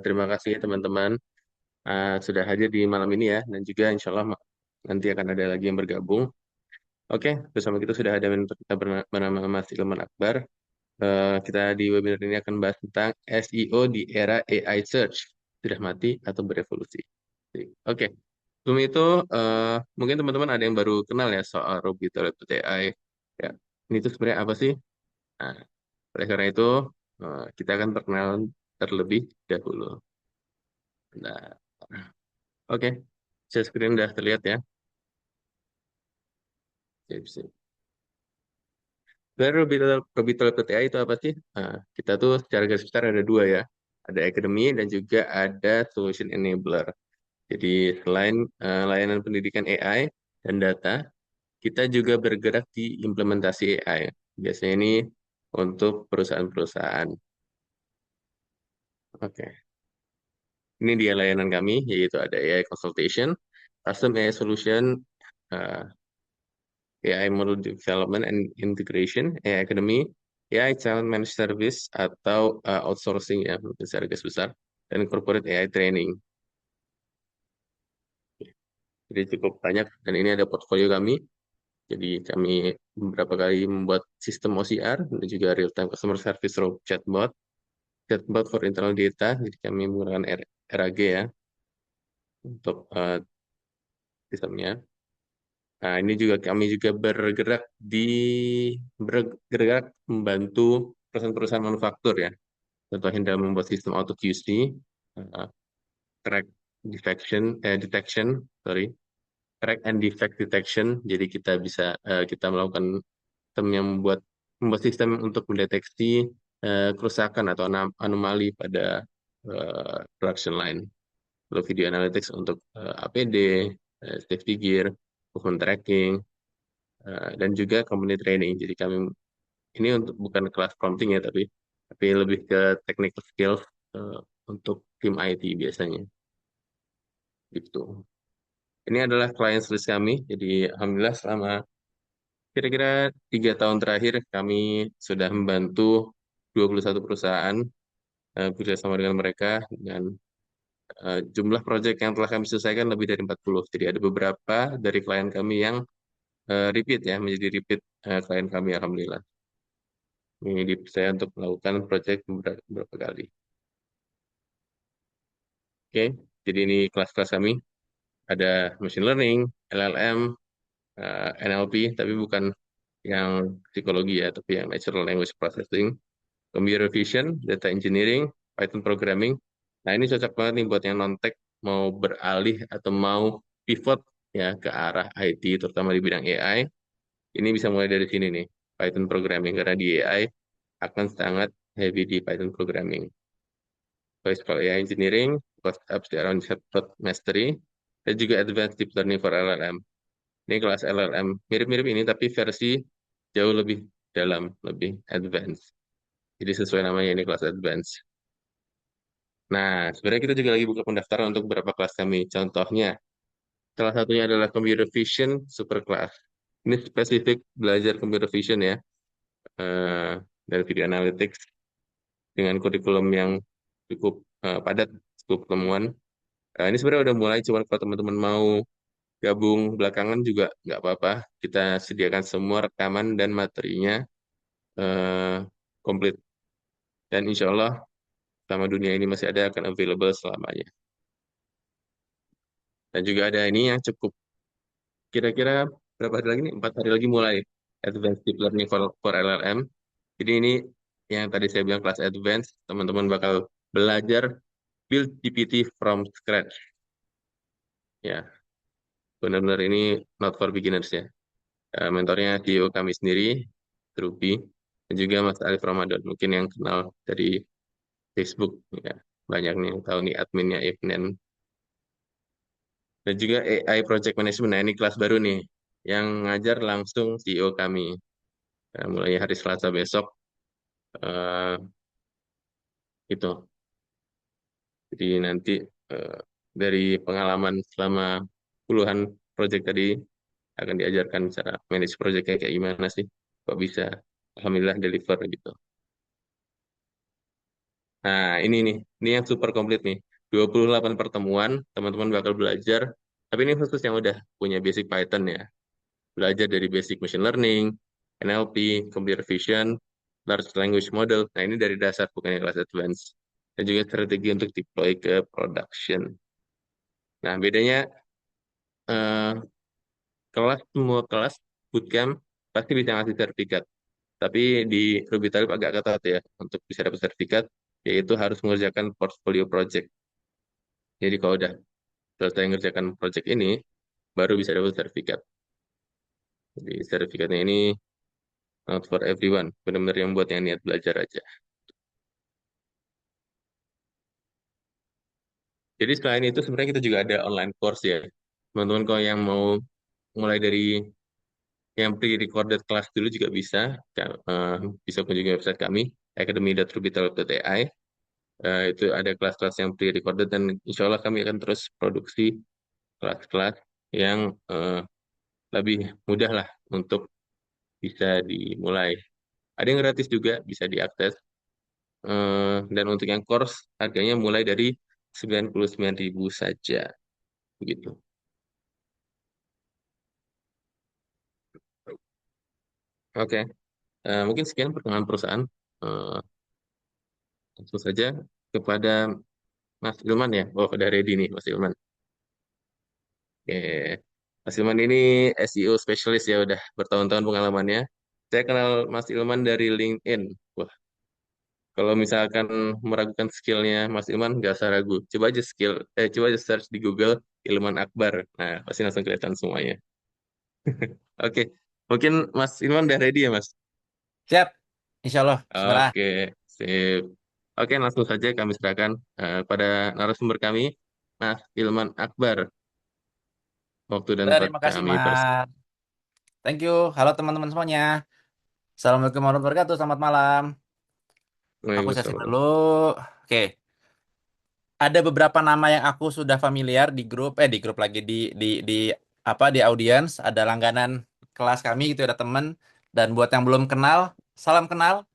Terima kasih teman-teman sudah hadir di malam ini ya, dan juga insya Allah nanti akan ada lagi yang bergabung. Oke, bersama kita sudah ada mentor kita bernama Mas Ilman Akbar. Kita di webinar ini akan bahas tentang SEO di era AI Search. Sudah mati atau berevolusi? Oke, sebelum itu mungkin teman-teman ada yang baru kenal ya soal Robito.ai. Ya, ini tuh sebenarnya apa sih? Nah, oleh karena itu kita akan perkenalan terlebih dahulu. Nah, oke, share screen udah terlihat ya. Sip, sip. Sebenarnya Robito.ai itu apa sih? Nah, kita tuh secara garis besar ada dua ya. Ada Academy dan juga ada Solution Enabler. Jadi selain layanan pendidikan AI dan data, kita juga bergerak di implementasi AI. Biasanya ini untuk perusahaan-perusahaan. Oke, ini dia layanan kami, yaitu ada AI Consultation, Custom AI Solution, eh, AI Model Development and Integration, AI Academy, AI Talent Managed Service atau outsourcing ya, secara garis besar, dan Corporate AI Training. Jadi cukup banyak, dan ini ada portfolio kami. Jadi kami beberapa kali membuat sistem OCR, dan juga Real-Time Customer Service Chatbot, Chatbot for Internal Data, jadi kami menggunakan RAG ya, untuk sistemnya. Nah, ini juga kami juga bergerak membantu perusahaan-perusahaan manufaktur ya. Contohnya dalam membuat sistem auto QC, uh, crack detection, sorry, crack and defect detection. Jadi kita melakukan sistem yang membuat sistem untuk mendeteksi kerusakan atau anomali pada production line. Lalu video analytics untuk APD, safety gear, movement tracking, dan juga company training. Jadi kami ini untuk bukan kelas prompting ya, tapi lebih ke technical skills untuk tim IT biasanya. Gitu. Ini adalah client list kami. Jadi alhamdulillah selama kira-kira 3 tahun terakhir kami sudah membantu 21 perusahaan bekerjasama dengan mereka, dan jumlah proyek yang telah kami selesaikan lebih dari 40. Jadi ada beberapa dari klien kami yang repeat ya, menjadi repeat klien kami alhamdulillah. Ini saya untuk melakukan proyek beberapa kali. Oke, jadi ini kelas-kelas kami. Ada machine learning, LLM, NLP, tapi bukan yang psikologi ya, tapi yang natural language processing, computer vision, data engineering, Python programming. Nah, ini cocok banget nih buat yang non-tech mau beralih atau mau pivot ya ke arah IT, terutama di bidang AI. Ini bisa mulai dari sini nih, Python programming, karena di AI akan sangat heavy di Python programming. Physical AI Engineering, Concepts around Chatbot Mastery, dan juga Advanced Deep Learning for LLM. Ini kelas LLM, mirip-mirip ini tapi versi jauh lebih dalam, lebih advance. Jadi sesuai namanya ini kelas advance. Nah, sebenarnya kita juga lagi buka pendaftaran untuk beberapa kelas kami. Contohnya, salah satunya adalah Computer Vision Super Class. Ini spesifik belajar Computer Vision ya, eh, dari video analytics dengan kurikulum yang cukup padat, cukup temuan. Ini sebenarnya udah mulai, cuman kalau teman-teman mau gabung belakangan juga nggak apa-apa. Kita sediakan semua rekaman dan materinya eh, komplit. Dan insya Allah selama dunia ini masih ada akan available selamanya. Dan juga ada ini yang cukup kira-kira berapa hari lagi nih? 4 hari lagi mulai Advanced Deep Learning for LLM. Jadi ini yang tadi saya bilang kelas advance, teman-teman bakal belajar build GPT from scratch. Ya, benar-benar ini not for beginners ya. Mentornya CEO kami sendiri, Ruby, dan juga Mas Alif Ramadan, mungkin yang kenal dari Facebook, ya. Banyak nih yang tahu nih adminnya Evnen. Dan juga AI Project Management, nah ini kelas baru nih, yang ngajar langsung CEO kami. Mulai hari Selasa besok, eh, itu. Jadi nanti eh, dari pengalaman selama puluhan project tadi, akan diajarkan cara manage projectnya kayak gimana sih, kok bisa alhamdulillah deliver gitu. Nah, ini yang super komplit nih. 28 pertemuan, teman-teman bakal belajar. Tapi ini khusus yang udah punya basic Python ya. Belajar dari basic machine learning, NLP, computer vision, large language model. Nah, ini dari dasar, bukan yang kelas advance. Dan juga strategi untuk deploy ke production. Nah, bedanya eh, semua kelas bootcamp pasti bisa ngasih sertifikat. Tapi di Ruby Talib agak ketat ya untuk bisa dapat sertifikat, yaitu harus mengerjakan portfolio project. Jadi kalau udah selesai mengerjakan project ini, baru bisa dapat sertifikat. Jadi sertifikatnya ini not for everyone, benar-benar yang buat yang niat belajar aja. Jadi selain itu sebenarnya kita juga ada online course ya. Teman-teman kalau yang mau mulai dari yang pre-recorded kelas dulu juga bisa. Bisa kunjungi website kami, academy.rubytalib.ai. Itu ada kelas-kelas yang pre-recorded dan insya Allah kami akan terus produksi kelas-kelas yang lebih mudah lah untuk bisa dimulai. Ada yang gratis juga bisa diakses. Dan untuk yang course harganya mulai dari 99.000 saja. Begitu. Oke. Mungkin sekian perkembangan perusahaan. Eh, Langsung saja kepada Mas Ilman ya. Oh, udah ready nih Mas Ilman. Oke. Mas Ilman ini SEO specialist ya, udah bertahun-tahun pengalamannya. Saya kenal Mas Ilman dari LinkedIn. Wah, kalau misalkan meragukan skillnya Mas Ilman, nggak usah ragu. Coba aja search di Google Ilman Akbar. Nah, pasti langsung kelihatan semuanya. Oke, mungkin Mas Ilman udah ready ya, Mas? Siap, insya Allah, bismillah. Oke, sip. Oke, langsung saja kami serahkan pada narasumber kami, Mas Ilman Akbar. Waktu dan tempat Terima kasih, kami Mas. Thank you. Halo teman-teman semuanya. Assalamualaikum warahmatullahi wabarakatuh. Selamat malam. Aku sesi Waalaikumsalam. dulu. Oke, ada beberapa nama yang aku sudah familiar di grup lagi di apa di audiens. Ada langganan kelas kami gitu, ada teman. Dan buat yang belum kenal, salam kenal.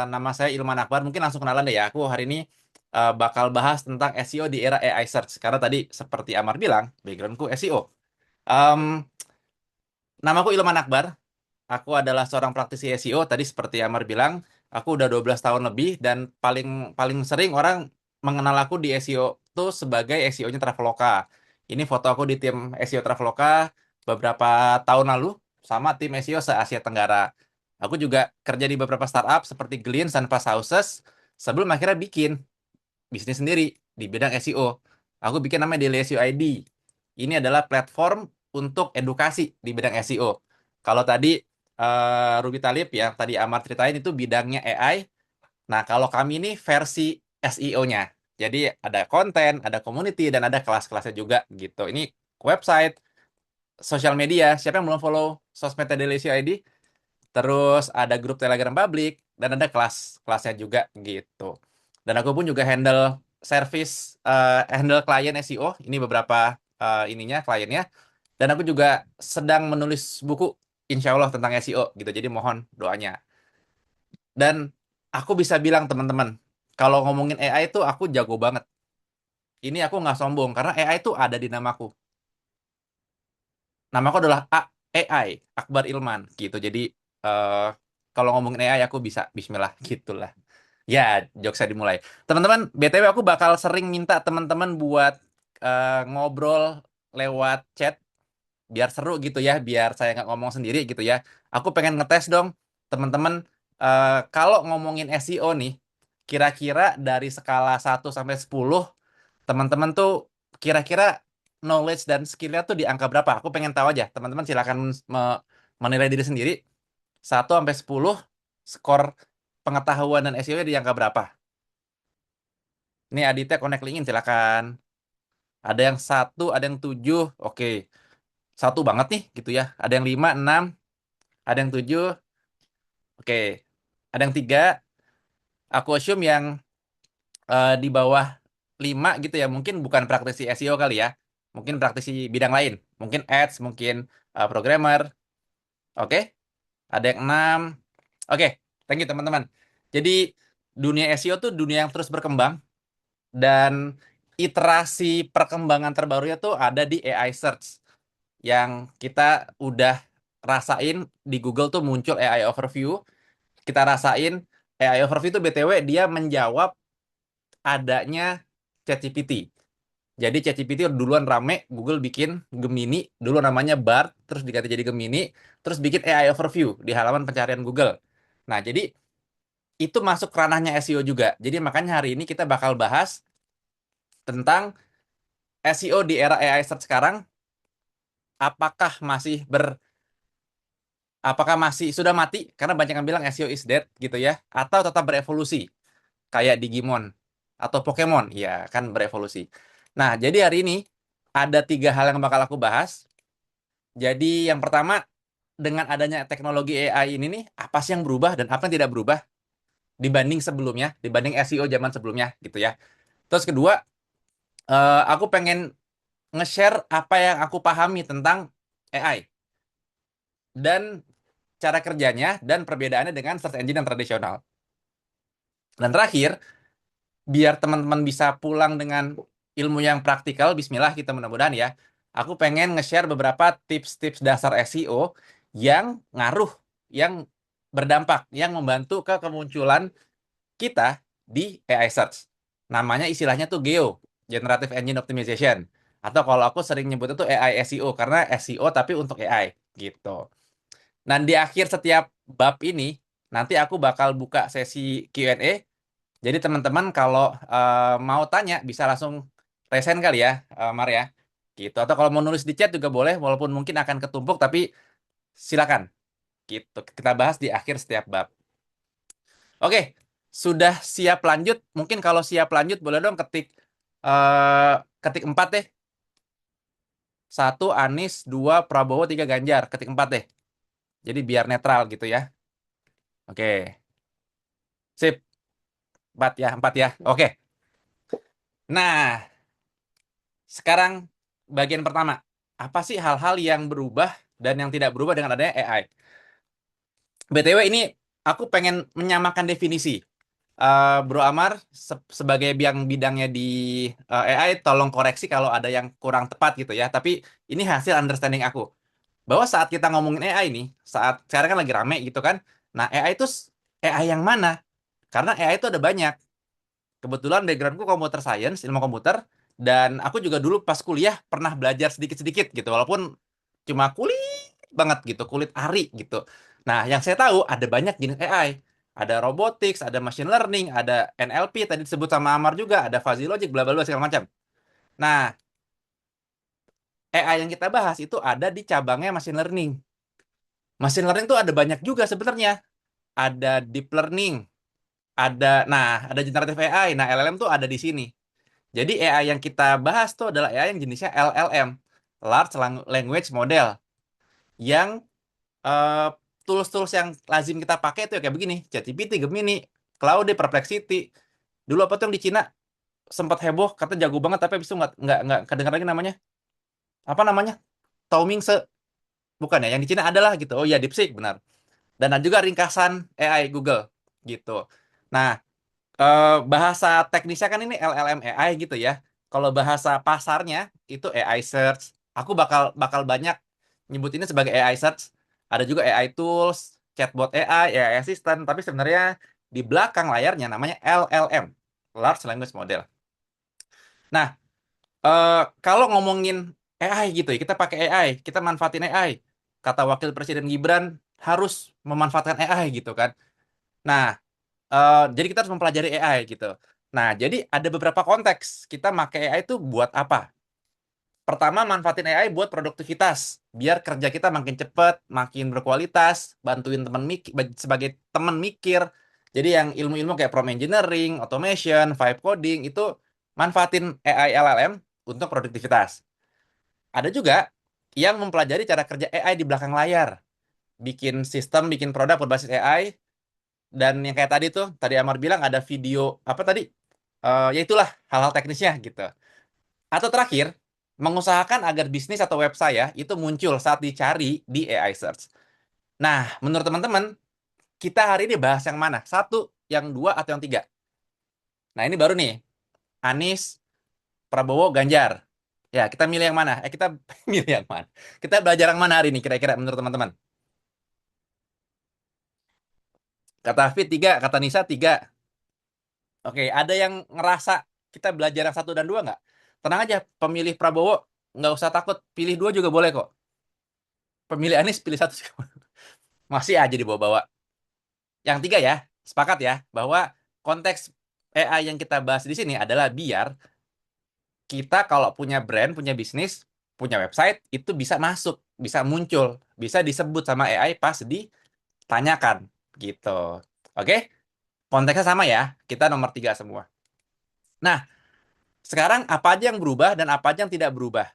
Nama saya Ilman Akbar. Mungkin langsung kenalan deh ya. Aku hari ini bakal bahas tentang SEO di era AI search. Karena tadi seperti Amar bilang, backgroundku SEO. Em, Namaku Ilman Akbar. Aku adalah seorang praktisi SEO. Tadi seperti Amar bilang, aku udah 12 tahun lebih dan paling paling sering orang mengenal aku di SEO tuh sebagai SEO-nya Traveloka. Ini foto aku di tim SEO Traveloka beberapa tahun lalu sama tim SEO se-Asia Tenggara. Aku juga kerja di beberapa startup seperti Glean dan Fast Houses sebelum akhirnya bikin bisnis sendiri di bidang SEO. Aku bikin namanya Daily SEO ID. Ini adalah platform untuk edukasi di bidang SEO. Kalau tadi Ruby Talib yang tadi Amar ceritain itu bidangnya AI. Nah, kalau kami ini versi SEO-nya. Jadi ada konten, ada community, dan ada kelas-kelasnya juga gitu. Ini website, sosial media. Siapa yang belum follow sosmed Daily SEO ID? Terus ada grup Telegram publik dan ada kelas-kelasnya juga gitu. Dan aku pun juga handle klien SEO. Ini beberapa ininya kliennya. Dan aku juga sedang menulis buku insya Allah tentang SEO gitu. Jadi mohon doanya. Dan aku bisa bilang teman-teman, kalau ngomongin AI itu aku jago banget. Ini aku nggak sombong karena AI itu ada di namaku. Namaku adalah AI, Akbar Ilman gitu. Jadi eh, kalau ngomongin AI aku bisa Bismillah gitulah. Ya, jokes saya dimulai. Teman-teman, BTW aku bakal sering minta teman-teman buat ngobrol lewat chat biar seru gitu ya, biar saya nggak ngomong sendiri gitu ya. Aku pengen ngetes dong, teman-teman, kalau ngomongin SEO nih, kira-kira dari skala 1 sampai 10, teman-teman tuh kira-kira knowledge dan skillnya tuh di angka berapa? Aku pengen tahu aja. Teman-teman silakan menilai diri sendiri. 1 sampai 10, skor pengetahuan dan SEO-nya di angka berapa? Ini Aditya Connect LinkedIn silakan. Ada yang 1, ada yang 7. Oke, 1 banget nih gitu ya. Ada yang 5, 6, ada yang 7. Oke, ada yang 3. Aku assume yang di bawah 5 gitu ya. Mungkin bukan praktisi SEO kali ya. Mungkin praktisi bidang lain. Mungkin ads, mungkin programmer. Oke, ada yang 6. Oke, thank you teman-teman. Jadi dunia SEO tuh dunia yang terus berkembang dan iterasi perkembangan terbarunya tuh ada di AI search yang kita udah rasain di Google tuh muncul AI overview. Kita rasain AI overview itu BTW dia menjawab adanya ChatGPT. Jadi ChatGPT duluan rame, Google bikin Gemini, dulu namanya Bard, terus diganti jadi Gemini, terus bikin AI overview di halaman pencarian Google. Nah, jadi itu masuk ranahnya SEO juga. Jadi makanya hari ini kita bakal bahas tentang SEO di era AI search sekarang, apakah masih apakah masih sudah mati karena banyak yang bilang SEO is dead gitu ya, atau tetap berevolusi kayak Digimon atau Pokemon, ya kan berevolusi. Nah, jadi hari ini ada tiga hal yang bakal aku bahas. Jadi yang pertama, dengan adanya teknologi AI ini nih, apa sih yang berubah dan apa yang tidak berubah dibanding sebelumnya, dibanding SEO zaman sebelumnya gitu ya. Terus kedua, aku pengen nge-share apa yang aku pahami tentang AI dan cara kerjanya dan perbedaannya dengan search engine yang tradisional. Dan terakhir, biar teman-teman bisa pulang dengan ilmu yang praktikal, bismillah kita mudah-mudahan ya. Aku pengen nge-share beberapa tips-tips dasar SEO yang ngaruh, yang berdampak, yang membantu ke kemunculan kita di AI search. Namanya istilahnya tuh GEO, Generative Engine Optimization. Atau kalau aku sering nyebut itu AI SEO karena SEO tapi untuk AI gitu. Dan di akhir setiap bab ini nanti aku bakal buka sesi Q&A. Jadi teman-teman kalau mau tanya bisa langsung resen kali ya, Mar ya. Gitu. Atau kalau mau nulis di chat juga boleh walaupun mungkin akan ketumpuk tapi silakan. Gitu. Kita bahas di akhir setiap bab. Oke, sudah siap lanjut? Mungkin kalau siap lanjut boleh dong eh, ketik 4 deh. Satu Anies, dua Prabowo, tiga Ganjar. Ketik 4 deh. Jadi biar netral gitu ya. Oke, sip. 4 ya, 4 ya. Oke. Nah, sekarang bagian pertama. Apa sih hal-hal yang berubah dan yang tidak berubah dengan adanya AI? BTW ini aku pengen menyamakan definisi. Bro Amar sebagai yang bidangnya di AI tolong koreksi kalau ada yang kurang tepat gitu ya. Tapi ini hasil understanding aku. Bahwa saat kita ngomongin AI nih, saat sekarang kan lagi rame gitu kan. Nah, AI itu AI yang mana? Karena AI itu ada banyak. Kebetulan backgroundku komputer science, ilmu komputer, dan aku juga dulu pas kuliah pernah belajar sedikit-sedikit gitu, walaupun cuma kulit banget gitu, kulit ari gitu. Nah, yang saya tahu ada banyak jenis AI. Ada robotics, ada machine learning, ada NLP, tadi disebut sama Amar juga, ada fuzzy logic, bla bla bla segala macam. Nah, AI yang kita bahas itu ada di cabangnya machine learning. Machine learning tuh ada banyak juga sebenarnya. Ada deep learning, ada generative AI. Nah, LLM tuh ada di sini. Jadi AI yang kita bahas tuh adalah AI yang jenisnya LLM, Large Language Model, yang eh, tools-tools yang lazim kita pakai itu ya kayak begini, ChatGPT, Gemini, Claude, Perplexity. Dulu apa tuh yang di Cina sempat heboh, kata jago banget tapi habis itu nggak kedengar lagi namanya. Apa namanya? Tao Mingse, bukan ya? Yang di Cina adalah gitu. Oh iya, DeepSeek benar. Dan ada juga ringkasan AI Google gitu. Nah, bahasa teknisnya kan ini LLM AI gitu ya. Kalau bahasa pasarnya itu AI search. Aku bakal bakal banyak nyebut ini sebagai AI search. Ada juga AI tools, chatbot AI, AI assistant. Tapi sebenarnya di belakang layarnya namanya LLM, Large Language Model. Nah, kalau ngomongin AI gitu ya, kita pakai AI, kita manfaatin AI. Kata Wakil Presiden Gibran harus memanfaatkan AI gitu kan. Nah, jadi kita harus mempelajari AI gitu. Nah, jadi ada beberapa konteks kita pakai AI itu buat apa? Pertama, manfaatin AI buat produktivitas, biar kerja kita makin cepat, makin berkualitas, bantuin teman mikir, sebagai teman mikir. Jadi yang ilmu-ilmu kayak prompt engineering, automation, vibe coding itu manfaatin AI LLM untuk produktivitas. Ada juga yang mempelajari cara kerja AI di belakang layar, bikin sistem, bikin produk berbasis AI, dan yang kayak tadi tuh, tadi Amar bilang ada video apa tadi? Ya itulah hal-hal teknisnya gitu. Atau terakhir, mengusahakan agar bisnis atau web saya itu muncul saat dicari di AI search. Nah, menurut teman-teman, kita hari ini bahas yang mana? Satu, yang dua atau yang tiga. Nah ini baru nih, Anies, Prabowo, Ganjar. Ya kita milih yang mana? Kita milih yang mana? Kita belajar yang mana hari ini kira-kira menurut teman-teman? Kata Hafid tiga, kata Nisa tiga. Oke, ada yang ngerasa kita belajar yang satu dan dua nggak? Tenang aja, pemilih Prabowo nggak usah takut, pilih dua juga boleh kok. Pemilih Anies pilih satu juga boleh. Masih aja dibawa-bawa. Yang tiga ya, sepakat ya, bahwa konteks AI yang kita bahas di sini adalah biar kita kalau punya brand, punya bisnis, punya website, itu bisa masuk, bisa muncul, bisa disebut sama AI pas ditanyakan, gitu. Oke, konteksnya sama ya, kita nomor tiga semua. Nah, sekarang apa aja yang berubah dan apa aja yang tidak berubah?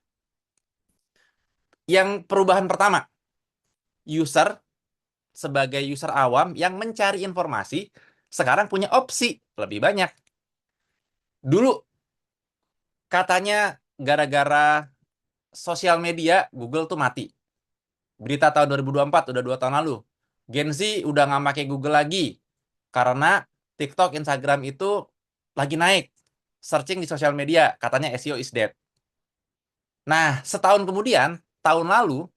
Yang perubahan pertama, user sebagai user awam yang mencari informasi, sekarang punya opsi lebih banyak. Dulu katanya gara-gara sosial media, Google tuh mati. Berita tahun 2024, udah 2 tahun lalu. Gen Z udah nggak pakai Google lagi. Karena TikTok, Instagram itu lagi naik. Searching di sosial media, katanya SEO is dead. Nah, setahun kemudian, tahun lalu,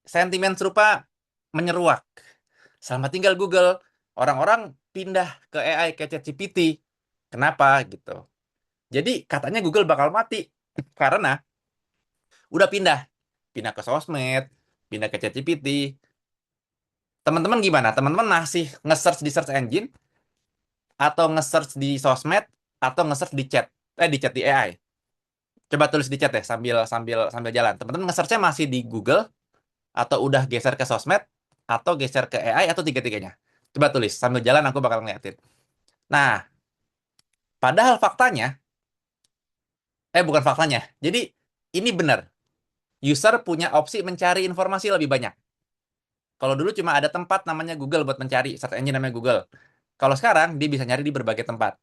sentimen serupa menyeruak. Selamat tinggal Google. Orang-orang pindah ke AI, ke ChatGPT. Kenapa gitu? Jadi katanya Google bakal mati. Karena udah pindah. Pindah ke sosmed, pindah ke ChatGPT. Teman-teman gimana? Teman-teman masih nge-search di search engine atau nge-search di sosmed atau nge-search di chat? Di chat di AI. Coba tulis di chat ya sambil sambil sambil jalan. Teman-teman nge-searchnya masih di Google atau udah geser ke sosmed atau geser ke AI atau tiga-tiganya? Coba tulis sambil jalan aku bakal ngeliatin. Nah, padahal faktanya, bukan faktanya. Jadi ini benar. User punya opsi mencari informasi lebih banyak. Kalau dulu cuma ada tempat namanya Google buat mencari, search engine namanya Google. Kalau sekarang dia bisa nyari di berbagai tempat.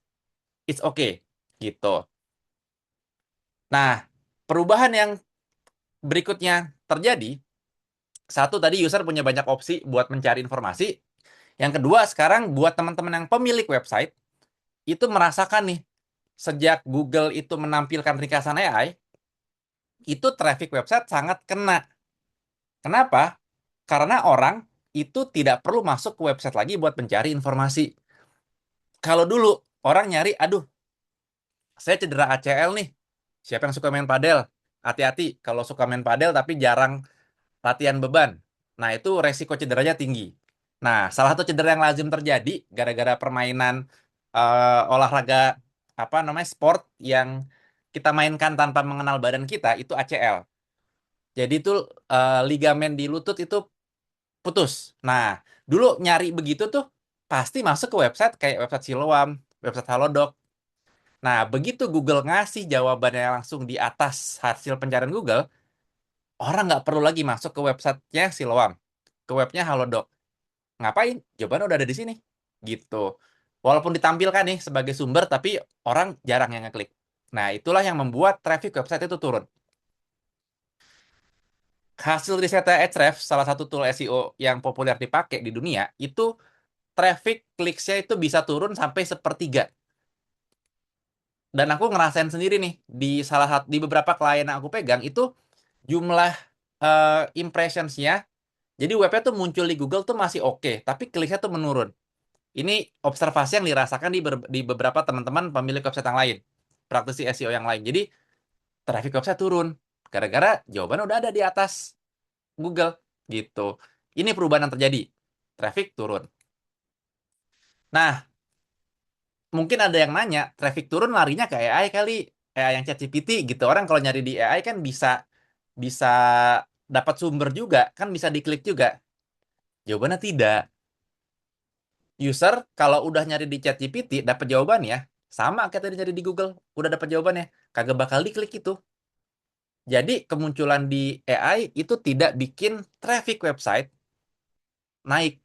It's okay, gitu. Nah, perubahan yang berikutnya terjadi, satu tadi user punya banyak opsi buat mencari informasi. Yang kedua, sekarang buat teman-teman yang pemilik website, itu merasakan nih, sejak Google itu menampilkan ringkasan AI, itu traffic website sangat kena. Kenapa? Karena orang itu tidak perlu masuk ke website lagi buat mencari informasi. Kalau dulu orang nyari, aduh, saya cedera ACL nih. Siapa yang suka main padel? Hati-hati kalau suka main padel tapi jarang latihan beban. Nah, itu resiko cederanya tinggi. Nah, salah satu cedera yang lazim terjadi gara-gara permainan olahraga apa namanya sport yang kita mainkan tanpa mengenal badan kita itu ACL. Jadi itu ligamen di lutut itu putus. Nah, dulu nyari begitu tuh pasti masuk ke website kayak website Siloam, website Halodoc. Nah, begitu Google ngasih jawabannya langsung di atas hasil pencarian Google, orang nggak perlu lagi masuk ke websitenya Siloam, ke webnya Halodoc. Ngapain? Jawabannya udah ada di sini. Gitu. Walaupun ditampilkan nih sebagai sumber, tapi orang jarang yang ngeklik. Nah, itulah yang membuat traffic website itu turun. Hasil risetnya Ahrefs, salah satu tool SEO yang populer dipakai di dunia, itu traffic kliksnya itu bisa turun sampai sepertiga. Dan aku ngerasain sendiri nih, di salah satu di beberapa klien yang aku pegang, itu jumlah impressionsnya, jadi webnya tuh muncul di Google tuh masih oke, tapi kliknya tuh menurun. Ini observasi yang dirasakan di beberapa teman-teman pemilik website yang lain, praktisi SEO yang lain. Jadi traffic website turun gara-gara jawaban udah ada di atas Google gitu. Ini perubahan yang terjadi. Traffic turun. Nah, mungkin ada yang nanya, traffic turun larinya ke AI kali, AI yang ChatGPT gitu. Orang kalau nyari di AI kan bisa bisa dapat sumber juga, kan bisa diklik juga. Jawabannya tidak. User kalau udah nyari di ChatGPT dapat jawabannya sama kayak tadi nyari di Google, udah dapat jawabannya, kagak bakal diklik itu. Jadi kemunculan di AI itu tidak bikin traffic website naik.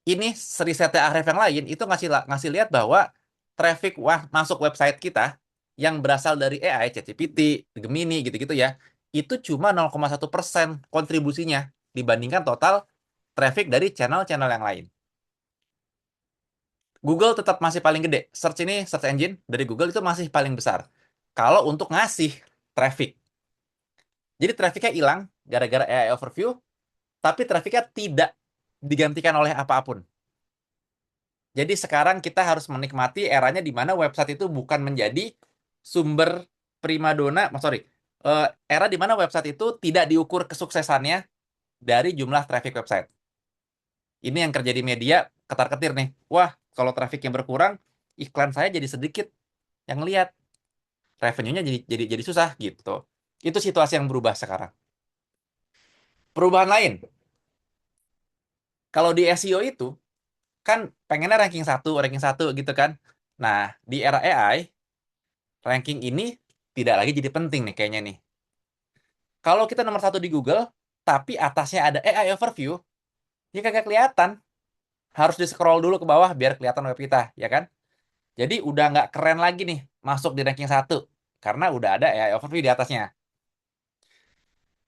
Ini risetnya Ahref yang lain itu ngasih ngasih lihat bahwa traffic masuk website kita yang berasal dari AI, ChatGPT, Gemini gitu-gitu ya, itu cuma 0,1% kontribusinya dibandingkan total traffic dari channel-channel yang lain. Google tetap masih paling gede. Search ini, search engine dari Google itu masih paling besar. Kalau untuk ngasih traffic. Jadi trafficnya hilang gara-gara AI overview, tapi trafficnya tidak digantikan oleh apapun. Jadi sekarang kita harus menikmati eranya di mana website itu bukan menjadi sumber primadona, sorry, era di mana website itu tidak diukur kesuksesannya dari jumlah traffic website. Ini yang kerja di media ketar-ketir nih. Wah, kalau trafficnya berkurang, iklan saya jadi sedikit yang lihat, revenue-nya jadi susah gitu. Itu situasi yang berubah sekarang. Perubahan lain, kalau di SEO itu kan pengennya ranking satu gitu kan. Nah, di era AI, ranking ini tidak lagi jadi penting nih kayaknya nih. Kalau kita nomor satu di Google, tapi atasnya ada AI overview, ya kagak kelihatan. Harus di-scroll dulu ke bawah biar kelihatan web kita, ya kan? Jadi udah nggak keren lagi nih masuk di ranking satu, karena udah ada AI overview di atasnya.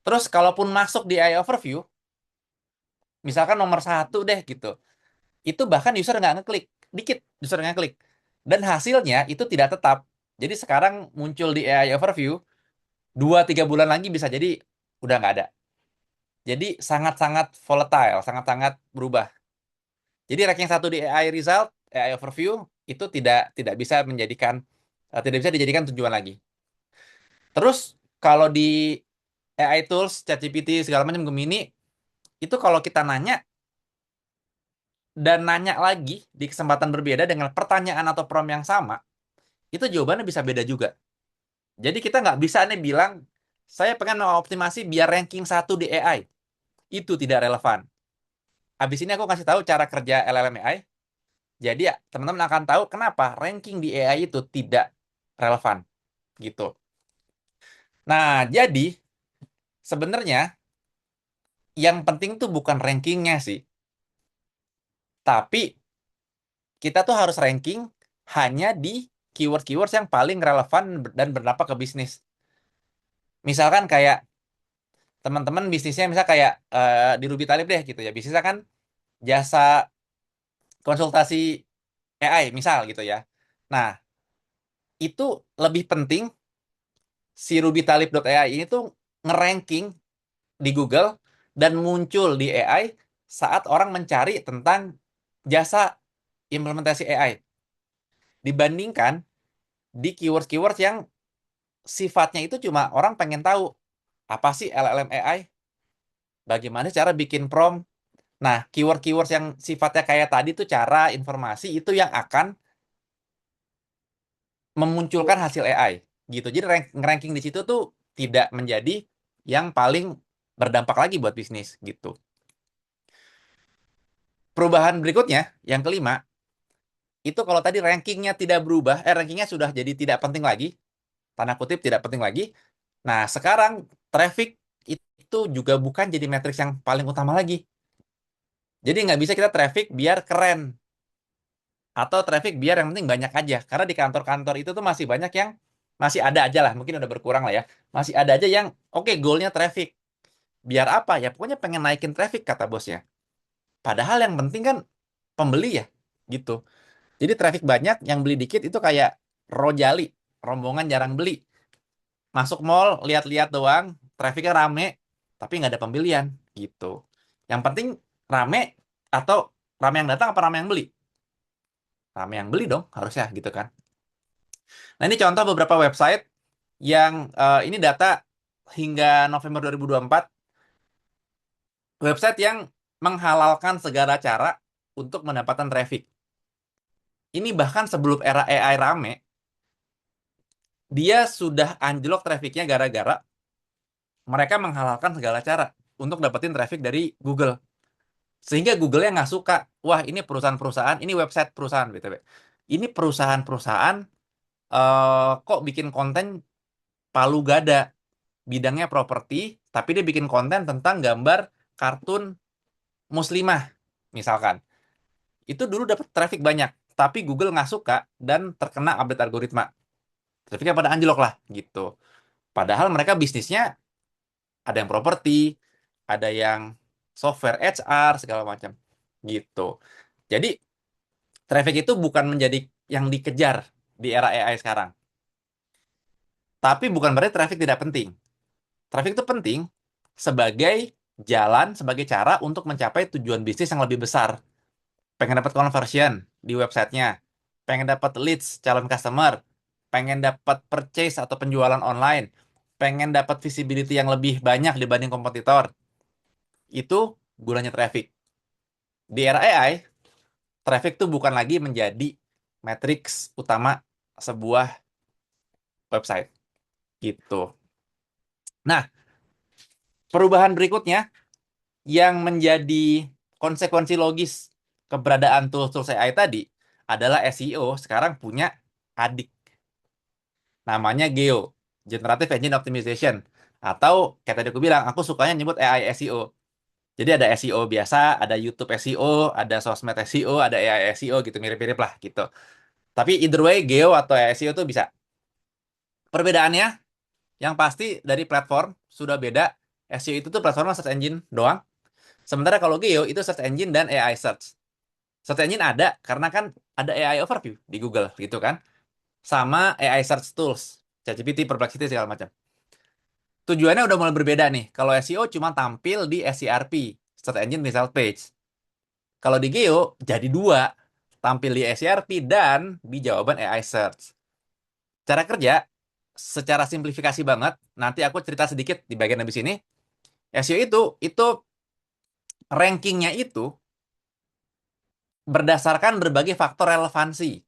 Terus kalaupun masuk di AI overview, misalkan nomor satu deh gitu, itu bahkan user nggak ngeklik, dikit user nggak ngeklik. Dan hasilnya itu tidak tetap. Jadi sekarang muncul di AI overview, 2-3 bulan lagi bisa jadi udah nggak ada. Jadi sangat-sangat volatile, sangat-sangat berubah. Jadi ranking satu di AI result, AI overview itu tidak bisa tidak bisa dijadikan tujuan lagi. Terus kalau di AI tools, ChatGPT segala macam Gemini, itu kalau kita nanya dan nanya lagi di kesempatan berbeda dengan pertanyaan atau prompt yang sama, itu jawabannya bisa beda juga. Jadi kita nggak bisa nih bilang, saya pengen mengoptimasi biar ranking satu di AI. Itu tidak relevan. Habis ini aku kasih tahu cara kerja LLM AI. Jadi ya, teman-teman akan tahu kenapa ranking di AI itu tidak relevan gitu. Nah, jadi sebenarnya yang penting tuh bukan rankingnya sih, tapi kita tuh harus ranking hanya di keyword-keywords yang paling relevan dan berdampak ke bisnis. Misalkan kayak teman-teman bisnisnya misal kayak di Ruby Talib deh gitu ya. Bisnisnya kan jasa konsultasi AI misal gitu ya. Nah, itu lebih penting si rubytalib.ai ini tuh ngeranking di Google dan muncul di AI saat orang mencari tentang jasa implementasi AI dibandingkan di keywords-keywords yang sifatnya itu cuma orang pengen tahu apa sih LLM AI, bagaimana cara bikin prompt. Nah, keyword-keywords yang sifatnya kayak tadi tuh cara, informasi itu yang akan memunculkan hasil AI gitu. Jadi ranking di situ tuh tidak menjadi yang paling berdampak lagi buat bisnis gitu. Perubahan berikutnya, yang kelima, itu kalau tadi rankingnya tidak berubah, rankingnya sudah jadi tidak penting lagi, tanda kutip tidak penting lagi. Nah, sekarang traffic itu juga bukan jadi matriks yang paling utama lagi. Jadi nggak bisa kita traffic biar keren, atau traffic biar yang penting banyak aja. Karena di kantor-kantor itu tuh masih banyak yang masih ada aja lah, mungkin udah berkurang lah ya. Masih ada aja yang oke goalnya traffic. Biar apa ya? Pokoknya pengen naikin traffic kata bosnya. Padahal yang penting kan pembeli ya, gitu. Jadi traffic banyak, yang beli dikit itu kayak rojali, rombongan jarang beli. Masuk mall, lihat-lihat doang, trafficnya rame, tapi nggak ada pembelian, gitu. Yang penting rame atau rame yang datang apa rame yang beli? Rame yang beli dong, harusnya gitu kan. Nah ini contoh beberapa website yang ini data hingga November 2024, website yang menghalalkan segala cara untuk mendapatkan traffic. Ini bahkan sebelum era AI rame, dia sudah anjlok trafficnya gara-gara mereka menghalalkan segala cara untuk dapetin traffic dari Google. Sehingga Google-nya nggak suka. Wah, ini perusahaan-perusahaan, ini website perusahaan, BTW. Ini perusahaan-perusahaan kok bikin konten palu gada. Bidangnya properti, tapi dia bikin konten tentang gambar kartun muslimah, misalkan. Itu dulu dapat traffic banyak, tapi Google nggak suka dan terkena update algoritma. Trafficnya pada anjlok lah, gitu. Padahal mereka bisnisnya ada yang properti, ada yang software HR segala macam gitu. Jadi Traffic itu bukan menjadi yang dikejar di era AI sekarang. Tapi bukan berarti traffic tidak penting. Traffic itu penting sebagai jalan, sebagai cara untuk mencapai tujuan bisnis yang lebih besar. Pengen dapat conversion di websitenya, pengen dapat leads, calon customer, pengen dapat purchase atau penjualan online, pengen dapat visibility yang lebih banyak dibanding kompetitor. Itu gunanya traffic. Di era AI, traffic tuh bukan lagi menjadi matriks utama sebuah website gitu. Nah, perubahan berikutnya yang menjadi konsekuensi logis keberadaan tools-tools AI tadi adalah SEO sekarang punya adik namanya Geo, Generative Engine Optimization. Atau kayak tadi aku bilang, aku sukanya nyebut AI SEO. Jadi ada SEO biasa, ada YouTube SEO, ada sosmed SEO, ada AI SEO gitu, mirip-mirip lah gitu. Tapi either way, Geo atau AI SEO itu bisa. Perbedaannya, yang pasti dari platform sudah beda. SEO itu tuh platformnya search engine doang. Sementara kalau Geo itu search engine dan AI search. Search engine ada karena kan ada AI overview di Google gitu kan. Sama AI search tools, ChatGPT, Perplexity segala macam. Tujuannya udah mulai berbeda nih. Kalau SEO cuma tampil di SERP, Search Engine Result Page. Kalau di Geo jadi dua, tampil di SERP dan di jawaban AI search. Cara kerja secara simplifikasi banget, nanti aku cerita sedikit di bagian habis ini. SEO itu rankingnya itu berdasarkan berbagai faktor relevansi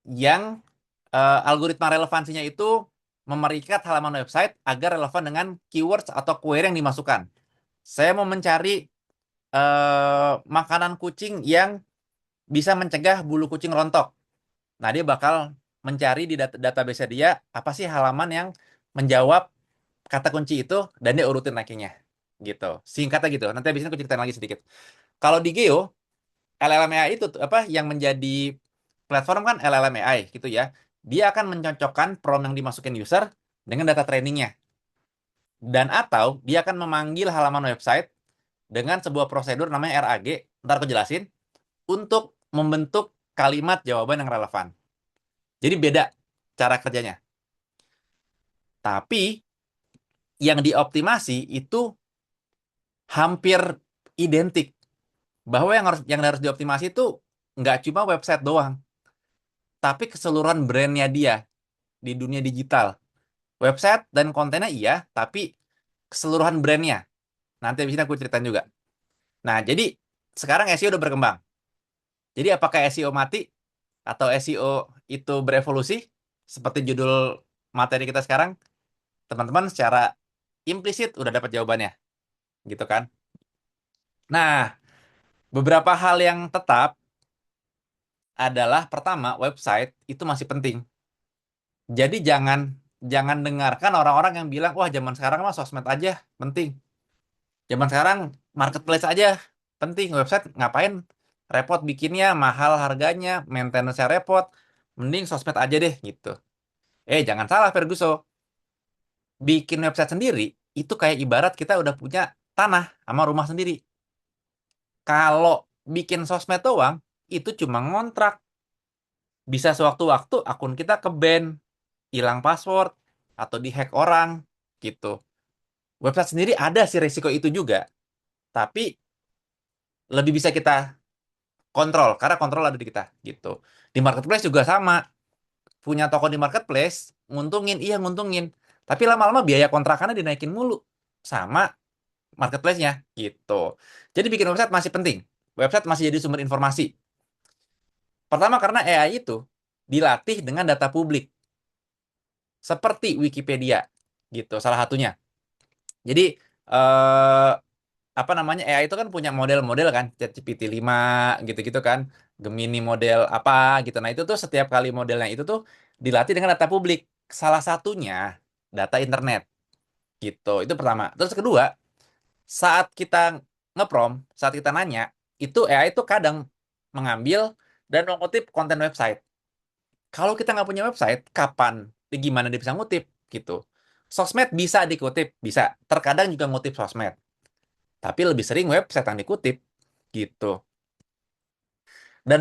yang algoritma relevansinya itu memerikat halaman website agar relevan dengan keywords atau query yang dimasukkan. Saya mau mencari makanan kucing yang bisa mencegah bulu kucing rontok. Nah, dia bakal mencari di database dia apa sih halaman yang menjawab kata kunci itu dan dia urutin rankingnya. Gitu. Singkatnya gitu. Nanti habis ini aku ceritain lagi sedikit. Kalau di Geo, LLM AI itu apa yang menjadi platform kan LLM AI gitu ya. Dia akan mencocokkan prompt yang dimasukin user dengan data trainingnya. Dan atau dia akan memanggil halaman website dengan sebuah prosedur namanya RAG. Ntar aku jelasin. Untuk membentuk kalimat jawaban yang relevan. Jadi beda cara kerjanya. Tapi yang dioptimasi itu hampir identik. Bahwa yang harus dioptimasi itu nggak cuma website doang, tapi keseluruhan brandnya dia di dunia digital. Website dan kontennya iya, tapi keseluruhan brandnya. Nanti habis ini aku ceritain juga. Nah, jadi sekarang SEO udah berkembang. Jadi apakah SEO mati atau SEO itu berevolusi? Seperti judul materi kita sekarang, teman-teman secara implisit udah dapat jawabannya, gitu kan? Nah, beberapa hal yang tetap adalah pertama, website itu masih penting. Jadi jangan jangan dengarkan orang-orang yang bilang, wah zaman sekarang mah sosmed aja penting. Zaman sekarang marketplace aja penting. Website ngapain repot bikinnya, mahal harganya, maintenance-nya repot. Mending sosmed aja deh gitu. Jangan salah Ferguso. Bikin website sendiri itu kayak ibarat kita udah punya tanah sama rumah sendiri. Kalau bikin sosmed doang, itu cuma ngontrak. Bisa sewaktu-waktu akun kita ke-ban, hilang password, atau dihack orang, gitu. Website sendiri ada sih resiko itu juga, tapi lebih bisa kita kontrol, karena kontrol ada di kita, gitu. Di marketplace juga sama. Punya toko di marketplace, nguntungin, iya nguntungin. Tapi lama-lama biaya kontrakannya dinaikin mulu. Sama marketplace-nya, gitu. Jadi bikin website masih penting. Website masih jadi sumber informasi. Pertama karena AI itu dilatih dengan data publik seperti Wikipedia gitu salah satunya. Jadi eh, apa namanya AI itu kan punya model-model kan ChatGPT 5 gitu-gitu kan, Gemini model apa gitu. Nah, itu tuh setiap kali modelnya itu tuh dilatih dengan data publik. Salah satunya data internet gitu. Itu pertama. Terus kedua, saat kita saat kita nanya, itu AI itu kadang mengambil dan mengutip konten website. Kalau kita nggak punya website, kapan, gimana dia bisa ngutip gitu. Sosmed bisa dikutip, bisa. Terkadang juga ngutip sosmed. Tapi lebih sering website yang dikutip gitu. Dan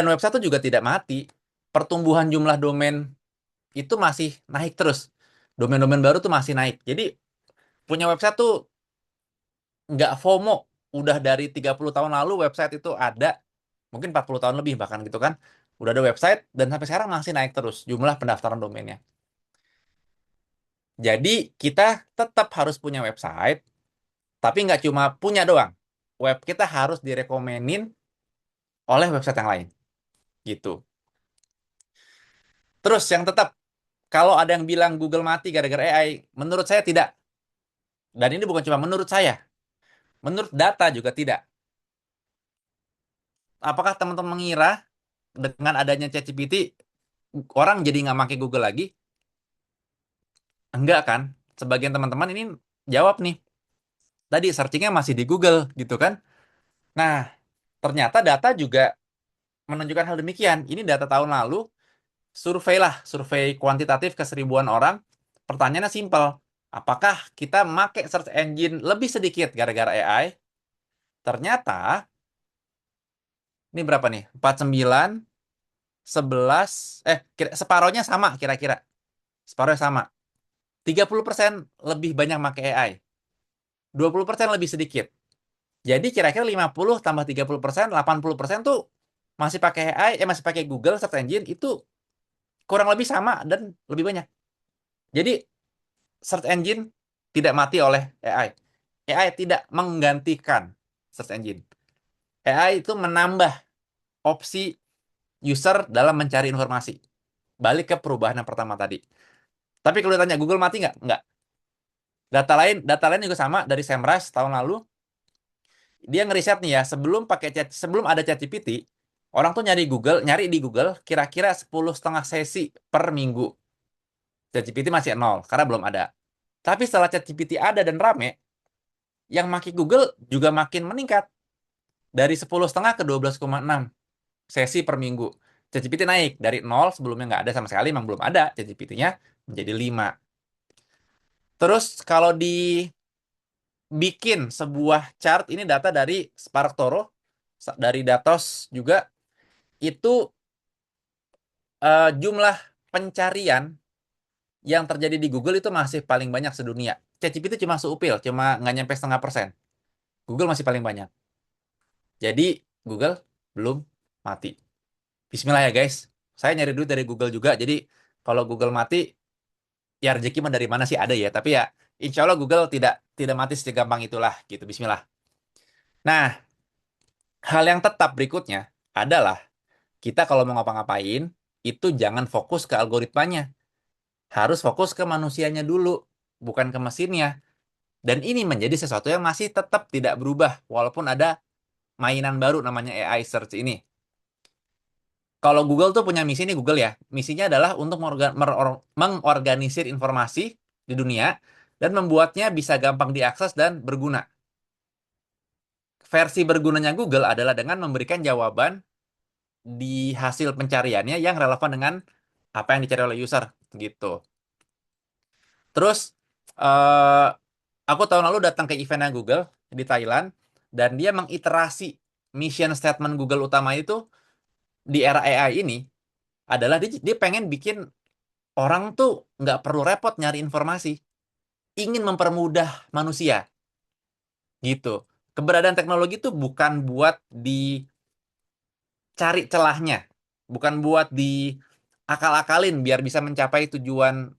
website itu juga tidak mati. Pertumbuhan jumlah domain itu masih naik terus. Domain-domain baru tuh masih naik. Jadi punya website tuh nggak FOMO. Udah dari 30 tahun lalu website itu ada. Mungkin 40 tahun lebih bahkan gitu kan. Udah ada website dan sampai sekarang masih naik terus jumlah pendaftaran domainnya. Jadi kita tetap harus punya website, tapi nggak cuma punya doang. Web kita harus direkomenin oleh website yang lain. Gitu. Terus yang tetap, kalau ada yang bilang Google mati gara-gara AI, menurut saya tidak. Dan ini bukan cuma menurut saya. Menurut data juga tidak. Apakah teman-teman mengira dengan adanya ChatGPT, orang jadi nggak pakai Google lagi? Enggak kan? Sebagian teman-teman ini jawab nih. Tadi searchingnya masih di Google gitu kan. Nah, ternyata data juga menunjukkan hal demikian. Ini data tahun lalu, survei lah, survei kuantitatif ke 1.000-an orang. Pertanyaannya simpel. Apakah kita make search engine lebih sedikit gara-gara AI? Ternyata, ini berapa nih? 49, 11, separohnya sama kira-kira. Separohnya sama. 30% lebih banyak make AI. 20% lebih sedikit. Jadi kira-kira 50 tambah 30%, 80% tuh masih pakai AI, masih pakai Google Search Engine itu kurang lebih sama dan lebih banyak. Jadi Search Engine tidak mati oleh AI. AI tidak menggantikan Search Engine. AI itu menambah opsi user dalam mencari informasi. Balik ke perubahan yang pertama tadi. Tapi kalau ditanya Google mati nggak? Nggak. Data lain juga sama dari Semrush tahun lalu. Dia ngeriset nih ya, sebelum ada ChatGPT, orang tuh nyari di Google kira-kira 10,5 sesi per minggu. ChatGPT masih nol karena belum ada. Tapi setelah ChatGPT ada dan rame, yang makin Google juga makin meningkat dari 10,5 ke 12,6 sesi per minggu. ChatGPT naik dari nol, sebelumnya nggak ada sama sekali, memang belum ada ChatGPT-nya, menjadi 5. Terus kalau dibikin sebuah chart, ini data dari SparkToro, dari Datos juga, itu jumlah pencarian yang terjadi di Google itu masih paling banyak sedunia. ChatGPT cuma seupil, cuma nggak nyampe 0,5%. Google masih paling banyak. Jadi Google belum mati. Bismillah ya guys. Saya nyari duit dari Google juga. Jadi kalau Google mati, ya rezeki mah dari mana sih ada ya. Tapi ya insya Allah Google tidak tidak mati segampang itulah gitu. Bismillah. Nah, hal yang tetap berikutnya adalah kita kalau mau ngapa-ngapain itu jangan fokus ke algoritmanya. Harus fokus ke manusianya dulu, bukan ke mesinnya. Dan ini menjadi sesuatu yang masih tetap tidak berubah walaupun ada mainan baru namanya AI search ini. Kalau Google tuh punya misi nih, Google ya. Misinya adalah untuk mengorganisir informasi di dunia dan membuatnya bisa gampang diakses dan berguna. Versi bergunanya Google adalah dengan memberikan jawaban di hasil pencariannya yang relevan dengan apa yang dicari oleh user gitu. Terus eh aku tahun lalu datang ke eventnya Google di Thailand dan dia mengiterasi mission statement Google utama itu di era AI ini adalah dia pengen bikin orang tuh nggak perlu repot nyari informasi, ingin mempermudah manusia gitu. Keberadaan teknologi itu bukan buat dicari celahnya, bukan buat diakal-akalin biar bisa mencapai tujuan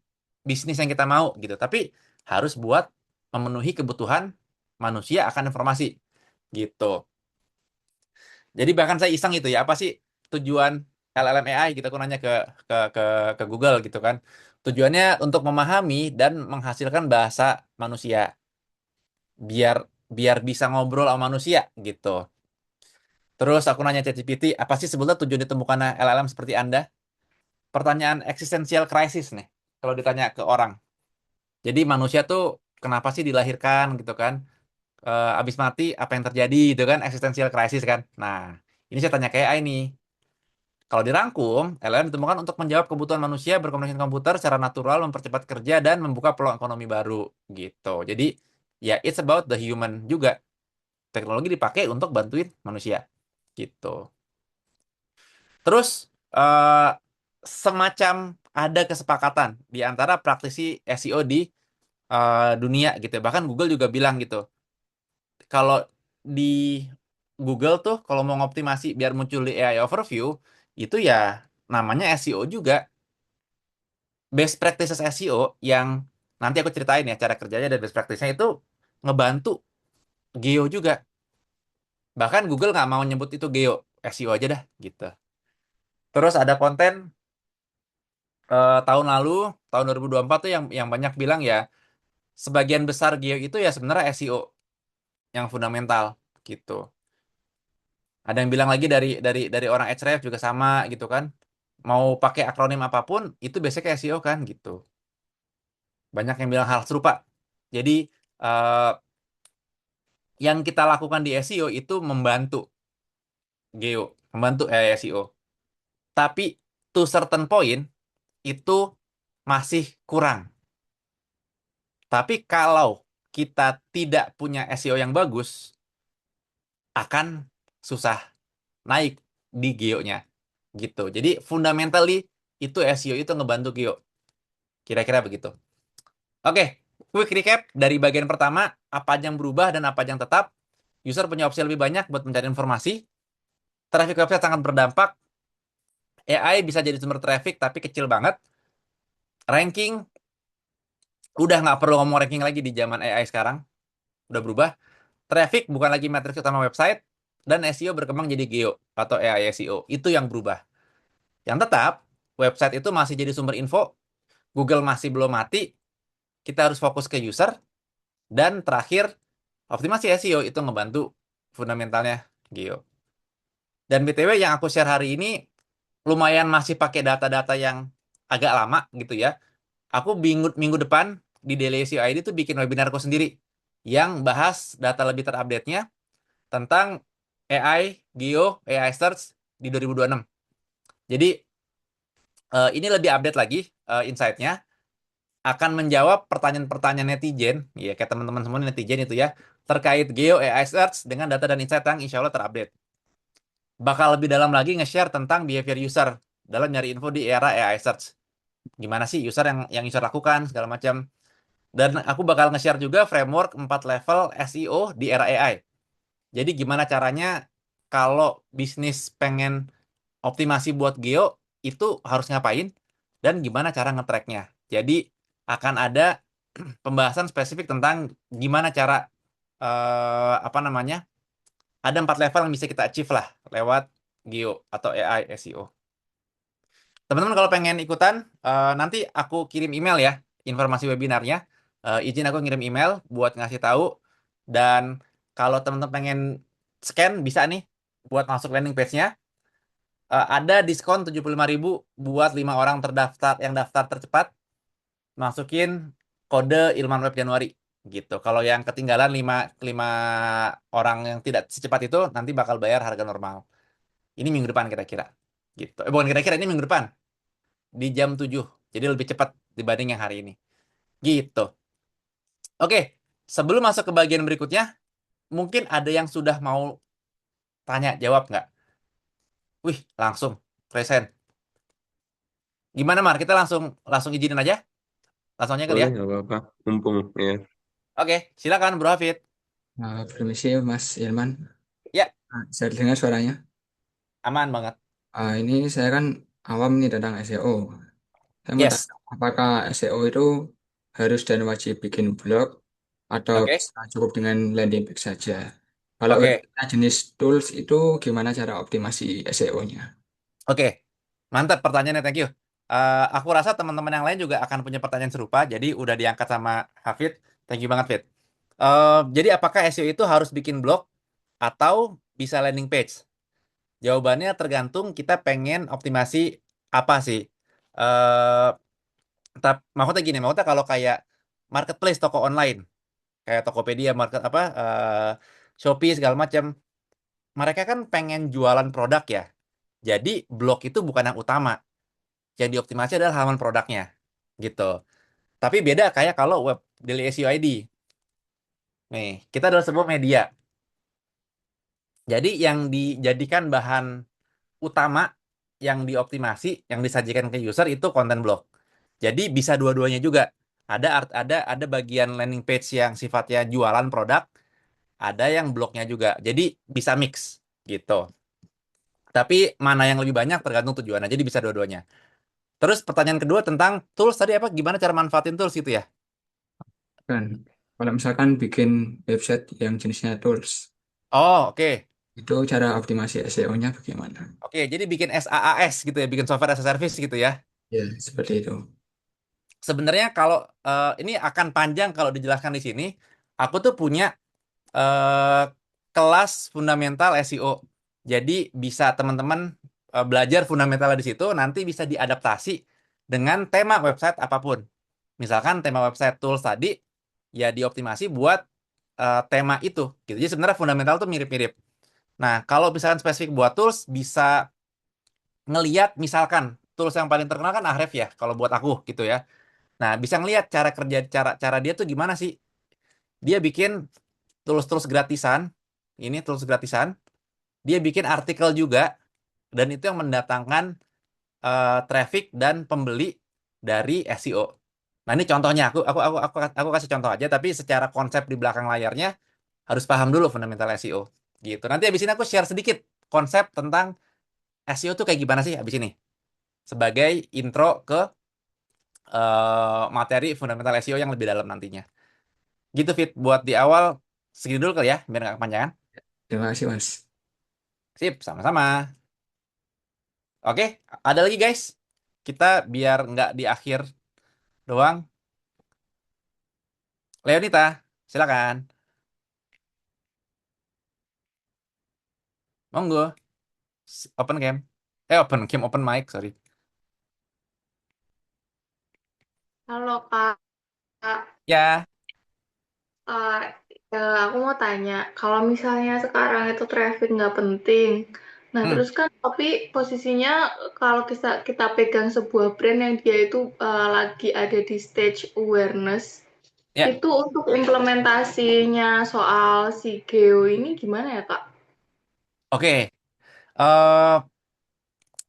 bisnis yang kita mau gitu, tapi harus buat memenuhi kebutuhan manusia akan informasi gitu. Jadi bahkan saya iseng itu ya, apa sih tujuan LLM AI gitu, aku nanya ke ke Google gitu kan. Tujuannya untuk memahami dan menghasilkan bahasa manusia biar biar bisa ngobrol sama manusia gitu. Terus aku nanya ChatGPT, apa sih sebetulnya tujuan ditemukannya LLM seperti Anda? Pertanyaan eksistensial krisis nih kalau ditanya ke orang. Jadi manusia tuh kenapa sih dilahirkan gitu kan? Abis mati apa yang terjadi gitu kan? Eksistensial krisis kan. Nah, ini saya tanya kayak ini. Kalau dirangkum, LLM ditemukan untuk menjawab kebutuhan manusia berkomunikasi dengan komputer secara natural, mempercepat kerja, dan membuka peluang ekonomi baru. Gitu. Jadi, ya it's about the human juga. Teknologi dipakai untuk bantuin manusia. Gitu. Terus eh, semacam ada kesepakatan di antara praktisi SEO di dunia gitu. Bahkan Google juga bilang gitu. Kalau di Google tuh kalau mau ngoptimasi biar muncul di AI overview itu ya namanya SEO juga. Best practices SEO yang nanti aku ceritain ya cara kerjanya dan best practice-nya itu ngebantu Geo juga. Bahkan Google nggak mau nyebut itu Geo, SEO aja dah gitu. Terus ada konten tahun lalu, tahun 2024 tuh yang banyak bilang ya sebagian besar Geo itu ya sebenarnya SEO yang fundamental gitu. Ada yang bilang lagi dari orang Ahrefs juga sama gitu kan. Mau pakai akronim apapun itu biasanya SEO kan gitu. Banyak yang bilang hal serupa. Jadi eh, yang kita lakukan di SEO itu membantu Geo, membantu SEO. Tapi to certain point itu masih kurang. Tapi kalau kita tidak punya SEO yang bagus, akan susah naik di Geo-nya. Gitu. Jadi fundamentally itu SEO itu ngebantu Geo. Kira-kira begitu. Oke, quick recap dari bagian pertama, apa aja yang berubah dan apa aja yang tetap. User punya opsi lebih banyak buat mencari informasi. Traffic website sangat berdampak. AI bisa jadi sumber traffic tapi kecil banget. Ranking udah nggak perlu ngomong ranking lagi di zaman AI sekarang. Udah berubah. Traffic bukan lagi matriks utama website. Dan SEO berkembang jadi Geo atau AI SEO. Itu yang berubah. Yang tetap, website itu masih jadi sumber info. Google masih belum mati. Kita harus fokus ke user. Dan terakhir, optimasi SEO itu ngebantu fundamentalnya Geo. Dan BTW yang aku share hari ini lumayan masih pakai data-data yang agak lama gitu ya. Aku minggu depan di Daily SEO ID tuh bikin webinarku sendiri yang bahas data lebih terupdate-nya tentang AI, Geo, AI Search di 2026. Jadi ini lebih update lagi insight-nya akan menjawab pertanyaan-pertanyaan netizen, ya kayak teman-teman semua netizen itu ya, terkait Geo AI Search dengan data dan insight yang insya Allah terupdate. Bakal lebih dalam lagi nge-share tentang behavior user dalam nyari info di era AI Search. Gimana sih user yang user lakukan, segala macam. Dan aku bakal nge-share juga framework 4 level SEO di era AI. Jadi gimana caranya kalau bisnis pengen optimasi buat Geo itu harus ngapain dan gimana cara nge-tracknya. Jadi akan ada pembahasan spesifik tentang gimana cara apa namanya? Ada 4 level yang bisa kita achieve lah lewat Geo atau AI SEO. Teman-teman kalau pengen ikutan, nanti aku kirim email ya informasi webinarnya. Izin aku ngirim email buat ngasih tahu. Dan kalau teman-teman pengen scan bisa nih buat masuk landing page-nya. Ada diskon 75.000 buat 5 orang terdaftar yang daftar tercepat. Masukin kode Ilman Web Januari gitu. Kalau yang ketinggalan 5 orang yang tidak secepat itu nanti bakal bayar harga normal. Ini minggu depan kira-kira. Gitu. Bukan kira-kira ini minggu depan di jam 7. Jadi lebih cepat dibanding yang hari ini. Gitu. Oke, sebelum masuk ke bagian berikutnya, mungkin ada yang sudah mau tanya jawab nggak? Wih, langsung present. Gimana Mar? Kita langsung langsung izinin aja. Langsung aja kali Boleh, ya. nggak apa-apa. Mumpung ya. Oke, silakan Bro Hafid. Permisi Mas Ilman. Ya, Saya dengar suaranya. aman banget. Ini saya kan awam nih tentang SEO. Saya mau Yes. tanya, apakah SEO itu harus dan wajib bikin blog atau Oke. bisa cukup dengan landing page saja? Kalau Oke. untuk jenis tools itu gimana cara optimasi SEO-nya? Oke. Mantap pertanyaannya, thank you. Aku rasa teman-teman yang lain juga akan punya pertanyaan serupa, jadi udah diangkat sama Hafid. Thank you banget, Fit. Jadi apakah SEO itu harus bikin blog atau bisa landing page? Jawabannya tergantung kita pengen optimasi apa sih. Eh, maksudnya gini, maksudnya kalau kayak marketplace toko online, kayak Tokopedia, market apa, Shopee segala macam, mereka kan pengen jualan produk ya. Jadi blog itu bukan yang utama. Yang dioptimasi adalah halaman produknya, gitu. Tapi beda kayak kalau web Daily SEO ID. Nih, kita adalah sebuah media. Jadi yang dijadikan bahan utama yang dioptimasi, yang disajikan ke user itu konten blog. Jadi bisa dua-duanya juga. Ada bagian landing page yang sifatnya jualan produk, ada yang blognya juga. Jadi bisa mix gitu. Tapi mana yang lebih banyak tergantung tujuannya. Jadi bisa dua-duanya. Terus pertanyaan kedua tentang tools tadi apa? Gimana cara manfaatin tools gitu ya? Kan, kalau misalkan bikin website yang jenisnya tools, Oh, oke. itu cara optimasi SEO-nya bagaimana? Oke, jadi bikin SaaS gitu ya, bikin software as a service gitu ya. Ya, seperti itu. Sebenarnya kalau ini akan panjang kalau dijelaskan di sini. Aku tuh punya eh, kelas fundamental SEO. Jadi bisa teman-teman belajar fundamental di situ, nanti bisa diadaptasi dengan tema website apapun. Misalkan tema website tools tadi ya dioptimasi buat tema itu gitu. Jadi sebenarnya fundamental tuh mirip-mirip. Nah, kalau misalkan spesifik buat tools bisa ngeliat misalkan tools yang paling terkenal kan Ahref ya kalau buat aku gitu ya. Nah, bisa ngeliat cara kerja cara cara dia tuh gimana sih? Dia bikin tools-tools gratisan. Ini tools gratisan. Dia bikin artikel juga dan itu yang mendatangkan traffic dan pembeli dari SEO. Nah, ini contohnya aku kasih contoh aja tapi secara konsep di belakang layarnya harus paham dulu fundamental SEO. Gitu. Nanti habis ini aku share sedikit konsep tentang SEO tuh kayak gimana sih habis ini sebagai intro ke materi fundamental SEO yang lebih dalam nantinya. Gitu Fit, buat di awal segini dulu kali ya, biar nggak kepanjangan. Terima kasih, Mas. Sip, sama-sama. Oke, ada lagi guys. Kita biar nggak di akhir doang. Leonita, silakan. Monggo, open cam. Open cam, open mic, sorry. Halo Kak, Ya, Eh, aku mau tanya, kalau misalnya sekarang itu traffic nggak penting, nah hmm, terus kan tapi posisinya kalau kita kita pegang sebuah brand yang dia itu lagi ada di stage awareness, ya, itu untuk implementasinya soal si Geo ini gimana ya Kak? oke. Eh,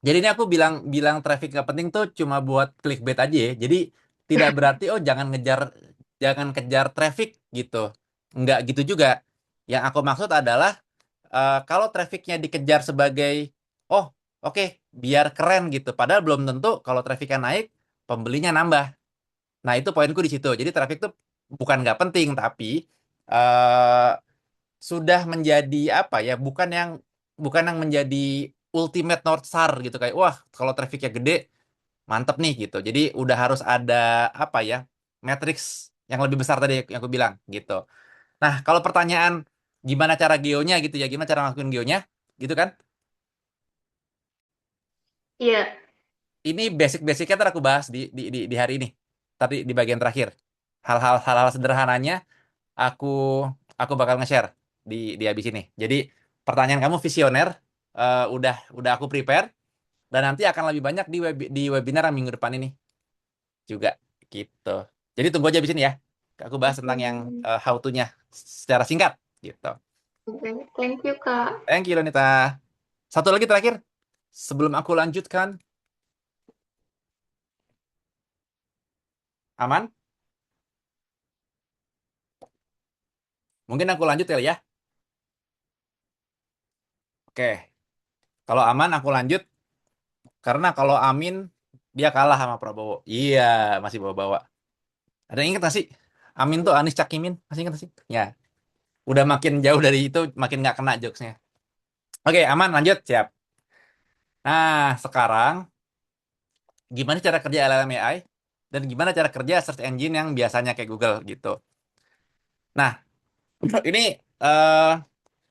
jadi ini aku bilang bilang traffic nggak penting tuh cuma buat clickbait aja ya. Jadi tidak berarti oh jangan kejar traffic gitu. Nggak gitu juga. Yang aku maksud adalah kalau trafficnya dikejar sebagai oh oke biar keren gitu. Padahal belum tentu kalau trafficnya naik pembelinya nambah. Nah itu poinku di situ. Jadi traffic tuh bukan nggak penting tapi eh, sudah menjadi apa ya? Bukan yang menjadi ultimate North Star gitu kayak wah kalau trafficnya gede mantep nih gitu. Jadi udah harus ada apa ya? Matrix yang lebih besar tadi yang aku bilang gitu. Nah, kalau pertanyaan gimana cara geonya gitu ya, gimana cara ngelakuin geonya gitu kan? Iya, Ini basic-basicnya ntar aku bahas di hari ini. Tadi di bagian terakhir. Hal-hal sederhananya aku aku bakal nge-share di habis ini. Jadi pertanyaan kamu visioner udah aku prepare dan nanti akan lebih banyak di webinar yang minggu depan ini juga gitu. Jadi tunggu aja habis ini ya. Aku bahas tentang yang oke, how to-nya secara singkat gitu. oke, thank you Kak. Thank you Lonita. Satu lagi terakhir sebelum aku lanjutkan. Aman? Mungkin aku lanjut kali ya. Oke. Kalau aman aku lanjut karena kalau Amin dia kalah sama Prabowo. Iya, masih bawa-bawa. Ada yang ingat gak sih? Amin tuh Anies Cakimin. Masih ingat gak sih? Ya. Udah makin jauh dari itu makin nggak kena jokesnya. Oke, aman lanjut. Siap. Nah, sekarang gimana cara kerja LLM AI dan gimana cara kerja search engine yang biasanya kayak Google gitu. Nah, ini eh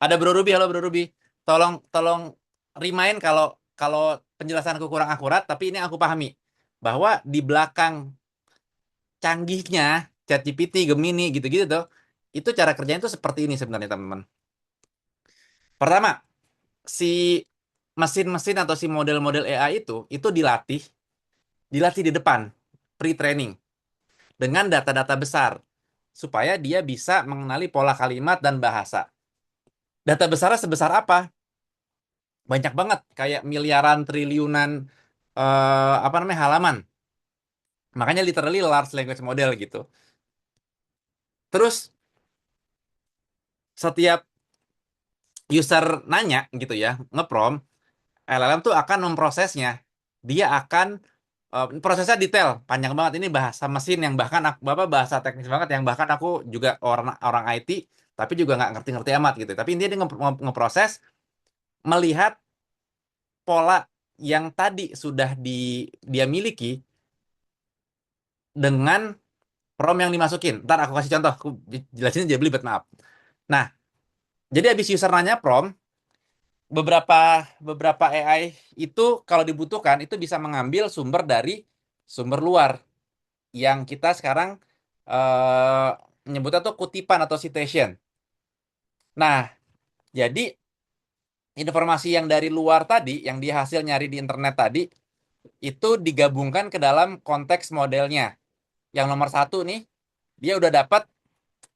ada Bro Ruby, halo Bro Ruby. Tolong tolong remind kalau kalau penjelasanku kurang akurat, tapi ini aku pahami bahwa di belakang canggihnya ChatGPT, Gemini gitu-gitu tuh, itu cara kerjanya tuh seperti ini sebenarnya teman-teman. Pertama, si mesin-mesin atau si model-model AI itu dilatih di depan, pre-training dengan data-data besar supaya dia bisa mengenali pola kalimat dan bahasa. Data besarnya sebesar apa? banyak banget kayak miliaran triliunan apa namanya halaman. Makanya literally large language model gitu. Terus setiap user nanya gitu ya, nge-prompt, LLM tuh akan memprosesnya. Dia akan prosesnya detail, panjang banget. Ini bahasa mesin yang bahkan Bapak bahasa teknis banget yang bahkan aku juga orang orang IT tapi juga nggak ngerti-ngerti amat gitu. Tapi intinya dia ngeproses melihat pola yang tadi sudah dia miliki dengan prompt yang dimasukin. Ntar aku kasih contoh, aku jelasin jadi belibet, maaf. Nah, jadi habis user nanya prompt, beberapa beberapa AI itu kalau dibutuhkan itu bisa mengambil sumber dari sumber luar yang kita sekarang eh menyebutnya tuh kutipan atau citation. Nah, jadi informasi yang dari luar tadi, yang dia hasil nyari di internet tadi, itu digabungkan ke dalam konteks modelnya. Yang nomor satu nih, dia udah dapat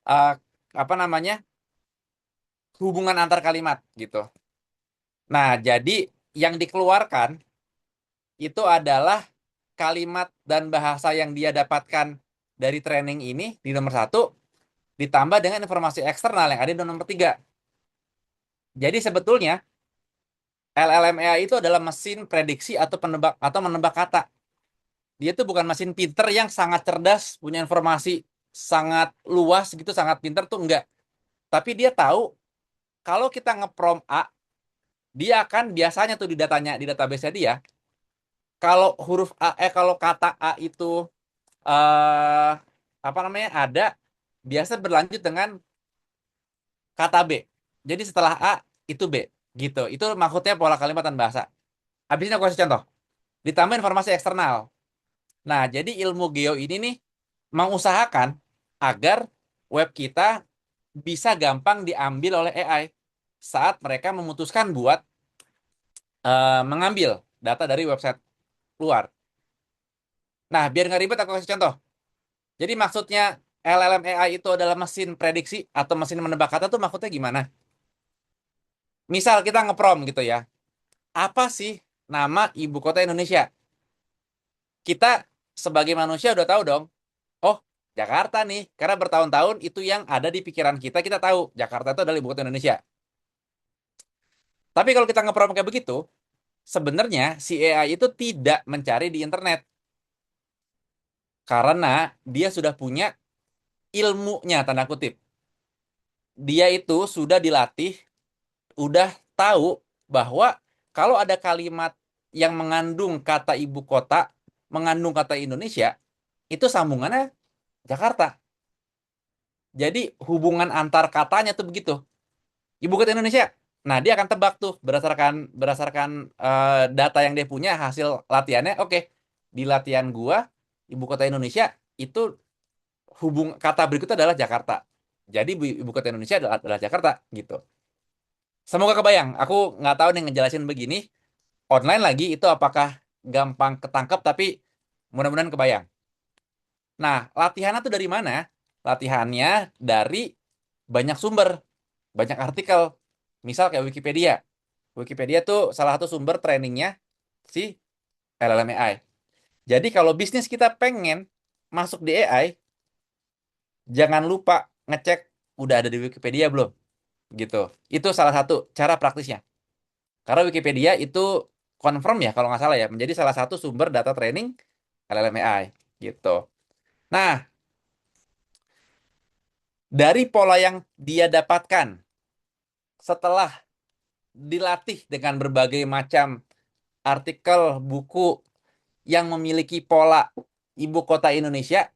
eh, apa namanya hubungan antar kalimat gitu. Nah, jadi yang dikeluarkan itu adalah kalimat dan bahasa yang dia dapatkan dari training ini di nomor satu, ditambah dengan informasi eksternal yang ada di nomor tiga. Jadi sebetulnya LLM-AI itu adalah mesin prediksi atau penebak atau menebak kata. Dia itu bukan mesin pinter yang sangat cerdas, punya informasi sangat luas gitu, sangat pinter tuh enggak. Tapi dia tahu kalau kita nge-prompt A, dia akan biasanya tuh di datanya, di database-nya dia, kalau huruf A, kalau kata A itu eh apa namanya ada, biasa berlanjut dengan kata B. Jadi setelah A itu B gitu. Itu maksudnya pola kalimat dan bahasa. Habis ini aku kasih contoh. Ditambah informasi eksternal. Nah, jadi ilmu geo ini nih mengusahakan agar web kita bisa gampang diambil oleh AI saat mereka memutuskan buat mengambil data dari website luar. Nah, biar nggak ribet aku kasih contoh. Jadi maksudnya LLM AI itu adalah mesin prediksi atau mesin menebak kata tuh maksudnya gimana? Misal kita nge-prompt gitu ya. Apa sih nama ibu kota Indonesia? Kita sebagai manusia udah tahu dong. Oh, Jakarta nih. Karena bertahun-tahun itu yang ada di pikiran kita, kita tahu Jakarta itu adalah ibu kota Indonesia. Tapi kalau kita nge-prompt kayak begitu, sebenarnya si AI itu tidak mencari di internet. Karena dia sudah punya ilmunya, tanda kutip. Dia itu sudah dilatih, udah tahu bahwa kalau ada kalimat yang mengandung kata ibu kota, mengandung kata Indonesia, itu sambungannya Jakarta. Jadi hubungan antar katanya tuh begitu. Ibu kota Indonesia. Nah, dia akan tebak tuh berdasarkan berdasarkan data yang dia punya hasil latihannya. Oke, di latihan gua ibu kota Indonesia itu kata berikutnya adalah Jakarta. Jadi ibu kota Indonesia adalah Jakarta gitu. Semoga kebayang. Aku nggak tahu nih ngejelasin begini online lagi itu apakah gampang ketangkep, tapi mudah-mudahan kebayang. Nah, latihannya tuh dari mana? Latihannya dari banyak sumber, banyak artikel. Misal kayak Wikipedia. Wikipedia tuh salah satu sumber trainingnya si LLM AI. Jadi kalau bisnis kita pengen masuk di AI, jangan lupa ngecek udah ada di Wikipedia belum, gitu. Itu salah satu cara praktisnya. Karena Wikipedia itu confirm ya kalau nggak salah ya, menjadi salah satu sumber data training LLM AI, gitu. Nah, dari pola yang dia dapatkan setelah dilatih dengan berbagai macam artikel, buku yang memiliki pola ibu kota Indonesia,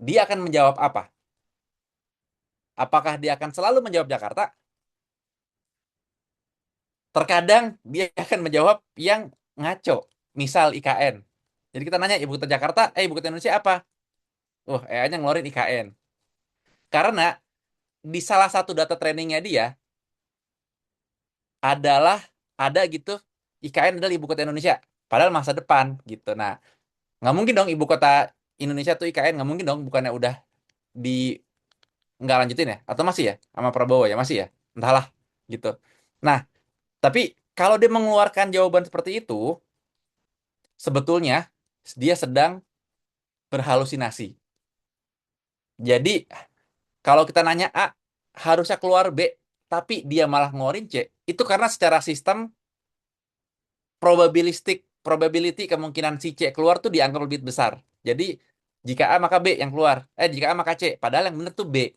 dia akan menjawab apa? Apakah dia akan selalu menjawab Jakarta? Terkadang dia akan menjawab yang ngaco, misal IKN. Jadi kita nanya ibu kota Jakarta, ibu kota Indonesia apa? AI-nya ngeluarin IKN. Karena di salah satu data trainingnya dia adalah ada gitu IKN adalah ibu kota Indonesia. Padahal masa depan gitu. Nah, nggak mungkin dong ibu kota Indonesia tuh IKN, nggak mungkin dong. Bukannya udah di nggak lanjutin ya? Atau masih ya sama Prabowo ya masih ya? Entahlah gitu. Nah, Tapi kalau dia mengeluarkan jawaban seperti itu, sebetulnya dia sedang berhalusinasi. Jadi kalau kita nanya A, harusnya keluar B, tapi dia malah ngeluarin C, itu karena secara sistem probability kemungkinan si C keluar tuh dianggap lebih besar. Jadi jika A maka B yang keluar. Jika A maka C. Padahal yang benar tuh B.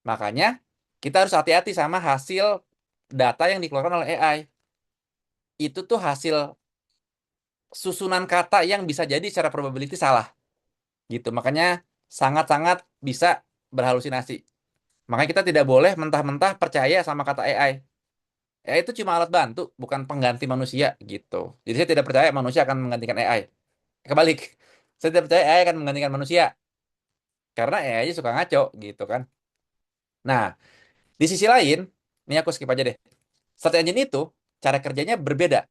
Makanya kita harus hati-hati sama hasil data yang dikeluarkan oleh AI. Itu tuh hasil susunan kata yang bisa jadi secara probability salah. Gitu. Makanya sangat-sangat bisa berhalusinasi. Makanya kita tidak boleh mentah-mentah percaya sama kata AI. AI itu cuma alat bantu, bukan pengganti manusia gitu. Jadi saya tidak percaya manusia akan menggantikan AI. Kebalik, saya tidak percaya AI akan menggantikan manusia karena AI aja suka ngaco gitu kan. Nah, di sisi lain, ini aku skip aja deh. Search engine itu cara kerjanya berbeda.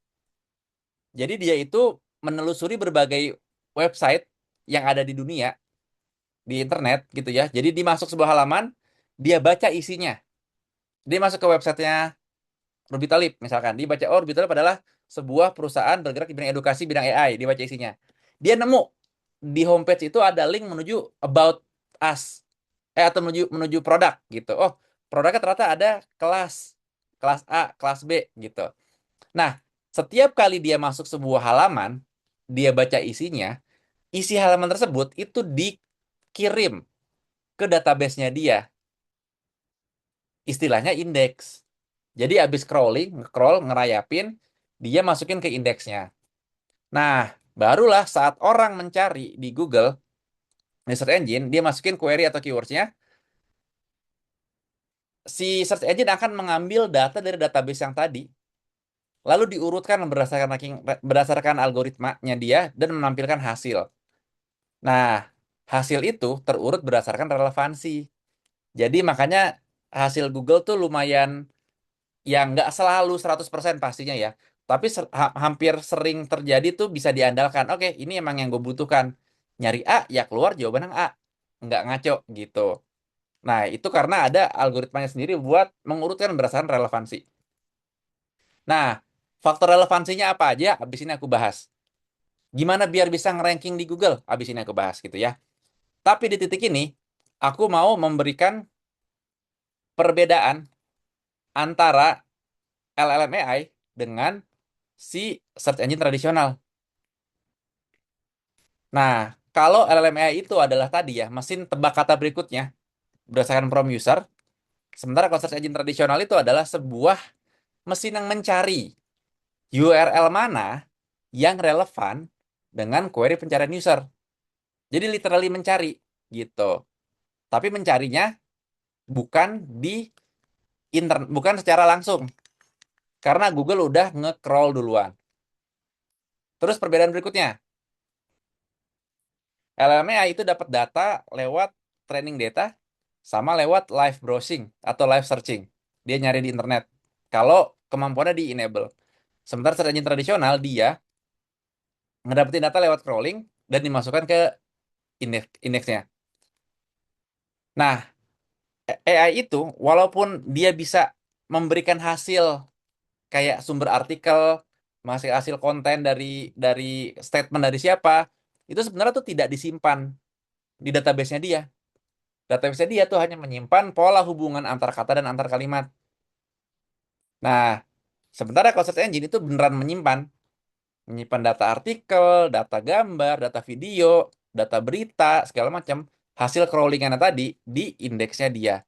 Jadi dia itu menelusuri berbagai website yang ada di dunia, di internet gitu ya. Jadi dimasuk sebuah halaman, dia baca isinya. Dia masuk ke websitenya Orbitalib misalkan, dia baca Orbitalib adalah sebuah perusahaan bergerak di bidang edukasi, bidang AI, dia baca isinya. Dia nemu di homepage itu ada link menuju about us, atau menuju menuju produk gitu. Oh, produknya ternyata ada kelas kelas A, kelas B gitu. Nah, setiap kali dia masuk sebuah halaman, dia baca isinya, isi halaman tersebut itu dikirim ke database-nya dia. Istilahnya indeks. Jadi abis scrolling, scroll, ngerayapin, dia masukin ke indeksnya. Nah, barulah saat orang mencari di Google, di search engine, dia masukin query atau keywords-nya, si search engine akan mengambil data dari database yang tadi, lalu diurutkan berdasarkan algoritmanya dia dan menampilkan hasil. Nah, hasil itu terurut berdasarkan relevansi. Jadi makanya hasil Google tuh lumayan, ya nggak selalu 100% pastinya ya. Tapi hampir sering terjadi tuh bisa diandalkan. Oke, ini emang yang gue butuhkan. Nyari A, ya keluar jawaban yang A. Nggak ngaco gitu. Nah, itu karena ada algoritmanya sendiri buat mengurutkan berdasarkan relevansi. Nah, faktor relevansinya apa aja? Abis ini aku bahas. Gimana biar bisa nge-ranking di Google? Abis ini aku bahas gitu ya. Tapi di titik ini, aku mau memberikan perbedaan antara LLM AI dengan si search engine tradisional. Nah, kalau LLM AI itu adalah tadi ya, mesin tebak kata berikutnya berdasarkan prompt user, sementara kalau search engine tradisional itu adalah sebuah mesin yang mencari URL mana yang relevan dengan query pencarian user. Jadi literally mencari gitu. Tapi mencarinya bukan di internet, bukan secara langsung. Karena Google udah nge-crawl duluan. Terus perbedaan berikutnya, LLM itu dapat data lewat training data sama lewat live browsing atau live searching. Dia nyari di internet. Kalau kemampuannya di enable. Sementara search engine tradisional dia ngedapetin data lewat crawling dan dimasukkan ke indeksnya. Nah, AI itu walaupun dia bisa memberikan hasil kayak sumber artikel, masih hasil konten dari statement dari siapa, itu sebenarnya tuh tidak disimpan di database-nya dia. Database dia tuh hanya menyimpan pola hubungan antar kata dan antar kalimat. Nah, sementara kalau search engine itu beneran menyimpan data artikel, data gambar, data video, data berita, segala macam hasil crawlingan tadi di indeksnya dia.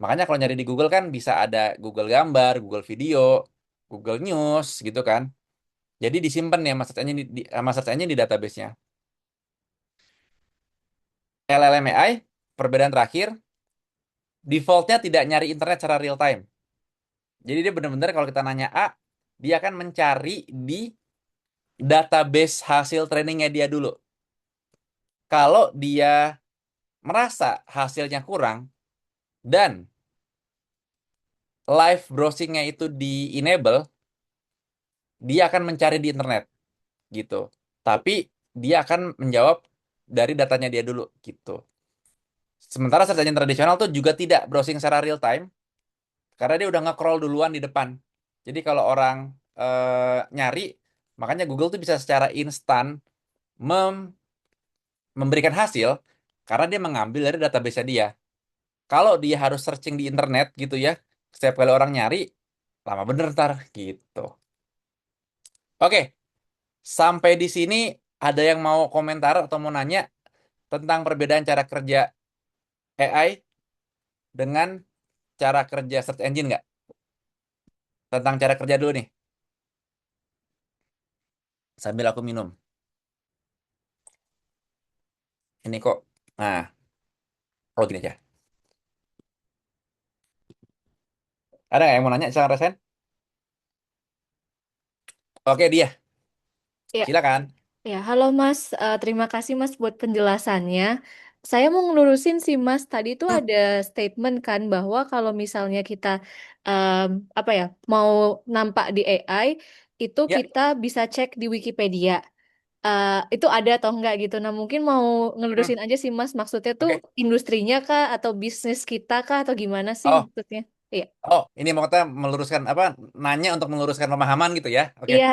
Makanya kalau nyari di Google kan bisa ada Google gambar, Google video, Google News gitu kan. Jadi disimpan ya sama search engine di database-nya. LLM AI, perbedaan terakhir, defaultnya tidak nyari internet secara real time. Jadi dia benar-benar kalau kita nanya A, dia akan mencari di database hasil trainingnya dia dulu. Kalau dia merasa hasilnya kurang dan live browsingnya itu di enable, dia akan mencari di internet gitu. Tapi dia akan menjawab dari datanya dia dulu gitu. Sementara search engine tradisional tuh juga tidak browsing secara real time karena dia udah nge-crawl duluan di depan. Jadi kalau orang nyari, makanya Google tuh bisa secara instan memberikan hasil karena dia mengambil dari database dia. Kalau dia harus searching di internet gitu ya, setiap kali orang nyari, lama bener ntar gitu. Oke, sampai di sini ada yang mau komentar atau mau nanya tentang perbedaan cara kerja AI dengan cara kerja search engine nggak? Tentang cara kerja dulu nih, sambil aku minum. Ini kok. Nah, oh gini aja. Ada nggak yang mau nanya? Silakan rasain. Oke, dia. Ya, Silakan. ya, halo Mas. Terima kasih Mas buat penjelasannya. Saya mau ngelurusin sih Mas. Tadi tuh ada statement kan bahwa kalau misalnya kita em, apa ya mau nampak di AI itu Ya, kita bisa cek di Wikipedia. Itu ada atau enggak gitu. Nah mungkin mau hmm, ngelurusin aja sih Mas. Maksudnya tuh oke. industrinya kah atau bisnis kita kah atau gimana sih Oh, maksudnya? Iya, ini mau kita meluruskan apa? Nanya untuk meluruskan pemahaman gitu ya. Oke. iya.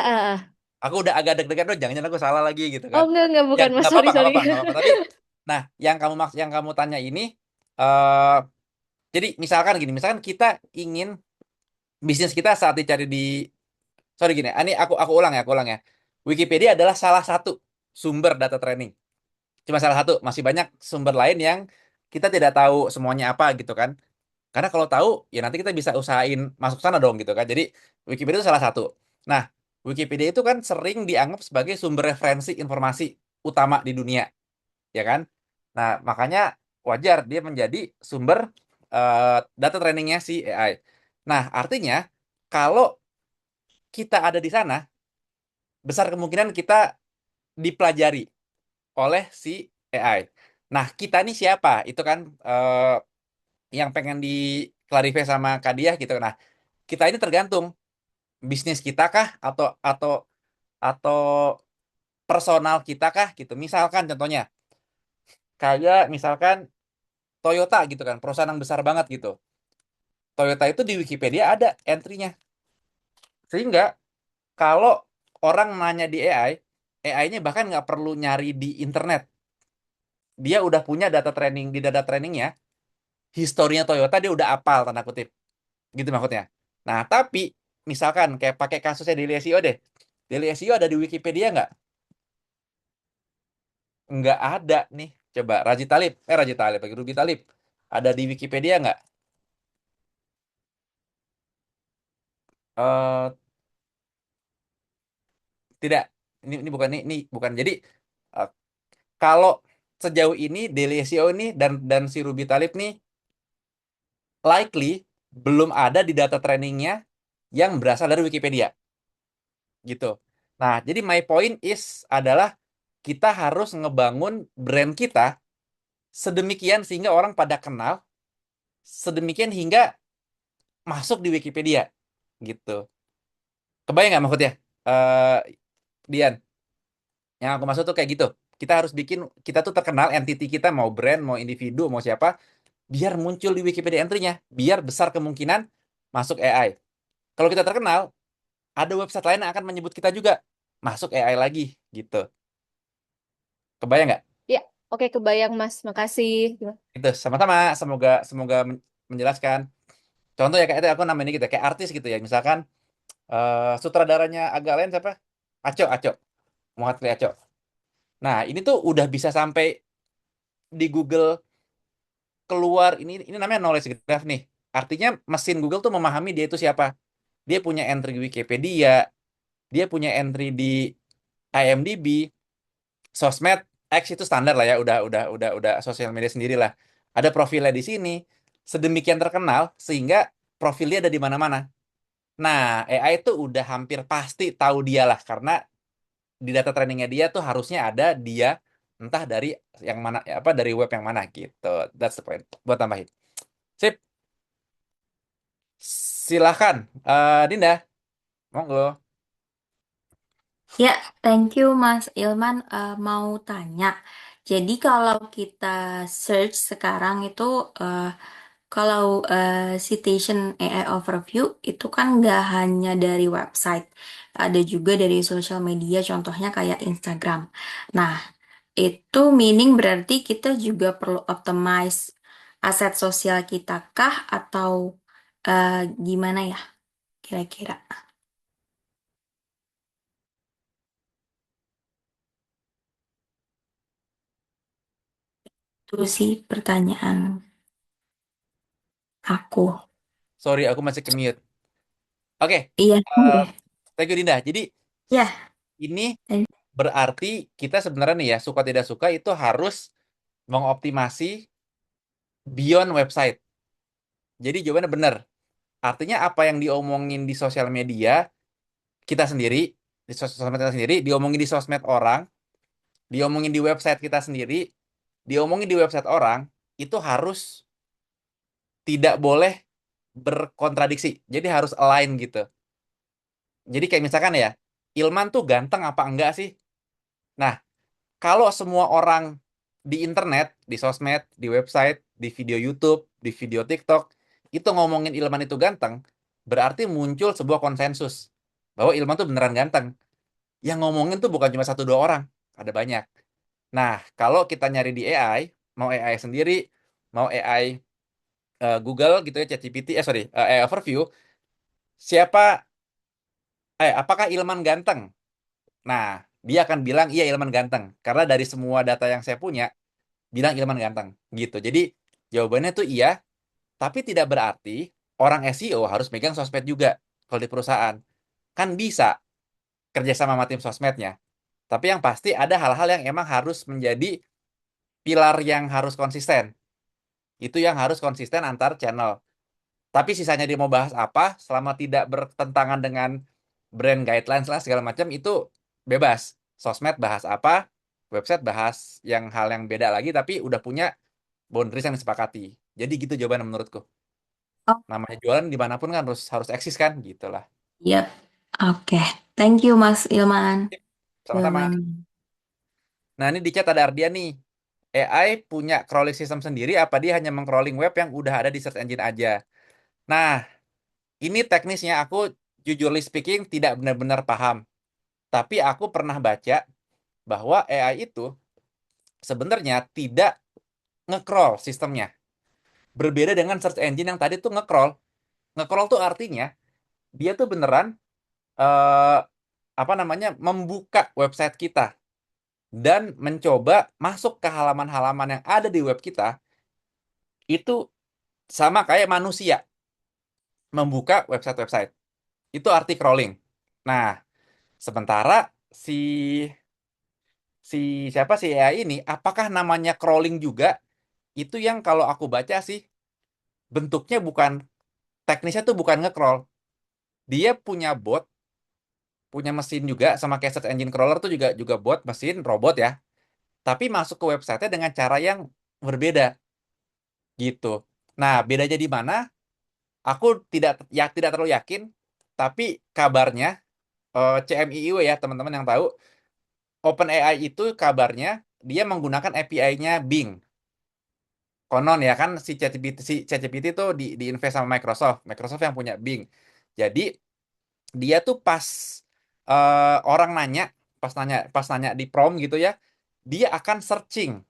Aku udah agak deg-degan tuh, jangan-jangan aku salah lagi gitu Oh kan. enggak Ya, bukan Mas. nggak Sorry apa-apa, nggak sorry. apa-apa, nggak apa-apa. Tapi, nah, yang kamu tanya ini, eh jadi misalkan gini, misalkan kita ingin bisnis kita saat dicari di, sorry gini, ini aku ulang ya, aku ulang ya. Wikipedia adalah salah satu sumber data training. Cuma salah satu, masih banyak sumber lain yang kita tidak tahu semuanya apa gitu kan. Karena kalau tahu, ya nanti kita bisa usahain masuk sana dong gitu kan. Jadi Wikipedia itu salah satu. Nah, Wikipedia itu kan sering dianggap sebagai sumber referensi informasi utama di dunia, ya kan? Nah, makanya wajar dia menjadi sumber data trainingnya si AI. Nah, artinya kalau kita ada di sana, besar kemungkinan kita dipelajari oleh si AI. Nah, kita ini siapa? Itu kan yang pengen diklarifikasi sama Kadiah gitu. Nah, kita ini tergantung bisnis kita kah atau personal kita kah gitu. Misalkan contohnya kayak misalkan Toyota gitu kan, perusahaan yang besar banget gitu. Toyota itu di Wikipedia ada entry-nya. Sehingga kalau orang nanya di AI, AI-nya bahkan nggak perlu nyari di internet. Dia udah punya data training, di data trainingnya, historinya Toyota dia udah apal tanda kutip. Gitu maksudnya. Nah, tapi misalkan kayak pakai kasusnya Daily SEO deh. Daily SEO ada di Wikipedia nggak? Nggak ada nih. Coba Raji Talib, lagi Ruby Talib. Ada di Wikipedia nggak? Eh tidak. Ini bukan ini bukan. Jadi eh, kalau sejauh ini Daily SEO ini dan si Ruby Talib nih likely belum ada di data trainingnya yang berasal dari Wikipedia gitu. Nah, jadi my point is adalah kita harus ngebangun brand kita sedemikian sehingga orang pada kenal, sedemikian hingga masuk di Wikipedia gitu. Kebayang nggak maksudnya? Eh Dian, yang aku maksud tuh kayak gitu. Kita harus bikin kita tuh terkenal entity kita mau brand, mau individu, mau siapa, biar muncul di Wikipedia entry-nya, biar besar kemungkinan masuk AI. Kalau kita terkenal, ada website lain yang akan menyebut kita juga masuk AI lagi gitu. Kebayang nggak? Ya, oke kebayang Mas. Makasih. Itu sama-sama. Semoga semoga menjelaskan. Contoh ya kayak itu aku namanya gitu, kayak artis gitu ya. Misalkan sutradaranya agak lain siapa? Aco, Muhammad Fahri Aco. Nah, ini tuh udah bisa sampai di Google keluar ini namanya knowledge graph nih. Artinya mesin Google tuh memahami dia itu siapa. Dia punya entry di Wikipedia, dia punya entry di IMDb, sosmed X itu standar lah ya, udah sosial media sendiri lah. Ada profilnya di sini, sedemikian terkenal sehingga profilnya ada di mana-mana. Nah, AI itu udah hampir pasti tahu dia lah karena di data trainingnya dia tuh harusnya ada dia entah dari yang mana ya, apa dari web yang mana gitu. That's the point. Buat tambahin. Sip, silahkan. Dinda, monggo. Ya, thank you Mas Ilman. Mau tanya, jadi kalau kita search sekarang itu kalau citation AI overview itu kan nggak hanya dari website, ada juga dari sosial media, contohnya kayak Instagram. Nah, itu meaning berarti kita juga perlu optimize aset sosial kita kah atau gimana ya kira-kira? Itu sih pertanyaan aku. Sorry, aku masih ke mute. Oke, Iya, eh, boleh. thank you Dinda. Jadi Ya, ini thank- berarti kita sebenarnya nih ya, suka tidak suka itu harus mengoptimasi beyond website. Jadi jawabannya benar. Artinya apa yang diomongin di sosial media kita sendiri, di sosmed kita sendiri, diomongin di sosmed orang, diomongin di website kita sendiri, diomongin di website orang, itu harus tidak boleh berkontradiksi. Jadi harus align gitu. Jadi kayak misalkan ya, Ilman tuh ganteng apa enggak sih? Nah, kalau semua orang di internet, di sosmed, di website, di video YouTube, di video TikTok, itu ngomongin Ilman itu ganteng, berarti muncul sebuah konsensus bahwa Ilman tuh beneran ganteng. Yang ngomongin tuh bukan cuma satu dua orang, ada banyak. Nah, kalau kita nyari di AI, mau AI sendiri, mau AI Google gitu ya, ChatGPT, AI overview, siapa, apakah Ilman ganteng? Nah, dia akan bilang iya Ilman ganteng, karena dari semua data yang saya punya, bilang Ilman ganteng, gitu. Jadi jawabannya tuh iya, tapi tidak berarti orang SEO harus megang sosmed juga kalau di perusahaan. Kan bisa kerja sama tim sosmednya. Tapi yang pasti ada hal-hal yang emang harus menjadi pilar yang harus konsisten. Itu yang harus konsisten antar channel. Tapi sisanya dia mau bahas apa, selama tidak bertentangan dengan brand guidelines lah segala macam, itu bebas. Sosmed bahas apa, website bahas hal yang beda lagi, tapi udah punya boundaries yang disepakati. Jadi gitu jawabannya menurutku. oh, Namanya jualan dimanapun kan harus harus eksis kan, gitulah. yep. Oke. Thank you Mas Ilman Sama-sama. jawabannya. Nah ini di chat ada Ardia nih. AI punya crawling system sendiri, apa dia hanya meng-crawling web yang udah ada di search engine aja? Nah, ini teknisnya aku jujurly speaking tidak benar-benar paham. Tapi aku pernah baca bahwa AI itu sebenarnya tidak nge-crawl sistemnya. Berbeda dengan search engine yang tadi tuh nge-crawl. Nge-crawl tuh artinya dia tuh beneran eh, apa namanya membuka website kita dan mencoba masuk ke halaman-halaman yang ada di web kita itu sama kayak manusia membuka website-website. Itu arti crawling. Nah, sementara si si siapa sih AI ini, apakah namanya crawling juga? Itu yang kalau aku baca sih bentuknya bukan teknisnya tuh bukan nge-crawl. Dia punya bot, punya mesin juga sama kayak search engine crawler tuh juga juga bot, mesin, robot ya. Tapi masuk ke website-nya dengan cara yang berbeda gitu. Nah, bedanya di mana? Aku tidak terlalu yakin, tapi kabarnya CMIIW ya teman-teman yang tahu, OpenAI itu kabarnya dia menggunakan API-nya Bing. Konon ya kan si ChatGPT itu di-invest sama Microsoft. Microsoft yang punya Bing. Jadi dia tuh pas orang nanya, pas nanya di prompt gitu ya, dia akan searching.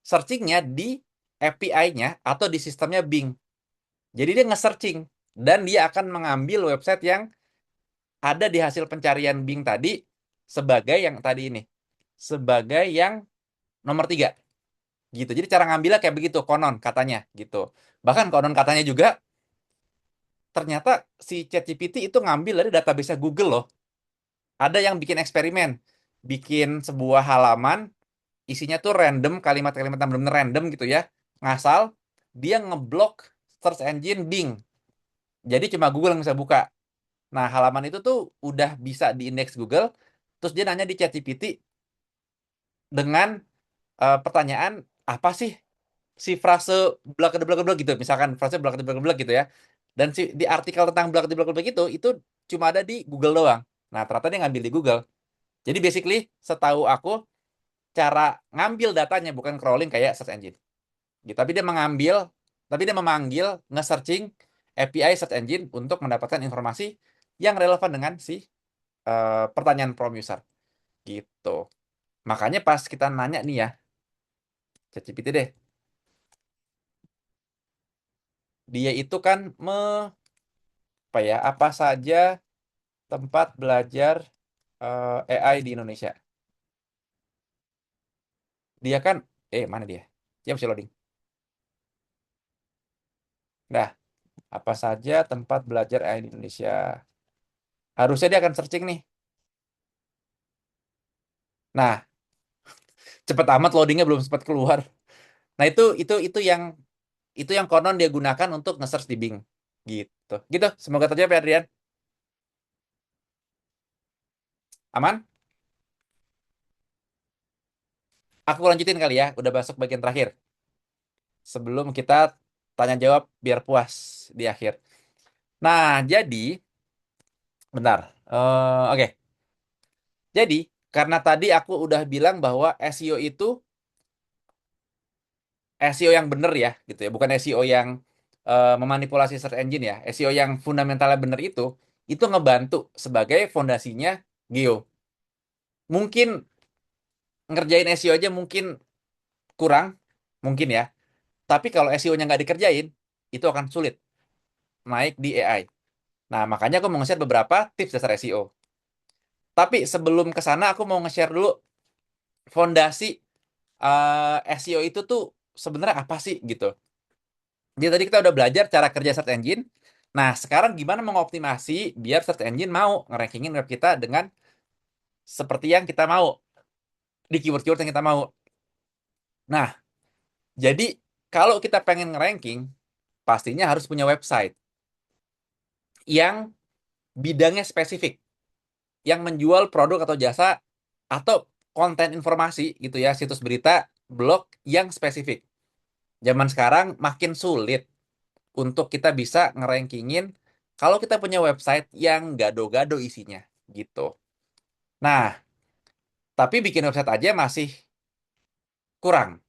Searchingnya di API-nya atau di sistemnya Bing. Jadi dia nge-searching dan dia akan mengambil website yang ada di hasil pencarian Bing tadi sebagai yang tadi ini, sebagai yang nomor 3 gitu. Jadi cara ngambilnya kayak begitu konon katanya gitu. Bahkan konon katanya juga ternyata si ChatGPT itu ngambil dari database Google loh. Ada yang bikin eksperimen, bikin sebuah halaman isinya tuh random, kalimat-kalimat yang benar-benar random gitu ya, ngasal, dia ngeblok search engine Bing. Jadi cuma Google yang bisa buka. Nah, halaman itu tuh udah bisa diindeks Google, terus dia nanya di ChatGPT dengan pertanyaan apa sih si frase blak gitu, misalkan frase blak gitu ya. Dan di artikel tentang blak itu cuma ada di Google doang. Nah, ternyata dia ngambil di Google. Jadi basically setahu aku cara ngambil datanya bukan crawling kayak search engine. Gitu. Tapi dia mengambil Tapi dia memanggil nge-searching API search engine untuk mendapatkan informasi yang relevan dengan si pertanyaan prompt user gitu. Makanya pas kita nanya nih ya, ChatGPT deh, dia itu kan apa saja tempat belajar AI di Indonesia. Dia kan, mana dia? Dia masih loading. Nah, apa saja tempat belajar AI di Indonesia? Harusnya dia akan searching nih. Nah, cepet amat loadingnya belum sempat keluar. Nah, itu yang konon dia gunakan untuk nge-search di Bing. Gitu. Gitu. Semoga terjawab ya, Adrian. Aman? Aku lanjutin kali ya. Udah masuk bagian terakhir. Sebelum kita tanya jawab biar puas di akhir. Nah, jadi bentar. Oke. Jadi, karena tadi aku udah bilang bahwa SEO itu SEO yang bener ya, gitu ya. Bukan SEO yang memanipulasi search engine ya. SEO yang fundamentalnya bener itu ngebantu sebagai fondasinya Geo. Mungkin ngerjain SEO aja mungkin kurang, mungkin ya. Tapi kalau SEO-nya nggak dikerjain, itu akan sulit naik di AI. Nah, makanya aku mau nge-share beberapa tips dasar SEO. Tapi sebelum ke sana, aku mau nge-share dulu fondasi SEO itu tuh sebenarnya apa sih gitu. Jadi tadi kita udah belajar cara kerja search engine. Nah, sekarang gimana mengoptimasi biar search engine mau nge-rankingin web kita dengan seperti yang kita mau, di keyword-keyword yang kita mau. Nah, jadi kalau kita pengen nge-ranking, pastinya harus punya website yang bidangnya spesifik, yang menjual produk atau jasa atau konten informasi gitu ya, situs berita, blog yang spesifik. Zaman sekarang makin sulit untuk kita bisa nge-rankingin kalau kita punya website yang gado-gado isinya gitu. Nah, tapi bikin website aja masih kurang.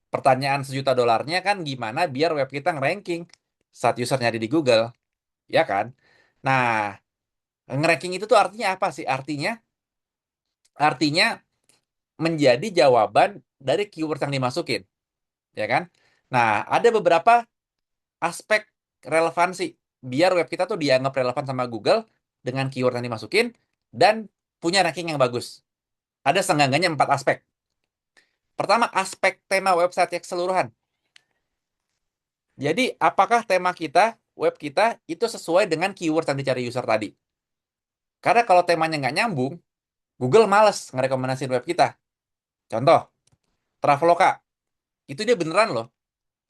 Pertanyaan $1 juta kan gimana biar web kita nge-ranking saat user nyari di Google, ya kan? Nah, nge-ranking itu tuh artinya apa sih? Artinya menjadi jawaban dari keyword yang dimasukin, ya kan? Nah, ada beberapa aspek relevansi biar web kita tuh dianggap relevan sama Google dengan keyword yang dimasukin dan punya ranking yang bagus. Ada seenggaknya 4 aspek. Pertama, aspek tema website yang keseluruhan. Jadi, apakah tema kita, web kita, itu sesuai dengan keyword yang dicari user tadi? Karena kalau temanya nggak nyambung, Google males ngerekomendasiin web kita. Contoh, Traveloka. Itu dia beneran loh.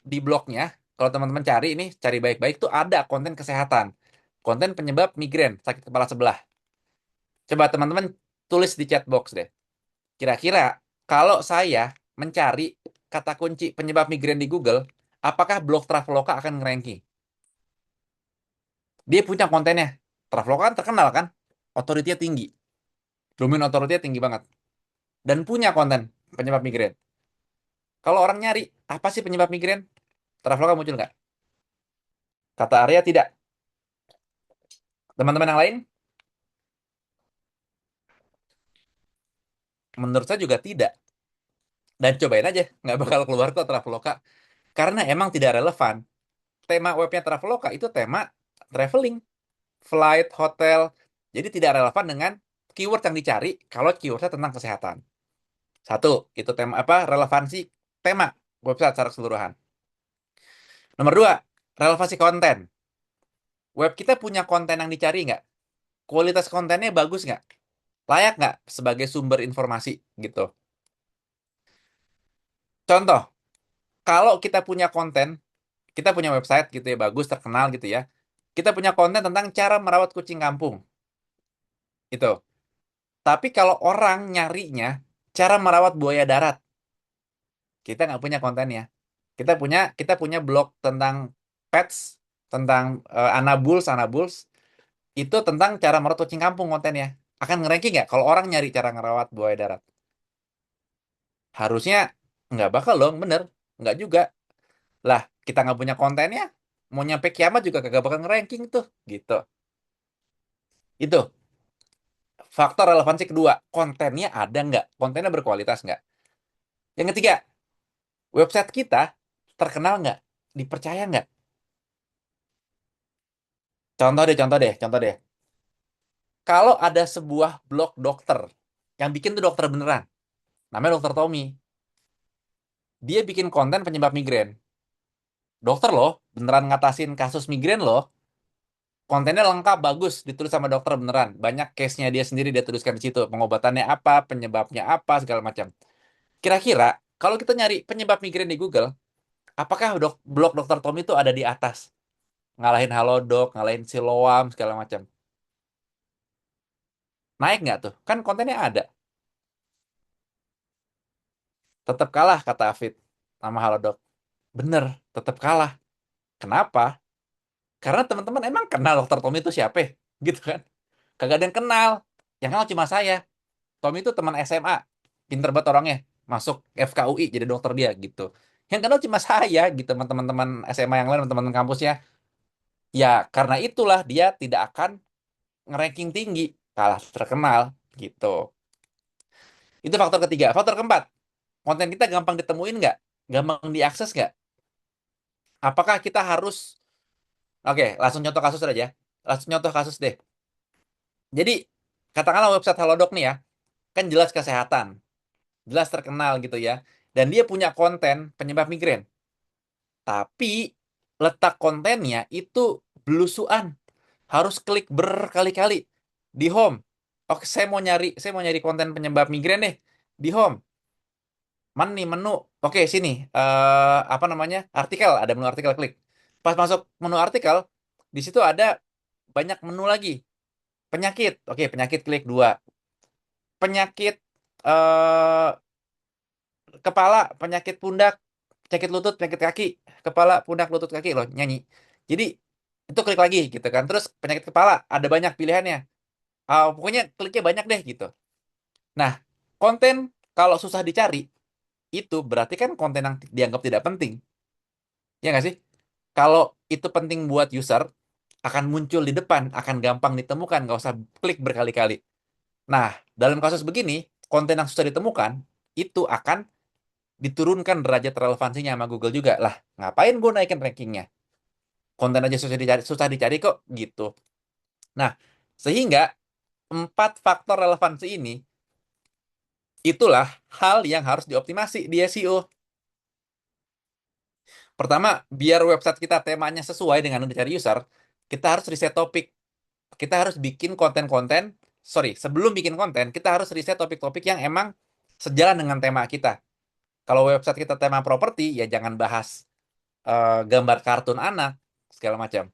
Di blognya, kalau teman-teman cari ini, cari baik-baik tuh ada konten kesehatan. Konten penyebab migrain, sakit kepala sebelah. Coba teman-teman tulis di chat box deh. Kira-kira kalau saya mencari kata kunci penyebab migrain di Google, apakah blog Traveloka akan nge-ranking? Dia punya kontennya. Traveloka kan terkenal kan? Otoritinya tinggi. Domain otoritinya tinggi banget. Dan punya konten penyebab migrain. Kalau orang nyari, apa sih penyebab migrain? Traveloka muncul nggak? Kata Arya tidak. Teman-teman yang lain? Menurut saya juga tidak. Dan cobain aja, nggak bakal keluar kok Traveloka. Karena emang tidak relevan. Tema webnya Traveloka itu tema traveling, flight, hotel. Jadi tidak relevan dengan keyword yang dicari kalau keywordnya tentang kesehatan. Satu, itu tema relevansi tema website secara keseluruhan. Nomor dua, relevansi konten. Web kita punya konten yang dicari nggak? Kualitas kontennya bagus nggak? Layak nggak sebagai sumber informasi gitu. Contoh, kalau kita punya konten, kita punya website gitu ya, bagus, terkenal gitu ya. Kita punya konten tentang cara merawat kucing kampung. Itu. Tapi kalau orang nyarinya cara merawat buaya darat, kita nggak punya kontennya. Kita punya blog tentang pets, tentang Anabuls, itu tentang cara merawat kucing kampung kontennya. Akan nge-ranking nggak kalau orang nyari cara ngerawat buaya darat? Harusnya nggak bakal dong, bener. Nggak juga. Lah, kita nggak punya kontennya, mau nyampe kiamat juga kagak bakal nge-ranking tuh, gitu. Itu faktor relevansi kedua, kontennya ada nggak? Kontennya berkualitas nggak? Yang ketiga, website kita terkenal nggak? Dipercaya nggak? Contoh deh. Kalau ada sebuah blog dokter yang bikin tuh dokter beneran, namanya Dokter Tommy, dia bikin konten penyebab migrain. Dokter loh, beneran ngatasin kasus migrain loh. Kontennya lengkap, bagus, ditulis sama dokter beneran. Banyak case-nya dia sendiri dia tuliskan di situ. Pengobatannya apa, penyebabnya apa, segala macam. Kira-kira kalau kita nyari penyebab migrain di Google, apakah blog Dokter Tommy itu ada di atas? Ngalahin Halodoc, ngalahin Siloam, segala macam. Naik nggak tuh? Kan kontennya ada. Tetap kalah, kata Afid, sama Halodoc. Bener, tetap kalah. Kenapa? Karena teman-teman emang kenal Dokter Tommy itu siapa? Gitu kan? Kagak ada yang kenal. Yang kenal cuma saya. Tommy itu teman SMA. Pinter banget orangnya. Masuk FKUI jadi dokter dia gitu. Yang kenal cuma saya gitu. Teman-teman SMA yang lain, teman-teman kampusnya. Ya karena itulah dia tidak akan nge-ranking tinggi. Kalah terkenal gitu. Itu faktor ketiga. Faktor keempat. Konten kita gampang ditemuin nggak? Gampang diakses nggak? Apakah kita harus... Oke, langsung contoh kasus aja. Langsung contoh kasus deh. Jadi, katakanlah website Halodoc nih ya, kan jelas kesehatan, jelas terkenal gitu ya. Dan dia punya konten penyebab migrain. Tapi, letak kontennya itu belusuan. Harus klik berkali-kali di home. Oke, saya mau nyari konten penyebab migrain deh di home. Mana nih menu? Oke, sini. Apa namanya? Artikel, ada menu artikel, klik. Pas masuk menu artikel, di situ ada banyak menu lagi. Penyakit. Oke, penyakit klik 2. Penyakit eh kepala, penyakit pundak, penyakit lutut, penyakit kaki, kepala, pundak, lutut, kaki loh nyanyi. Jadi itu klik lagi gitu kan. Terus penyakit kepala ada banyak pilihannya. Pokoknya kliknya banyak deh gitu. Nah, konten kalau susah dicari itu berarti kan konten yang dianggap tidak penting. Ya nggak sih? Kalau itu penting buat user, akan muncul di depan, akan gampang ditemukan, nggak usah klik berkali-kali. Nah, dalam kasus begini, konten yang susah ditemukan, itu akan diturunkan derajat relevansinya sama Google juga. Lah, ngapain gue naikin rankingnya? Konten aja susah dicari kok, gitu. Nah, sehingga 4 faktor relevansi ini, itulah hal yang harus dioptimasi di SEO. Pertama, biar website kita temanya sesuai dengan yang dicari user, kita harus riset topik. Kita harus bikin konten-konten, sebelum bikin konten, kita harus riset topik-topik yang emang sejalan dengan tema kita. Kalau website kita tema properti, ya jangan bahas gambar kartun anak, segala macam.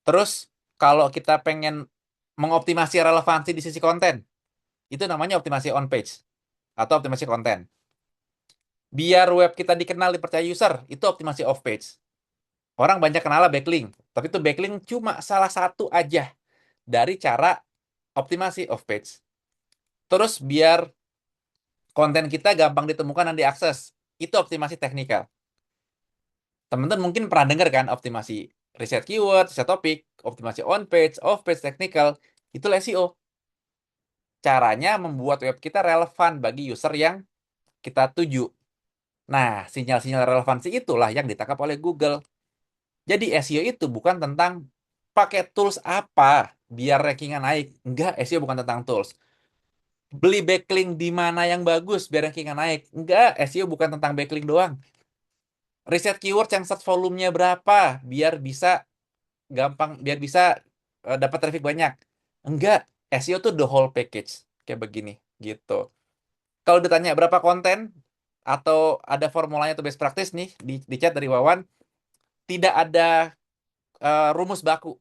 Terus, kalau kita pengen mengoptimasi relevansi di sisi konten, itu namanya optimasi on page atau optimasi konten. Biar web kita dikenal dipercaya user, itu optimasi off page. Orang banyak kenal backlink, tapi itu backlink cuma salah satu aja dari cara optimasi off page. Terus biar konten kita gampang ditemukan dan diakses, itu optimasi teknikal. Teman-teman mungkin pernah dengar kan optimasi riset keyword, riset topik, optimasi on page, off page, technical, itu SEO. Caranya membuat web kita relevan bagi user yang kita tuju. Nah, sinyal-sinyal relevansi itulah yang ditangkap oleh Google. Jadi SEO itu bukan tentang pakai tools apa biar rankingnya naik. Enggak, SEO bukan tentang tools. Beli backlink di mana yang bagus biar rankingnya naik. Enggak, SEO bukan tentang backlink doang. Riset keyword yang search volumenya berapa biar bisa biar bisa dapat traffic banyak. Enggak, SEO tuh the whole package kayak begini gitu. Kalau ditanya berapa konten atau ada formulanya atau best practice nih di chat dari Wawan, tidak ada rumus baku.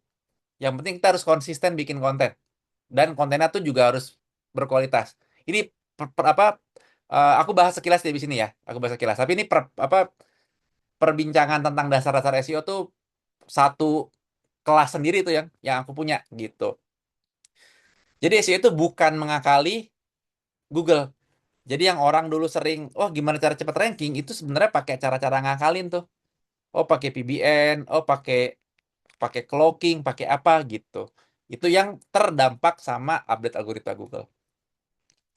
Yang penting kita harus konsisten bikin konten dan kontennya tuh juga harus berkualitas. Ini aku bahas sekilas di sini ya. Aku bahas sekilas. Tapi ini perbincangan tentang dasar-dasar SEO tuh satu kelas sendiri tuh yang aku punya gitu. Jadi SEO itu bukan mengakali Google. Jadi yang orang dulu sering, gimana cara cepat ranking, itu sebenarnya pakai cara-cara ngakalin tuh. oh pakai PBN, oh pakai pakai cloaking, pakai apa gitu. Itu yang terdampak sama update algoritma Google.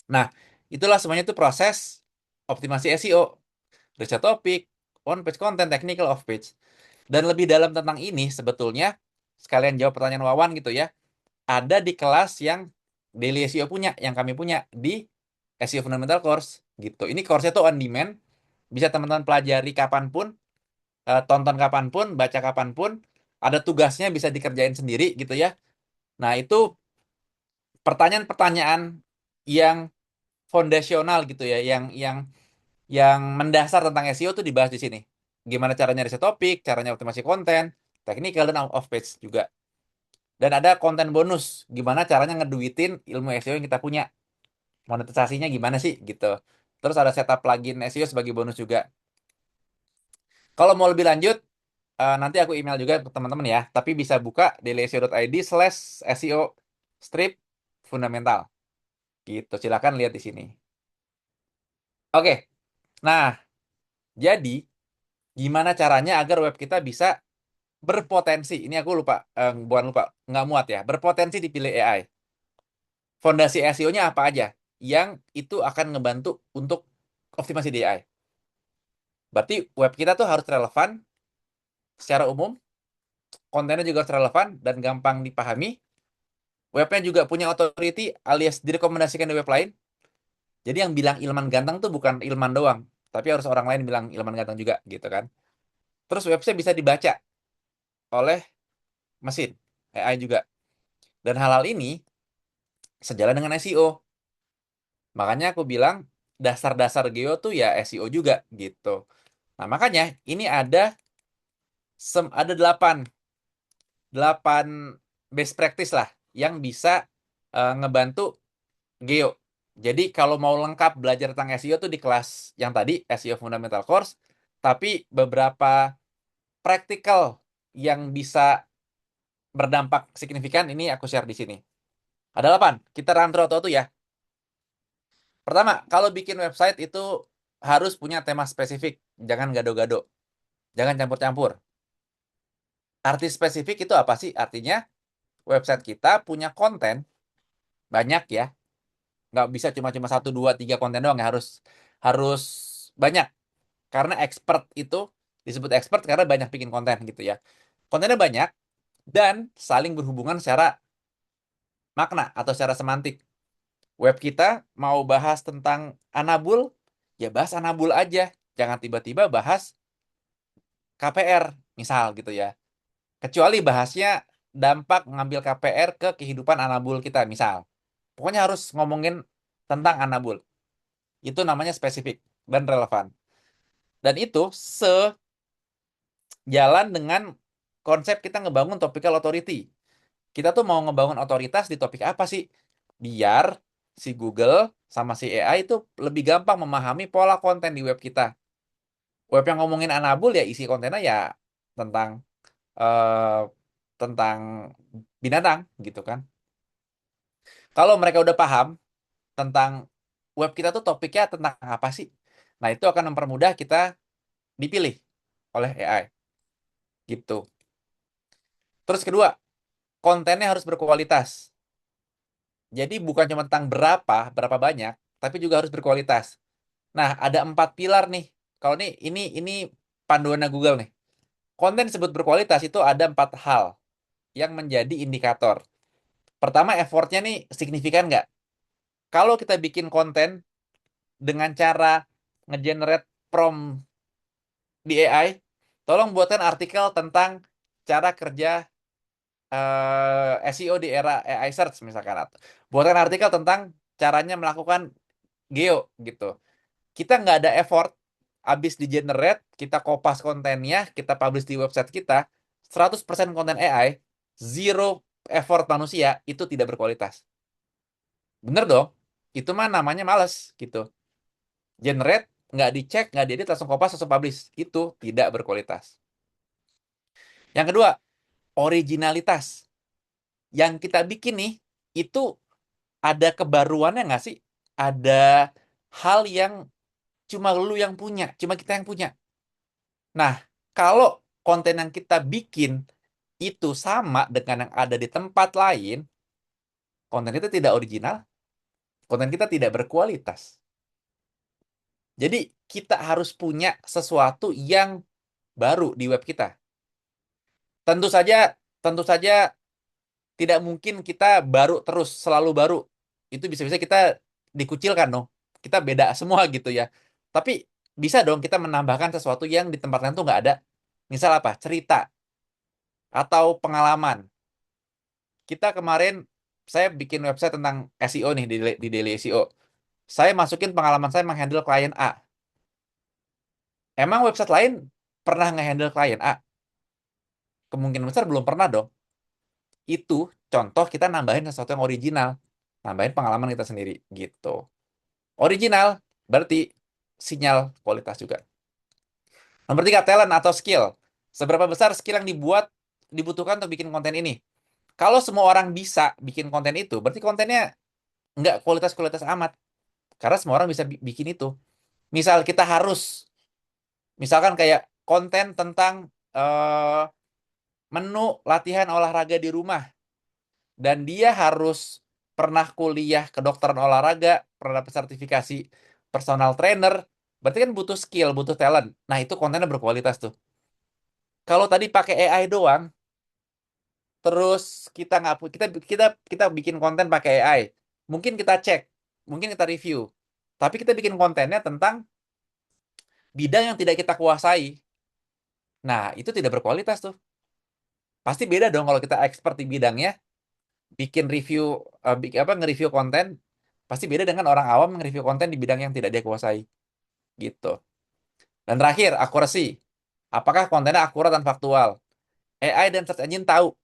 Nah, itulah semuanya itu proses optimasi SEO, riset topik, on page content, technical, off page. Dan lebih dalam tentang ini sebetulnya sekalian jawab pertanyaan Wawan gitu ya. Ada di kelas yang Daily SEO punya, yang kami punya di SEO Fundamental Course gitu. Ini course-nya tuh on demand, bisa teman-teman pelajari kapanpun, tonton kapanpun, baca kapanpun, ada tugasnya bisa dikerjain sendiri gitu ya. Nah, itu pertanyaan-pertanyaan yang fondasional gitu ya, yang mendasar tentang SEO tuh dibahas di sini. Gimana caranya riset topik, caranya optimasi konten, technical dan off page juga. Dan ada konten bonus, gimana caranya ngeduitin ilmu SEO yang kita punya. Monetisasinya gimana sih gitu. Terus ada setup plugin SEO sebagai bonus juga. Kalau mau lebih lanjut, nanti aku email juga ke teman-teman ya. Tapi bisa buka dailyseo.id/SEO strip fundamental. Gitu, silakan lihat di sini. Oke, nah jadi gimana caranya agar web kita bisa berpotensi? Ini aku lupa, bukan lupa, nggak muat ya. Berpotensi dipilih AI. Fondasi SEO-nya apa aja yang itu akan ngebantu untuk optimasi di AI. Berarti web kita tuh harus relevan secara umum, kontennya juga harus relevan dan gampang dipahami. Webnya juga punya authority alias direkomendasikan di web lain. Jadi yang bilang Ilman ganteng tuh bukan Ilman doang, tapi harus orang lain bilang Ilman ganteng juga gitu kan. Terus website bisa dibaca oleh mesin AI juga. Dan hal-hal ini sejalan dengan SEO. Makanya aku bilang dasar-dasar geo tuh ya SEO juga gitu. Nah, makanya ini ada 8 best practice lah yang bisa ngebantu Geo. Jadi kalau mau lengkap belajar tentang SEO tuh di kelas yang tadi, SEO Fundamental Course, tapi beberapa praktikal yang bisa berdampak signifikan ini aku share di sini. Ada 8. Kita run through tuh ya. Pertama, kalau bikin website itu harus punya tema spesifik. Jangan gado-gado. Jangan campur-campur. Arti spesifik itu apa sih? Artinya website kita punya konten banyak ya. Nggak bisa cuma 1, 2, 3 konten doang ya. Harus banyak. Karena expert itu disebut expert karena banyak bikin konten gitu ya. Kontennya banyak dan saling berhubungan secara makna atau secara semantik. Web kita mau bahas tentang Anabul, ya bahas Anabul aja. Jangan tiba-tiba bahas KPR, misal gitu ya. Kecuali bahasnya dampak ngambil KPR ke kehidupan Anabul kita, misal. Pokoknya harus ngomongin tentang Anabul. Itu namanya spesifik dan relevan. Dan itu sejalan dengan konsep kita ngebangun topical authority. Kita tuh mau ngebangun otoritas di topik apa sih? Biar si Google sama si AI itu lebih gampang memahami pola konten di web kita. Web yang ngomongin Anabul ya isi kontennya ya tentang eh, tentang binatang gitu kan. Kalau mereka udah paham tentang web kita tuh topiknya tentang apa sih? Nah, itu akan mempermudah kita dipilih oleh AI gitu. Terus kedua, kontennya harus berkualitas. Jadi bukan cuma tentang berapa banyak, tapi juga harus berkualitas. Nah, ada 4 pilar nih. Kalau ini panduannya Google nih. Konten disebut berkualitas itu ada 4 hal yang menjadi indikator. Pertama, effortnya nih signifikan nggak? Kalau kita bikin konten dengan cara ngegenerate prompt di AI, tolong buatkan artikel tentang cara kerja SEO di era AI search misalkan. Buatkan artikel tentang caranya melakukan geo gitu. Kita nggak ada effort, habis di generate, kita kopas kontennya, kita publish di website kita, 100% konten AI, zero effort manusia, itu tidak berkualitas. Bener dong? Itu mah namanya males gitu. Generate, nggak dicek, nggak diedit, langsung kopas, langsung publish. Itu tidak berkualitas. Yang kedua, originalitas. Yang kita bikin nih, itu ada kebaruannya nggak sih? Ada hal yang cuma lu yang punya, cuma kita yang punya. Nah, kalau konten yang kita bikin itu sama dengan yang ada di tempat lain, konten itu tidak original, konten kita tidak berkualitas. Jadi kita harus punya sesuatu yang baru di web kita. Tentu saja, tentu saja tidak mungkin kita baru terus, selalu baru. Itu bisa-bisa kita dikucilkan dong. Kita beda semua gitu ya. Tapi bisa dong kita menambahkan sesuatu yang di tempat lain tuh nggak ada. Misal apa? Cerita atau pengalaman. Kita kemarin, saya bikin website tentang SEO nih di Daily SEO. Saya masukin pengalaman saya menghandle klien A. Emang website lain pernah ngehandle klien A? Kemungkinan besar belum pernah dong. Itu contoh kita nambahin sesuatu yang original. Nambahin pengalaman kita sendiri gitu. Original berarti sinyal kualitas juga. Nomor 3, talent atau skill. Seberapa besar skill yang dibutuhkan untuk bikin konten ini? Kalau semua orang bisa bikin konten itu, berarti kontennya nggak kualitas-kualitas amat. Karena semua orang bisa bikin itu. Misal kita harus, misalkan kayak konten tentang menu latihan olahraga di rumah. Dan dia harus pernah kuliah kedokteran olahraga, pernah dapat sertifikasi personal trainer, berarti kan butuh skill, butuh talent. Nah, itu kontennya berkualitas tuh. Kalau tadi pakai AI doang, terus kita nggak kita kita kita bikin konten pakai AI, mungkin kita cek, mungkin kita review, tapi kita bikin kontennya tentang bidang yang tidak kita kuasai. Nah, itu tidak berkualitas tuh. Pasti beda dong kalau kita expert di bidangnya, bikin review, nge-review konten, pasti beda dengan orang awam nge-review konten di bidang yang tidak dia kuasai. Gitu. Dan terakhir, akurasi. Apakah kontennya akurat dan faktual? AI dan search engine tahu.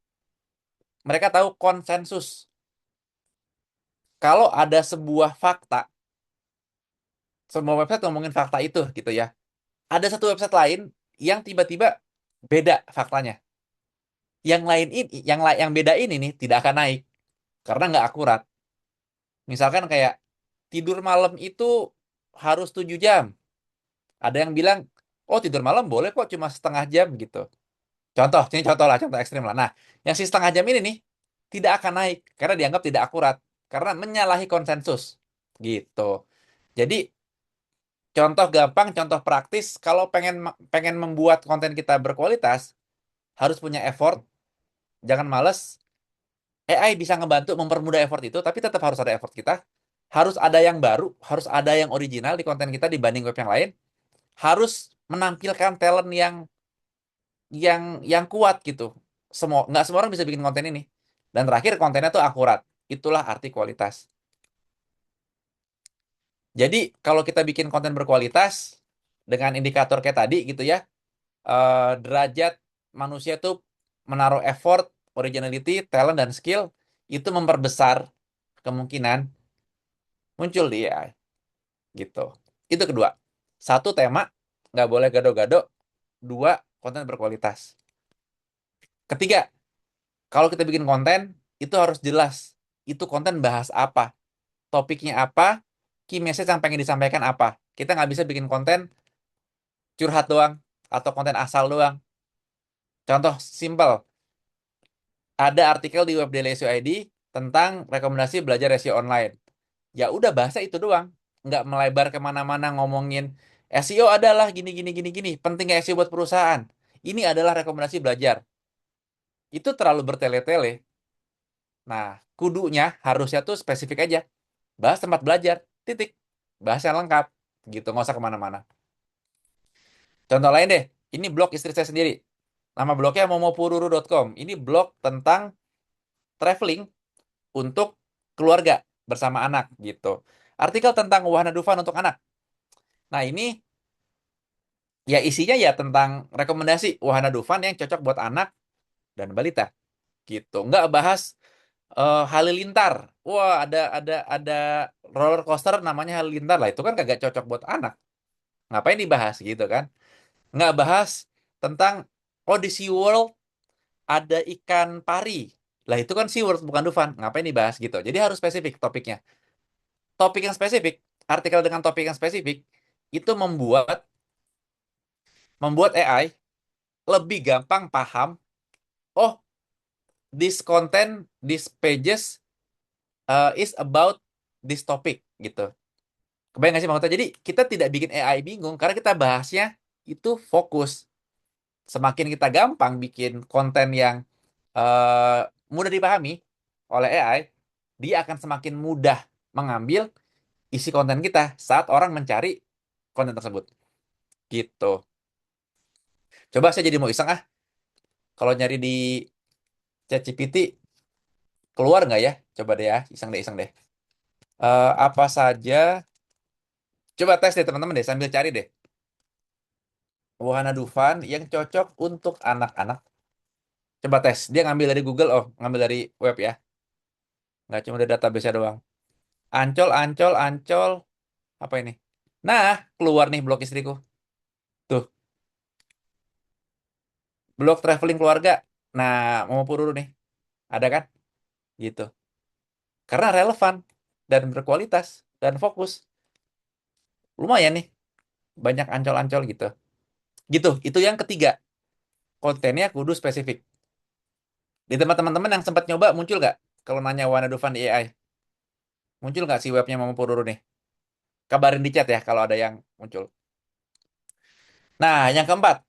Mereka tahu konsensus. Kalau ada sebuah fakta, semua website ngomongin fakta itu gitu ya. Ada satu website lain yang tiba-tiba beda faktanya. Yang lain ini, yang beda ini nih tidak akan naik karena nggak akurat. Misalkan kayak tidur malam itu harus 7 jam. Ada yang bilang, oh tidur malam boleh kok cuma setengah jam gitu. Contoh, ini contoh lah, contoh ekstrim lah. Nah, yang si setengah jam ini nih tidak akan naik karena dianggap tidak akurat karena menyalahi konsensus gitu. Jadi contoh gampang, contoh praktis, kalau pengen pengen membuat konten kita berkualitas harus punya effort, jangan males. AI bisa ngebantu mempermudah effort itu, tapi tetap harus ada effort kita. Harus ada yang baru, harus ada yang original di konten kita dibanding web yang lain. Harus menampilkan talent yang kuat gitu. Nggak semua orang bisa bikin konten ini. Dan terakhir kontennya tuh akurat. Itulah arti kualitas. Jadi kalau kita bikin konten berkualitas dengan indikator kayak tadi gitu ya, derajat manusia tuh menaruh effort, originality, talent dan skill itu memperbesar kemungkinan muncul di AI gitu. Itu kedua. Satu, tema nggak boleh gado-gado. Dua, konten berkualitas. Ketiga, kalau kita bikin konten, itu harus jelas. Itu konten bahas apa, topiknya apa, key message yang pengen disampaikan apa. Kita nggak bisa bikin konten curhat doang, atau konten asal doang. Contoh simple, ada artikel di web Daily SEO ID tentang rekomendasi belajar SEO online. Ya udah bahasa itu doang, nggak melebar kemana-mana ngomongin SEO adalah gini gini gini gini, pentingnya SEO buat perusahaan. Ini adalah rekomendasi belajar. Itu terlalu bertele-tele. Nah, kudunya harusnya tuh spesifik aja. Bahas tempat belajar, titik. Bahas yang lengkap, gitu. Nggak usah kemana-mana. Contoh lain deh, ini blog istri saya sendiri. Nama blognya momopururu.com. Ini blog tentang traveling untuk keluarga bersama anak, gitu. Artikel tentang wahana Dufan untuk anak. Nah, ini ya isinya ya tentang rekomendasi wahana Dufan yang cocok buat anak dan balita, gitu. Nggak bahas Halilintar. Wah, ada roller coaster namanya Halilintar lah. Itu kan kagak cocok buat anak. Ngapain dibahas gitu kan? Nggak bahas tentang di SeaWorld ada ikan pari. Lah itu kan SeaWorld bukan Dufan. Ngapain dibahas gitu? Jadi harus spesifik topiknya. Topik yang spesifik, artikel dengan topik yang spesifik itu membuat AI lebih gampang paham, oh, this content, these pages is about this topic gitu. Kebayang nggak sih maksudnya? Jadi kita tidak bikin AI bingung karena kita bahasnya itu fokus. Semakin kita gampang bikin konten yang mudah dipahami oleh AI, dia akan semakin mudah mengambil isi konten kita saat orang mencari konten tersebut. Gitu. Coba saya jadi mau iseng kalau nyari di ChatGPT keluar nggak ya? Coba deh ya, iseng deh. Apa saja? Coba tes deh teman-teman deh, sambil cari deh. Wahana Dufan yang cocok untuk anak-anak. Coba tes. Dia ngambil dari Google, ngambil dari web ya. Nggak cuma dari database doang. Ancol, Ancol, Ancol. Apa ini? Nah, keluar nih blog istriku. Tuh, blog traveling keluarga. Nah, mau dulu nih. Ada kan? Gitu. Karena relevan dan berkualitas dan fokus. Lumayan nih. Banyak ancol-ancol gitu. Gitu, itu yang ketiga. Kontennya kudu spesifik. Di tempat teman-teman yang sempat nyoba muncul nggak? Kalau nanya Wahana Dufan di AI. Muncul nggak sih webnya Mama Pururu nih? Kabarin di chat ya kalau ada yang muncul. Nah, yang keempat.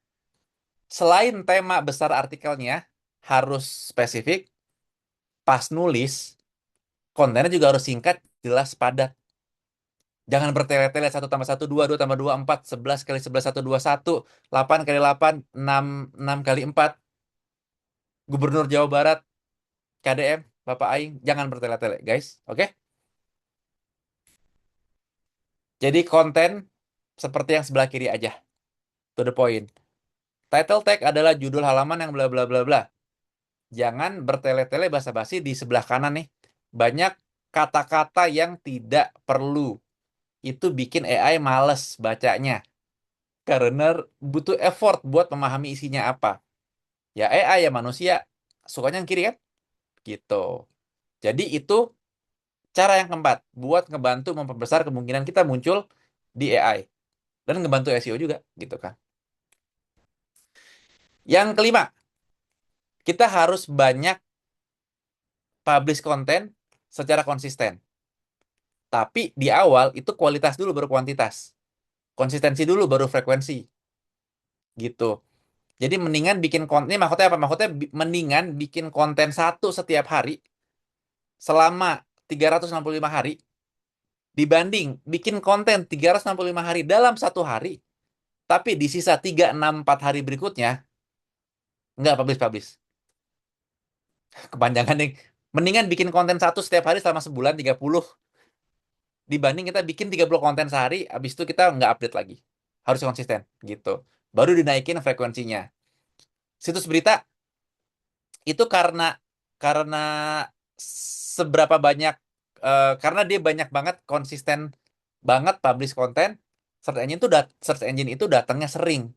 Selain tema besar artikelnya harus spesifik, pas nulis, kontennya juga harus singkat, jelas, padat. Jangan bertele-tele 1+1, 2, 2+2, 4, 11x11, 1, 2, 1, 8x8, 6, 6x4. Gubernur Jawa Barat, KDM, Bapak Aing, jangan bertele-tele, guys. Oke? Jadi konten seperti yang sebelah kiri aja. To the point. Title tag adalah judul halaman yang bla bla bla bla. Jangan bertele-tele basa-basi di sebelah kanan nih. Banyak kata-kata yang tidak perlu. Itu bikin AI males bacanya. Karena butuh effort buat memahami isinya apa. Ya AI ya manusia sukanya yang kiri kan? Gitu. Jadi itu cara yang keempat buat ngebantu memperbesar kemungkinan kita muncul di AI. Dan ngebantu SEO juga gitu kan. Yang kelima, kita harus banyak publish konten secara konsisten. Tapi di awal itu kualitas dulu baru kuantitas. Konsistensi dulu baru frekuensi. Gitu. Jadi mendingan bikin konten, ini maksudnya apa? Maksudnya mendingan bikin konten satu setiap hari selama 365 hari dibanding bikin konten 365 hari dalam satu hari, tapi di sisa 364 hari berikutnya nggak publish-publish. Kepanjangan nih. Mendingan bikin konten satu setiap hari selama sebulan 30 dibanding kita bikin 30 konten sehari, habis itu kita nggak update lagi. Harus konsisten gitu. Baru dinaikin frekuensinya. Situs berita itu karena seberapa banyak karena dia banyak banget konsisten banget publish konten, search engine itu datangnya sering.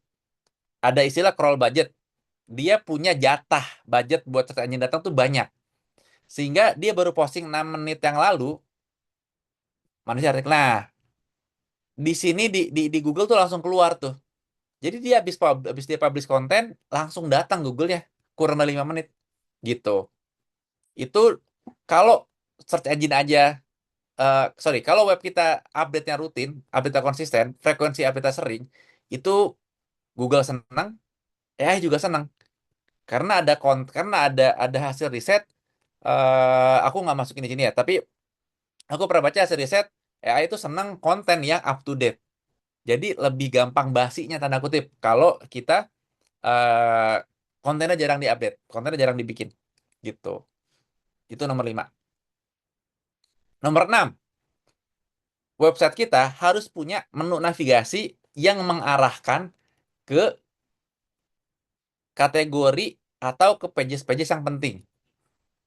Ada istilah crawl budget. Dia punya jatah budget buat search engine datang tuh banyak. Sehingga dia baru posting 6 menit yang lalu manusia artikel. Nah, di sini di Google tuh langsung keluar tuh. Jadi dia habis dia publish konten langsung datang Google-nya kurang dari 5 menit gitu. Itu kalau search engine aja kalau web kita update-nya rutin, update-nya konsisten, frekuensi update-nya sering, itu Google senang, AI juga senang. Karena ada hasil riset aku nggak masukin di sini ya, tapi aku pernah baca hasil riset AI itu senang konten yang up to date. Jadi lebih gampang basinya tanda kutip kalau kita eh, kontennya jarang diupdate, kontennya jarang dibikin gitu. Itu nomor 5. Nomor 6, website kita harus punya menu navigasi yang mengarahkan ke kategori atau ke pages-pages yang penting.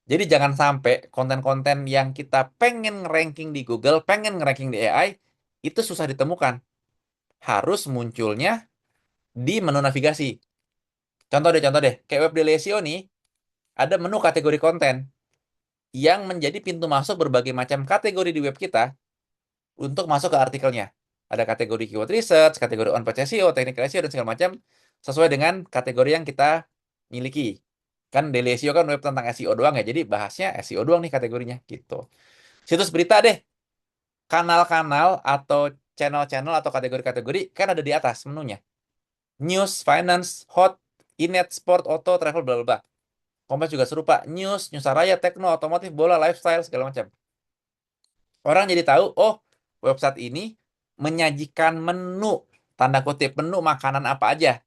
Jadi jangan sampai konten-konten yang kita pengen ranking di Google, pengen ranking di AI, itu susah ditemukan. Harus munculnya di menu navigasi. Contoh deh. Kayak web Daily SEO nih, ada menu kategori konten yang menjadi pintu masuk berbagai macam kategori di web kita untuk masuk ke artikelnya. Ada kategori keyword research, kategori on-page SEO, technical SEO, dan segala macam. sesuai dengan kategori yang kita miliki. Kan Daily SEO kan web tentang SEO doang ya, jadi bahasnya SEO doang nih kategorinya gitu. Situs berita deh, kanal-kanal atau channel-channel atau kategori-kategori kan ada di atas menunya. News, finance, hot, inet, sport, auto, travel, bla bla bla. Kompas juga serupa, news, Newsaraya, tekno, otomotif, bola, lifestyle, segala macam. Orang jadi tahu, oh, website ini menyajikan menu, tanda kutip menu makanan apa aja.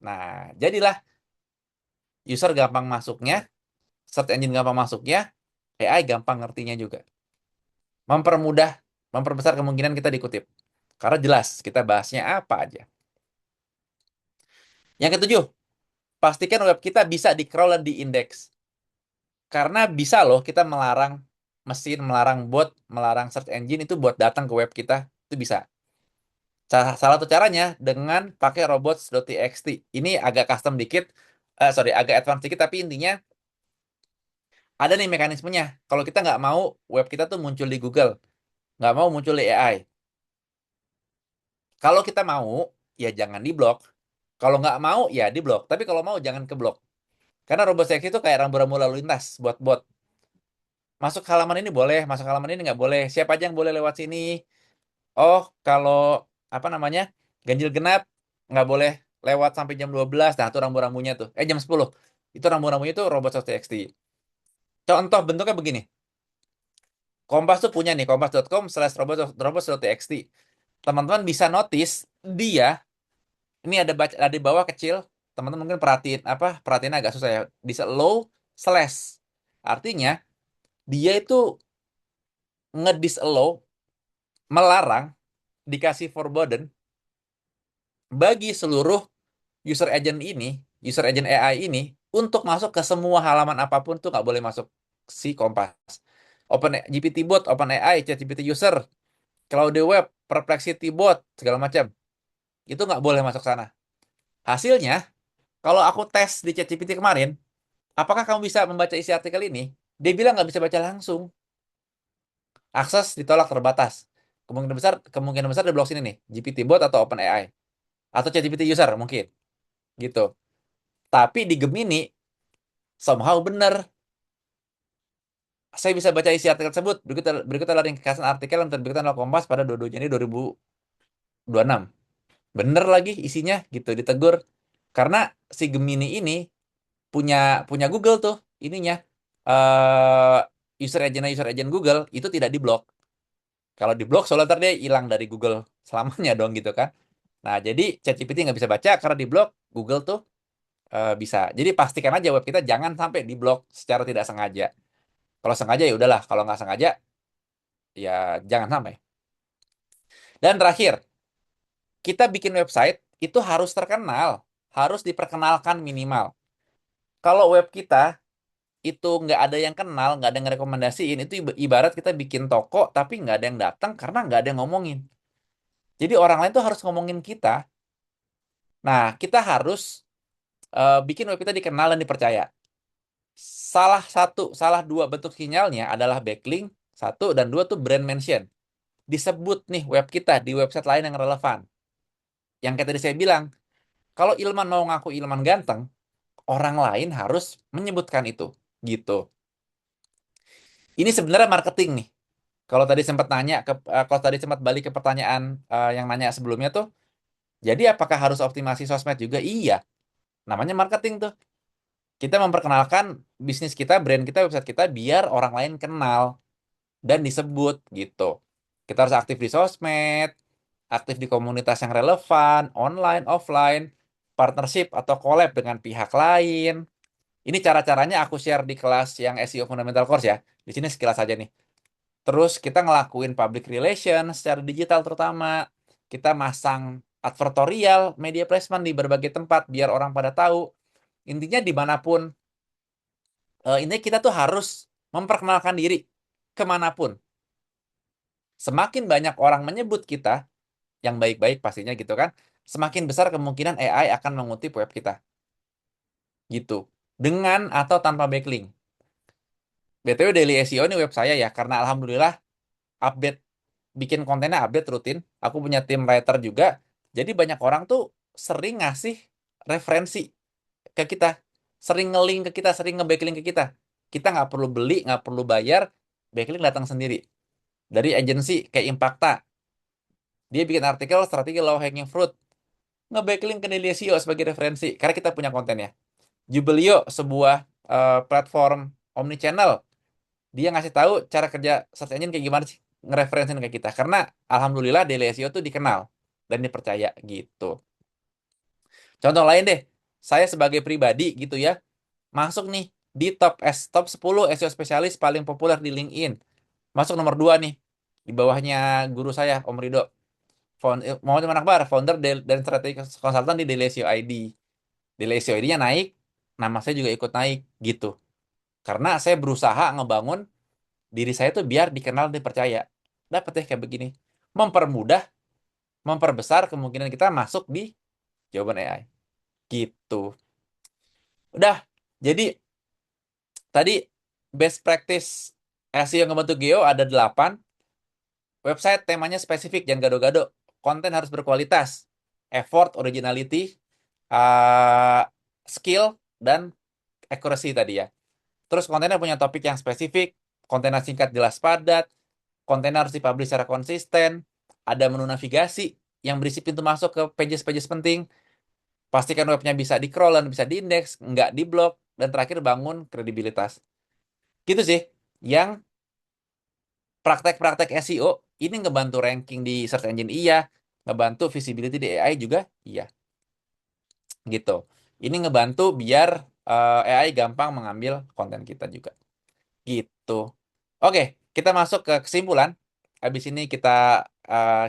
Nah, jadilah user gampang masuknya, search engine gampang masuknya, AI gampang ngertinya juga. Mempermudah, memperbesar kemungkinan kita dikutip. Karena jelas kita bahasnya apa aja. Yang ketujuh, pastikan web kita bisa di-crawl dan di-index. Karena bisa loh kita melarang mesin, melarang bot, melarang search engine itu buat datang ke web kita. Itu bisa. Salah satu caranya dengan pakai robots.txt. Ini agak custom dikit, agak advance dikit, tapi intinya ada nih mekanismenya. Kalau kita nggak mau web kita tuh muncul di Google, nggak mau muncul di AI. Kalau kita mau, ya jangan diblok. Kalau nggak mau, ya diblok. Tapi kalau mau, jangan keblok. Karena robots.txt itu kayak rambu-rambu lalu lintas buat bot. Masuk halaman ini boleh, masuk halaman ini nggak boleh. Siapa aja yang boleh lewat sini? Oh, kalau apa namanya ganjil genap nggak boleh lewat sampai jam 12. Nah, itu rambu-rambunya tuh. Jam 10. Itu rambu-rambunya tuh robots.txt. Contoh bentuknya begini. Kompas tuh punya nih, kompas.com/robots.txt. Teman-teman bisa notice dia, ini ada ada di bawah kecil. Teman-teman mungkin perhatiin agak susah ya. Di low slash. Artinya dia itu ngedisallow, melarang, dikasih forbidden bagi seluruh user agent ini, user agent AI ini untuk masuk ke semua halaman apapun tuh nggak boleh masuk si Kompas. Open GPT bot, Open AI, ChatGPT user, Cloud Web, Perplexity bot, segala macam. Itu nggak boleh masuk sana. Hasilnya, kalau aku tes di ChatGPT kemarin, apakah kamu bisa membaca isi artikel ini? Dia bilang nggak bisa baca langsung. Akses ditolak terbatas. Kemungkinan besar di blok sini nih, GPT bot atau Open AI atau ChatGPT user mungkin, gitu. Tapi di Gemini somehow bener. Saya bisa baca isi artikel tersebut. Berikut adalah ringkasan artikel yang terbitkan oleh Kompas pada 22 Januari 2026. Bener lagi isinya gitu, ditegur. Karena si Gemini ini punya punya Google tuh ininya. User agent Google itu tidak diblok. Kalau diblok soalnya ntar dia hilang dari Google selamanya dong gitu kan. Nah, jadi ChatGPT nggak bisa baca karena diblok, Google tuh bisa. Jadi pastikan aja web kita jangan sampai diblok secara tidak sengaja. Kalau sengaja ya udahlah, kalau nggak sengaja ya jangan sampai. Dan terakhir, kita bikin website itu harus terkenal, harus diperkenalkan minimal. Kalau web kita itu nggak ada yang kenal, nggak ada yang rekomendasiin, itu ibarat kita bikin toko tapi nggak ada yang datang karena nggak ada yang ngomongin. Jadi orang lain tuh harus ngomongin kita. Nah, kita harus bikin web kita dikenal dan dipercaya. Salah dua bentuk sinyalnya adalah backlink, satu, dan dua tuh brand mention. Disebut nih web kita di website lain yang relevan. Yang kayak tadi saya bilang, kalau Ilman mau ngaku Ilman ganteng, orang lain harus menyebutkan itu. Gitu. Ini sebenarnya marketing nih. Kalau tadi sempat balik ke pertanyaan yang nanya sebelumnya tuh, jadi apakah harus optimasi sosmed juga? Iya. Namanya marketing tuh. Kita memperkenalkan bisnis kita, brand kita, website kita biar orang lain kenal dan disebut gitu. Kita harus aktif di sosmed, aktif di komunitas yang relevan, online, offline, partnership atau collab dengan pihak lain. Ini cara-caranya aku share di kelas yang SEO Fundamental Course ya. Di sini sekilas aja nih. Terus kita ngelakuin public relation secara digital terutama. Kita masang advertorial, media placement di berbagai tempat biar orang pada tahu. Intinya dimanapun, ini kita tuh harus memperkenalkan diri kemanapun. Semakin banyak orang menyebut kita, yang baik-baik pastinya gitu kan, semakin besar kemungkinan AI akan mengutip web kita. Gitu. Dengan atau tanpa backlink. BTW Daily SEO ini web saya ya, karena alhamdulillah update, bikin kontennya update rutin. Aku punya tim writer juga. Jadi banyak orang tuh sering ngasih referensi ke kita, sering nge-link ke kita, sering nge-backlink ke kita. Kita nggak perlu beli, nggak perlu bayar, backlink datang sendiri. Dari agensi kayak Impacta, dia bikin artikel strategi low hanging fruit, nge-backlink ke Daily SEO sebagai referensi, karena kita punya kontennya. Jubelio, sebuah platform omnichannel, dia ngasih tahu cara kerja search engine kayak gimana sih, ngereferensin ke kita. Karena alhamdulillah Daily SEO tuh dikenal dan dipercaya gitu. Contoh lain deh, saya sebagai pribadi gitu ya, masuk nih di top 10 SEO spesialis paling populer di LinkedIn. Masuk nomor 2 nih, di bawahnya guru saya, Om Rido. Muhammad Iman Akbar, founder dan strategi konsultan di Daily SEO ID. Daily SEO ID-nya naik, nama saya juga ikut naik gitu. Karena saya berusaha ngebangun diri saya tuh biar dikenal dan dipercaya. Dapat ya kayak begini. Mempermudah, memperbesar kemungkinan kita masuk di jawaban AI. Gitu. Udah, jadi tadi best practice SEO yang ngebantu Geo ada 8. Website temanya spesifik, jangan gado-gado. Konten harus berkualitas. Effort, originality, skill, dan accuracy tadi ya. Terus kontennya punya topik yang spesifik, konten singkat, jelas, padat, konten harus dipublish secara konsisten, ada menu navigasi yang berisi pintu masuk ke pages-pages penting, pastikan webnya bisa di-crawl dan bisa di-index, nggak di-blok, dan terakhir bangun kredibilitas. Gitu sih, yang praktek-praktek SEO ini ngebantu ranking di search engine iya, ngebantu visibility di AI juga iya. Gitu. Ini ngebantu biar AI gampang mengambil konten kita juga. Gitu. Oke, kita masuk ke kesimpulan. Habis ini kita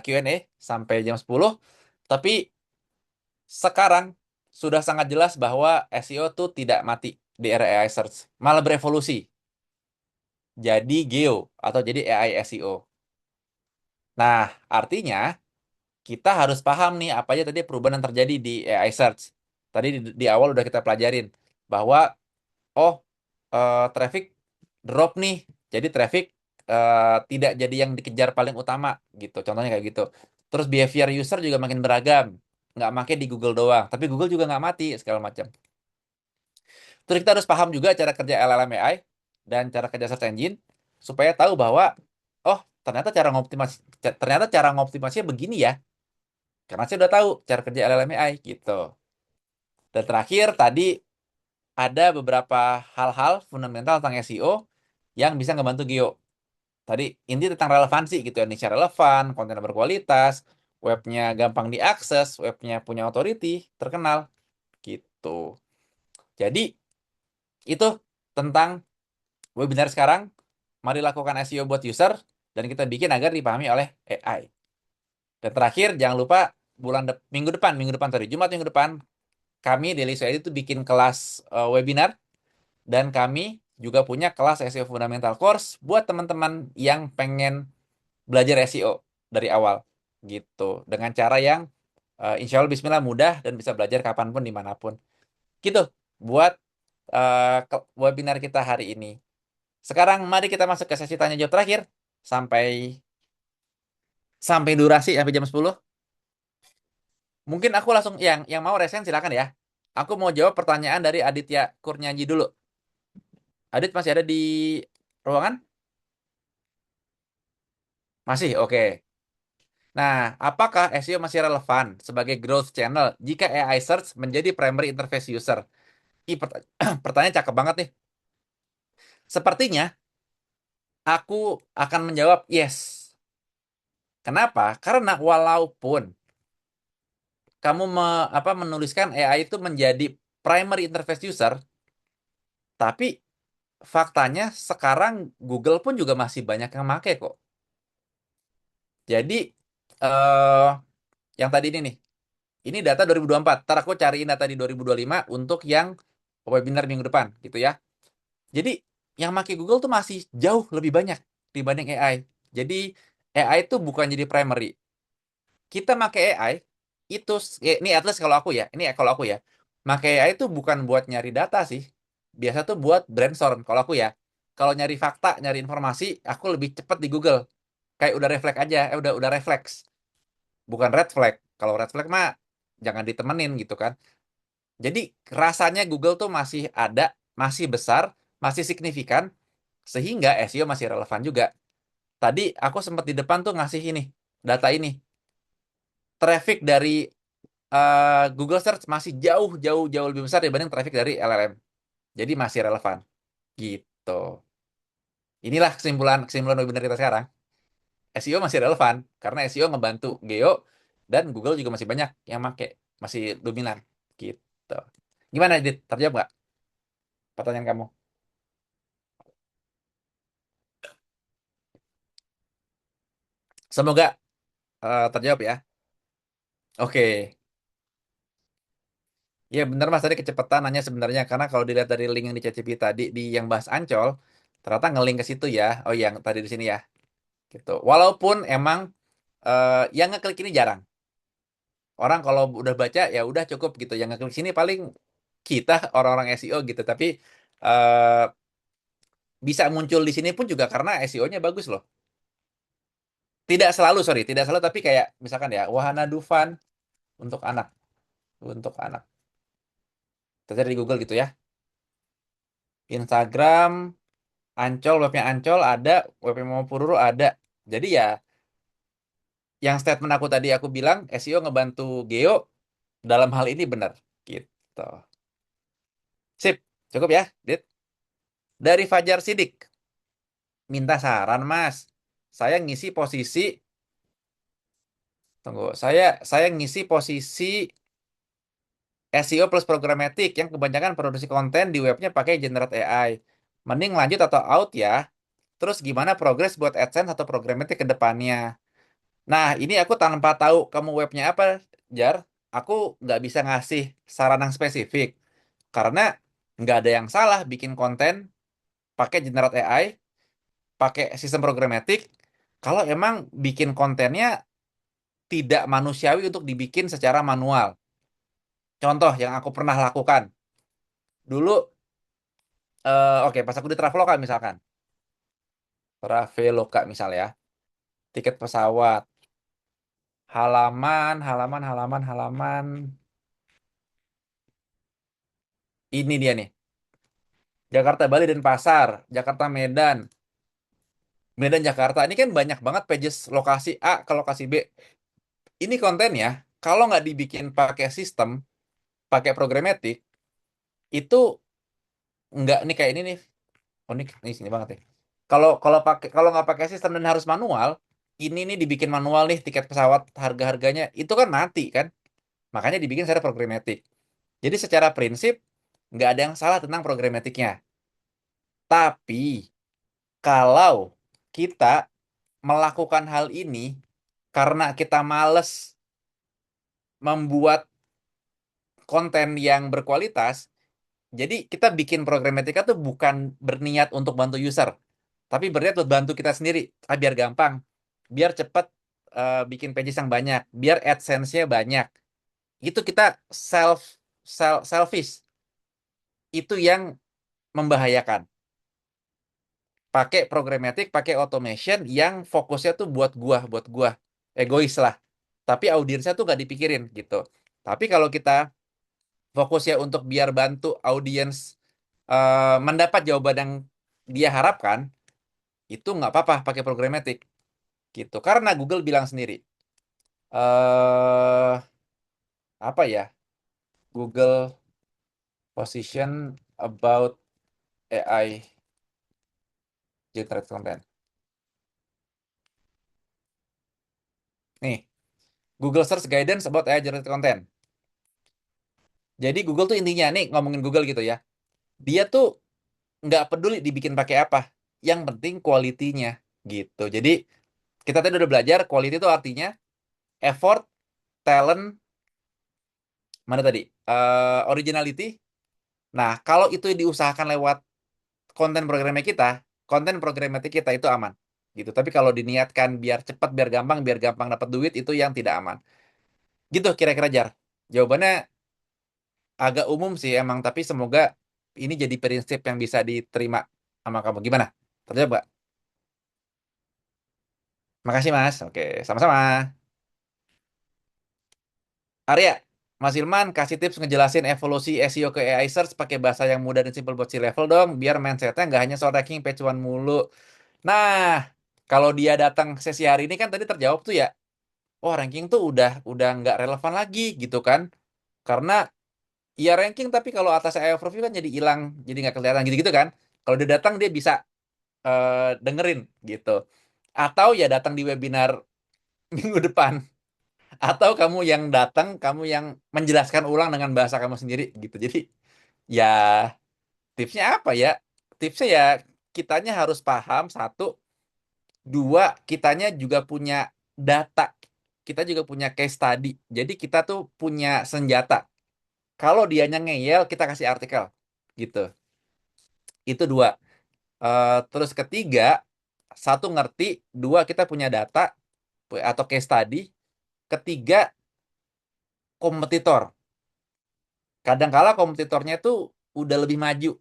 Q&A sampai jam 10. Tapi sekarang sudah sangat jelas bahwa SEO tuh tidak mati di era AI search, malah berevolusi. Jadi Geo atau jadi AI SEO. Nah, artinya kita harus paham nih apa aja tadi perubahan yang terjadi di AI search. Tadi di awal udah kita pelajarin bahwa traffic drop nih. Jadi traffic tidak jadi yang dikejar paling utama gitu. Contohnya kayak gitu. Terus behavior user juga makin beragam. Nggak make di Google doang. Tapi Google juga nggak mati segala macam. Terus kita harus paham juga cara kerja LLM AI dan cara kerja search engine supaya tahu bahwa ternyata cara ngoptimasinya begini ya. Karena saya udah tahu cara kerja LLM AI gitu. Dan terakhir tadi ada beberapa hal-hal fundamental tentang SEO yang bisa ngebantu Geo. Tadi inti tentang relevansi gitu ya, niche relevan, konten berkualitas, webnya gampang diakses, webnya punya authority, terkenal gitu. Jadi itu tentang webinar sekarang. Mari lakukan SEO buat user dan kita bikin agar dipahami oleh AI. Dan terakhir jangan lupa minggu depan Jumat minggu depan kami Daily SEO itu bikin kelas webinar dan kami juga punya kelas SEO Fundamental Course buat teman-teman yang pengen belajar SEO dari awal gitu dengan cara yang insya Allah Bismillah mudah dan bisa belajar kapanpun dimanapun gitu buat webinar kita hari ini. Sekarang mari kita masuk ke sesi tanya jawab terakhir sampai durasi sampai jam 10. Mungkin aku langsung yang mau resen silakan ya. Aku mau jawab pertanyaan dari Aditya Kurniaji dulu. Adit masih ada di ruangan? Masih, oke. Nah, apakah SEO masih relevan sebagai growth channel jika AI search menjadi primary interface user? Pertanyaan cakep banget nih. Sepertinya aku akan menjawab yes. Kenapa? Karena walaupun kamu menuliskan AI itu menjadi primary interface user, tapi faktanya sekarang Google pun juga masih banyak yang pakai kok. Jadi yang tadi ini nih. Ini data 2024. Ntar aku cariin data di 2025 untuk yang webinar minggu depan gitu ya. Jadi yang pakai Google tuh masih jauh lebih banyak dibanding AI. Jadi AI itu bukan jadi primary. Kita pakai AI itu ini at least kalau aku ya. Ini kalau aku ya. Pakai AI itu bukan buat nyari data sih. Biasa tuh buat brainstorm kalau aku ya. Kalau nyari fakta, nyari informasi, aku lebih cepat di Google. Kayak udah refleks aja, udah refleks. Bukan red flag. Kalau red flag mah jangan ditemenin gitu kan. Jadi rasanya Google tuh masih ada, masih besar, masih signifikan, sehingga SEO masih relevan juga. Tadi aku sempat di depan tuh ngasih ini, data ini. Traffic dari Google Search masih jauh, jauh, jauh lebih besar dibanding traffic dari LLM. Jadi masih relevan. Gitu. Inilah kesimpulan kesimpulan webinar kita sekarang. SEO masih relevan karena SEO ngebantu Geo dan Google juga masih banyak yang make, masih dominan. Gitu. Gimana, Dit? Terjawab nggak pertanyaan kamu? Semoga terjawab ya. Oke. Ya benar Mas, tadi kecepatan nanya sebenarnya karena kalau dilihat dari link yang di ChatGPT tadi di yang bahas Ancol, ternyata ngelink ke situ ya. Oh, yang tadi di sini ya. Gitu. Walaupun emang yang ngeklik ini jarang. Orang kalau udah baca ya udah cukup gitu. Yang ngeklik sini paling kita orang-orang SEO gitu. Tapi eh, bisa muncul di sini pun juga karena SEO-nya bagus loh. Tidak selalu, sorry, tidak selalu tapi kayak misalkan ya Wahana Dufan untuk anak, untuk anak. Terjadi di Google gitu ya. Instagram, Ancol, webnya Ancol ada, webnya Mau Pururu ada. Jadi ya, yang statement aku tadi aku bilang SEO ngebantu Geo dalam hal ini benar. Gitu. Sip, cukup ya, Dit. Dari Fajar Sidik, minta saran Mas. Saya ngisi posisi, tunggu, saya ngisi posisi SEO plus programmatic yang kebanyakan produksi konten di webnya pakai generate AI. Mending lanjut atau out ya. Terus gimana progres buat AdSense atau programmatic ke depannya? Nah, ini aku tanpa tahu kamu webnya apa, Jar. Aku nggak bisa ngasih saran yang spesifik. Karena nggak ada yang salah bikin konten pakai generate AI, pakai sistem programmatic. Kalau emang bikin kontennya tidak manusiawi untuk dibikin secara manual. Contoh yang aku pernah lakukan. Dulu, oke, pas aku di Traveloka misalkan. Traveloka misalnya ya. Tiket pesawat. Halaman, halaman, halaman, halaman. Ini dia nih. Jakarta, Bali, Denpasar, Jakarta, Medan, Medan, Jakarta. Ini kan banyak banget pages lokasi A ke lokasi B. Ini kontennya, kalau nggak dibikin pakai sistem, pakai programmatic, itu nggak nih kayak ini nih. Oh, ini sini banget ya. Kalau kalau pakai kalau nggak pakai sistem dan harus manual, ini nih dibikin manual nih tiket pesawat harga-harganya itu kan mati kan. Makanya dibikin secara programmatic. Jadi secara prinsip nggak ada yang salah tentang programmaticnya. Tapi kalau kita melakukan hal ini karena kita males membuat konten yang berkualitas, jadi kita bikin Programmatica tuh bukan berniat untuk bantu user, tapi berniat untuk bantu kita sendiri, biar gampang, biar cepat bikin pages yang banyak, biar AdSense-nya banyak. Itu kita selfish. Itu yang membahayakan. Pakai programmatic, pakai automation yang fokusnya tuh buat gua, egois lah. Tapi audiensnya tuh nggak dipikirin gitu. Tapi kalau kita fokusnya untuk biar bantu audiens mendapat jawaban yang dia harapkan, itu nggak apa-apa pakai programmatic gitu. Karena Google bilang sendiri, eh apa ya? Google position about AI generate content. Nih, Google Search Guidance about AI generate content. Jadi Google tuh intinya nih ngomongin Google gitu ya. Dia tuh nggak peduli dibikin pakai apa. Yang penting quality-nya gitu. Jadi kita tadi udah belajar quality itu artinya effort, talent, mana tadi? Originality. Nah, kalau itu diusahakan lewat konten programatik kita itu aman. Gitu. Tapi kalau diniatkan biar cepat, biar gampang dapat duit itu yang tidak aman. Gitu kira-kira Jar. Jawabannya agak umum sih emang, tapi semoga ini jadi prinsip yang bisa diterima sama kamu. Gimana? Terjawab nggak? Makasih Mas. Oke, sama-sama. Arya, Mas Ilman kasih tips ngejelasin evolusi SEO ke AI search pakai bahasa yang mudah dan simple buat si level dong, biar mindsetnya nggak hanya soal ranking page one mulu. Nah, kalau dia datang sesi hari ini kan tadi terjawab tuh ya, oh ranking tuh udah nggak relevan lagi gitu kan, karena ya ranking tapi kalau atas AI overview kan jadi hilang, jadi nggak kelihatan gitu-gitu kan. Kalau dia datang dia bisa dengerin gitu. Atau ya datang di webinar minggu depan. Atau kamu yang datang, kamu yang menjelaskan ulang dengan bahasa kamu sendiri gitu. Jadi ya tipsnya apa ya? Tipsnya ya kitanya harus paham satu, dua kitanya juga punya data. Kita juga punya case study. Jadi kita tuh punya senjata. Kalau dianya ngeyel, kita kasih artikel gitu. Itu dua. Terus ketiga, satu ngerti, dua kita punya data atau case study, ketiga kompetitor. Kadangkala kompetitornya tuh udah lebih maju.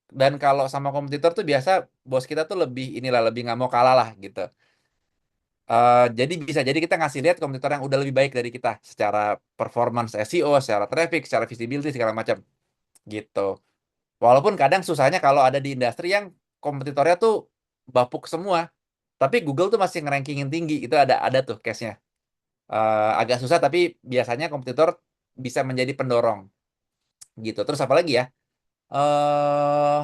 Dan kalau sama kompetitor tuh biasa bos kita tuh lebih inilah lebih nggak mau kalah lah gitu. Jadi bisa jadi kita ngasih lihat kompetitor yang udah lebih baik dari kita secara performance SEO, secara traffic, secara visibility segala macam gitu. Walaupun kadang susahnya kalau ada di industri yang kompetitornya tuh bapuk semua, tapi Google tuh masih ngerankingin tinggi. Itu ada tuh case-nya. Agak susah tapi biasanya kompetitor bisa menjadi pendorong gitu. Terus apa lagi ya? eh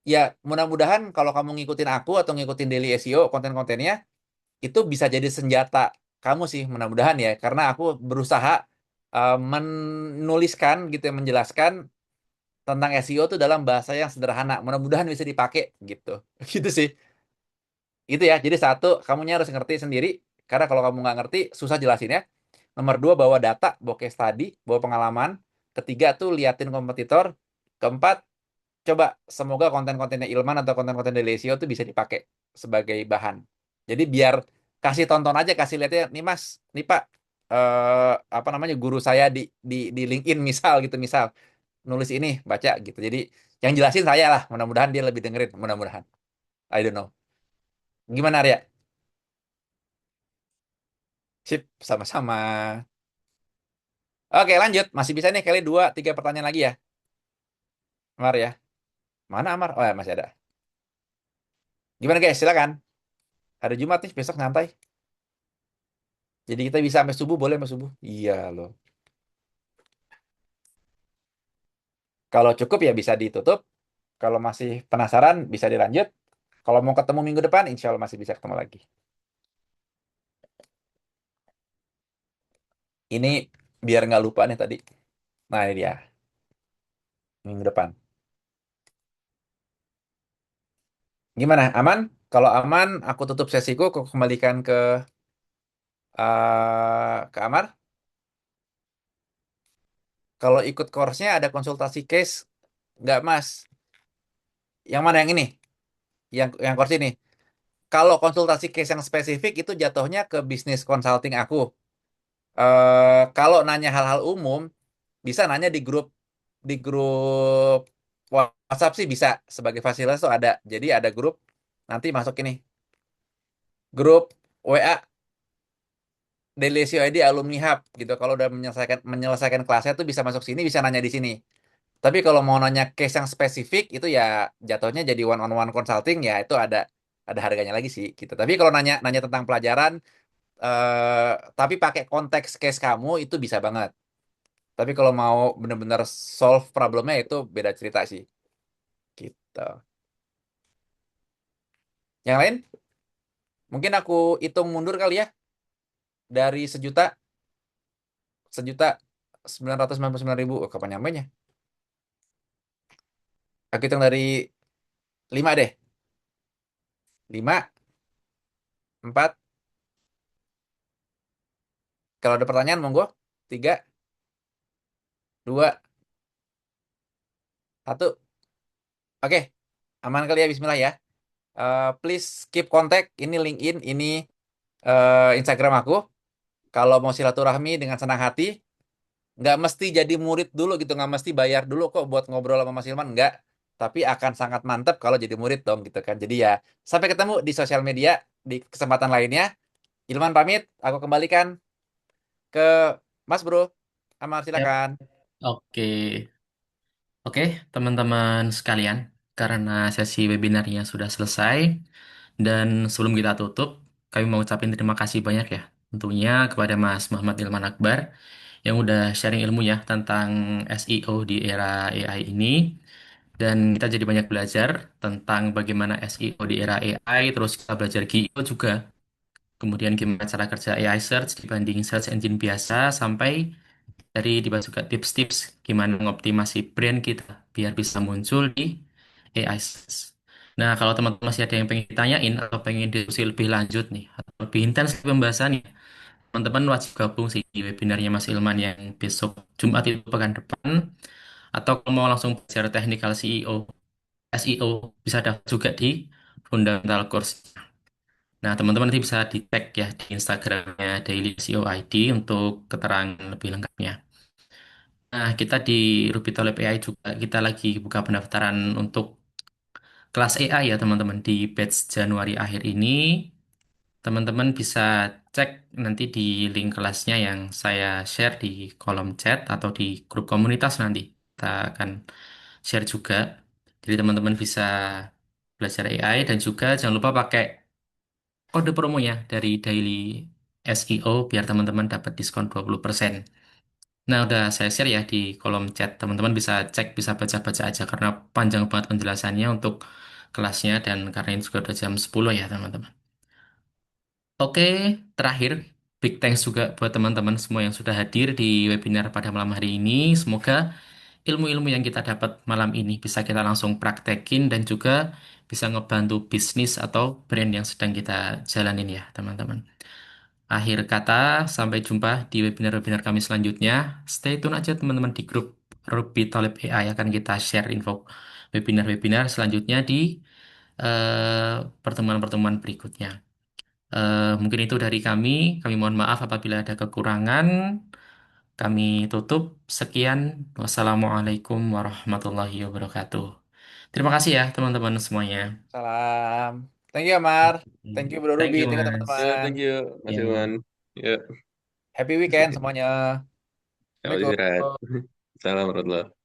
Ya mudah-mudahan kalau kamu ngikutin aku atau ngikutin Daily SEO konten-kontennya itu bisa jadi senjata kamu sih mudah-mudahan ya. Karena aku berusaha menuliskan gitu ya, menjelaskan tentang SEO tuh dalam bahasa yang sederhana. Mudah-mudahan bisa dipakai gitu. Gitu sih. Itu ya. Jadi satu, kamunya harus ngerti sendiri. Karena kalau kamu nggak ngerti, susah jelasinnya. Nomor dua, bawa data, bawa case study, bawa pengalaman. Ketiga tuh liatin kompetitor. Keempat, coba semoga konten-kontennya Ilman atau konten-konten Delesio tuh bisa dipakai sebagai bahan. Jadi biar kasih tonton aja, kasih lihatnya, nih Mas, nih Pak, apa namanya guru saya di LinkedIn misal gitu misal nulis ini baca gitu. Jadi yang jelasin saya lah, mudah-mudahan dia lebih dengerin, mudah-mudahan. I don't know. Gimana Arya? Sip, sama-sama. Oke, lanjut. Masih bisa nih kali 2, 3 pertanyaan lagi ya. Amar ya. Mana Amar? Oh ya, masih ada. Gimana guys? Silakan. Hari Jumat nih, besok santai. Jadi kita bisa sampai subuh, boleh sampai subuh? Iya loh. Kalau cukup ya bisa ditutup. Kalau masih penasaran bisa dilanjut. Kalau mau ketemu minggu depan, insya Allah masih bisa ketemu lagi. Ini biar nggak lupa nih tadi. Nah ini dia, minggu depan. Gimana? Aman? Kalau aman, aku tutup sesiku, aku kembalikan ke Amar. Kalau ikut course-nya ada konsultasi case, nggak Mas? Yang mana yang ini? Yang course ini? Kalau konsultasi case yang spesifik itu jatuhnya ke bisnis consulting aku. Kalau nanya hal-hal umum, bisa nanya di grup WhatsApp sih bisa sebagai fasilitas tuh ada. Jadi ada grup nanti masuk ini grup WA Delisio ID Alumni Hub gitu. Kalau udah menyelesaikan kelasnya tuh bisa masuk sini, bisa nanya di sini. Tapi kalau mau nanya case yang spesifik itu ya jatuhnya jadi one on one consulting ya itu ada harganya lagi sih gitu. Tapi kalau nanya nanya tentang pelajaran tapi pakai konteks case kamu itu bisa banget. Tapi kalau mau bener-bener solve problemnya itu beda cerita sih. Gitu. Yang lain? Mungkin aku hitung mundur kali ya. Dari sejuta 999.000. Oh, kapan nyampenya? Aku hitung dari 5 deh. 5, 4. Kalau ada pertanyaan, monggo. 3, 2, 1. Oke. Aman kali ya, bismillah ya. Please keep contact. Ini LinkedIn, ini Instagram aku. Kalau mau silaturahmi dengan senang hati, nggak mesti jadi murid dulu gitu, nggak mesti bayar dulu kok buat ngobrol sama Mas Ilman, nggak. Tapi akan sangat mantap kalau jadi murid dong gitu kan. Jadi ya, sampai ketemu di sosial media di kesempatan lainnya. Ilman pamit, aku kembalikan ke Mas Bro. Amar, Yap. silakan. Oke. Oke, teman-teman sekalian, karena sesi webinarnya sudah selesai, dan sebelum kita tutup, kami mau ucapin terima kasih banyak ya, tentunya kepada Mas Muhammad Ilman Akbar yang udah sharing ilmunya tentang SEO di era AI ini. Dan kita jadi banyak belajar tentang bagaimana SEO di era AI, terus kita belajar GEO juga. Kemudian gimana cara kerja AI search dibanding search engine biasa, sampai dari dibahas juga tips-tips gimana mengoptimasi brand kita biar bisa muncul di AI search. Nah, kalau teman-teman masih ada yang pengen ditanyain atau pengen diskusi lebih lanjut nih, atau lebih intens pembahasannya, teman-teman wajib gabung sih di webinarnya Mas Ilman yang besok Jumat itu pekan depan. Atau kalau mau langsung belajar technical SEO, bisa daftar juga di Fundamental Course. Nah, teman-teman nanti bisa di-tag ya di Instagramnya Daily SEO ID untuk keterangan lebih lengkapnya. Nah, kita di Ruby Taleb AI juga kita lagi buka pendaftaran untuk kelas AI ya teman-teman di batch Januari akhir ini. Teman-teman bisa cek nanti di link kelasnya yang saya share di kolom chat atau di grup komunitas nanti. Kita akan share juga. Jadi teman-teman bisa belajar AI dan juga jangan lupa pakai kode promonya dari Daily SEO biar teman-teman dapat diskon 20%. Nah, udah saya share ya di kolom chat. Teman-teman bisa cek, bisa baca-baca aja karena panjang banget penjelasannya untuk kelasnya dan karena ini juga udah jam 10 ya, teman-teman. Oke, terakhir, big thanks juga buat teman-teman semua yang sudah hadir di webinar pada malam hari ini. Semoga ilmu-ilmu yang kita dapat malam ini bisa kita langsung praktekin dan juga bisa ngebantu bisnis atau brand yang sedang kita jalanin ya, teman-teman. Akhir kata, sampai jumpa di webinar-webinar kami selanjutnya. Stay tune aja teman-teman di grup Ruby Talib AI akan kita share info webinar-webinar selanjutnya di pertemuan-pertemuan berikutnya. Mungkin itu dari kami. Kami mohon maaf apabila ada kekurangan. Kami tutup. Sekian. Wassalamualaikum warahmatullahi wabarakatuh. Terima kasih ya teman-teman semuanya. Salam. Thank you, Amar. Thank you, Bro Thank Ruby. you, Thank you, Mas. Ya, teman-teman. thank you, Mas Ilman. Ya. Ya, Happy weekend semuanya. selamat istirahat. Assalamualaikum. Salam warahmatullahi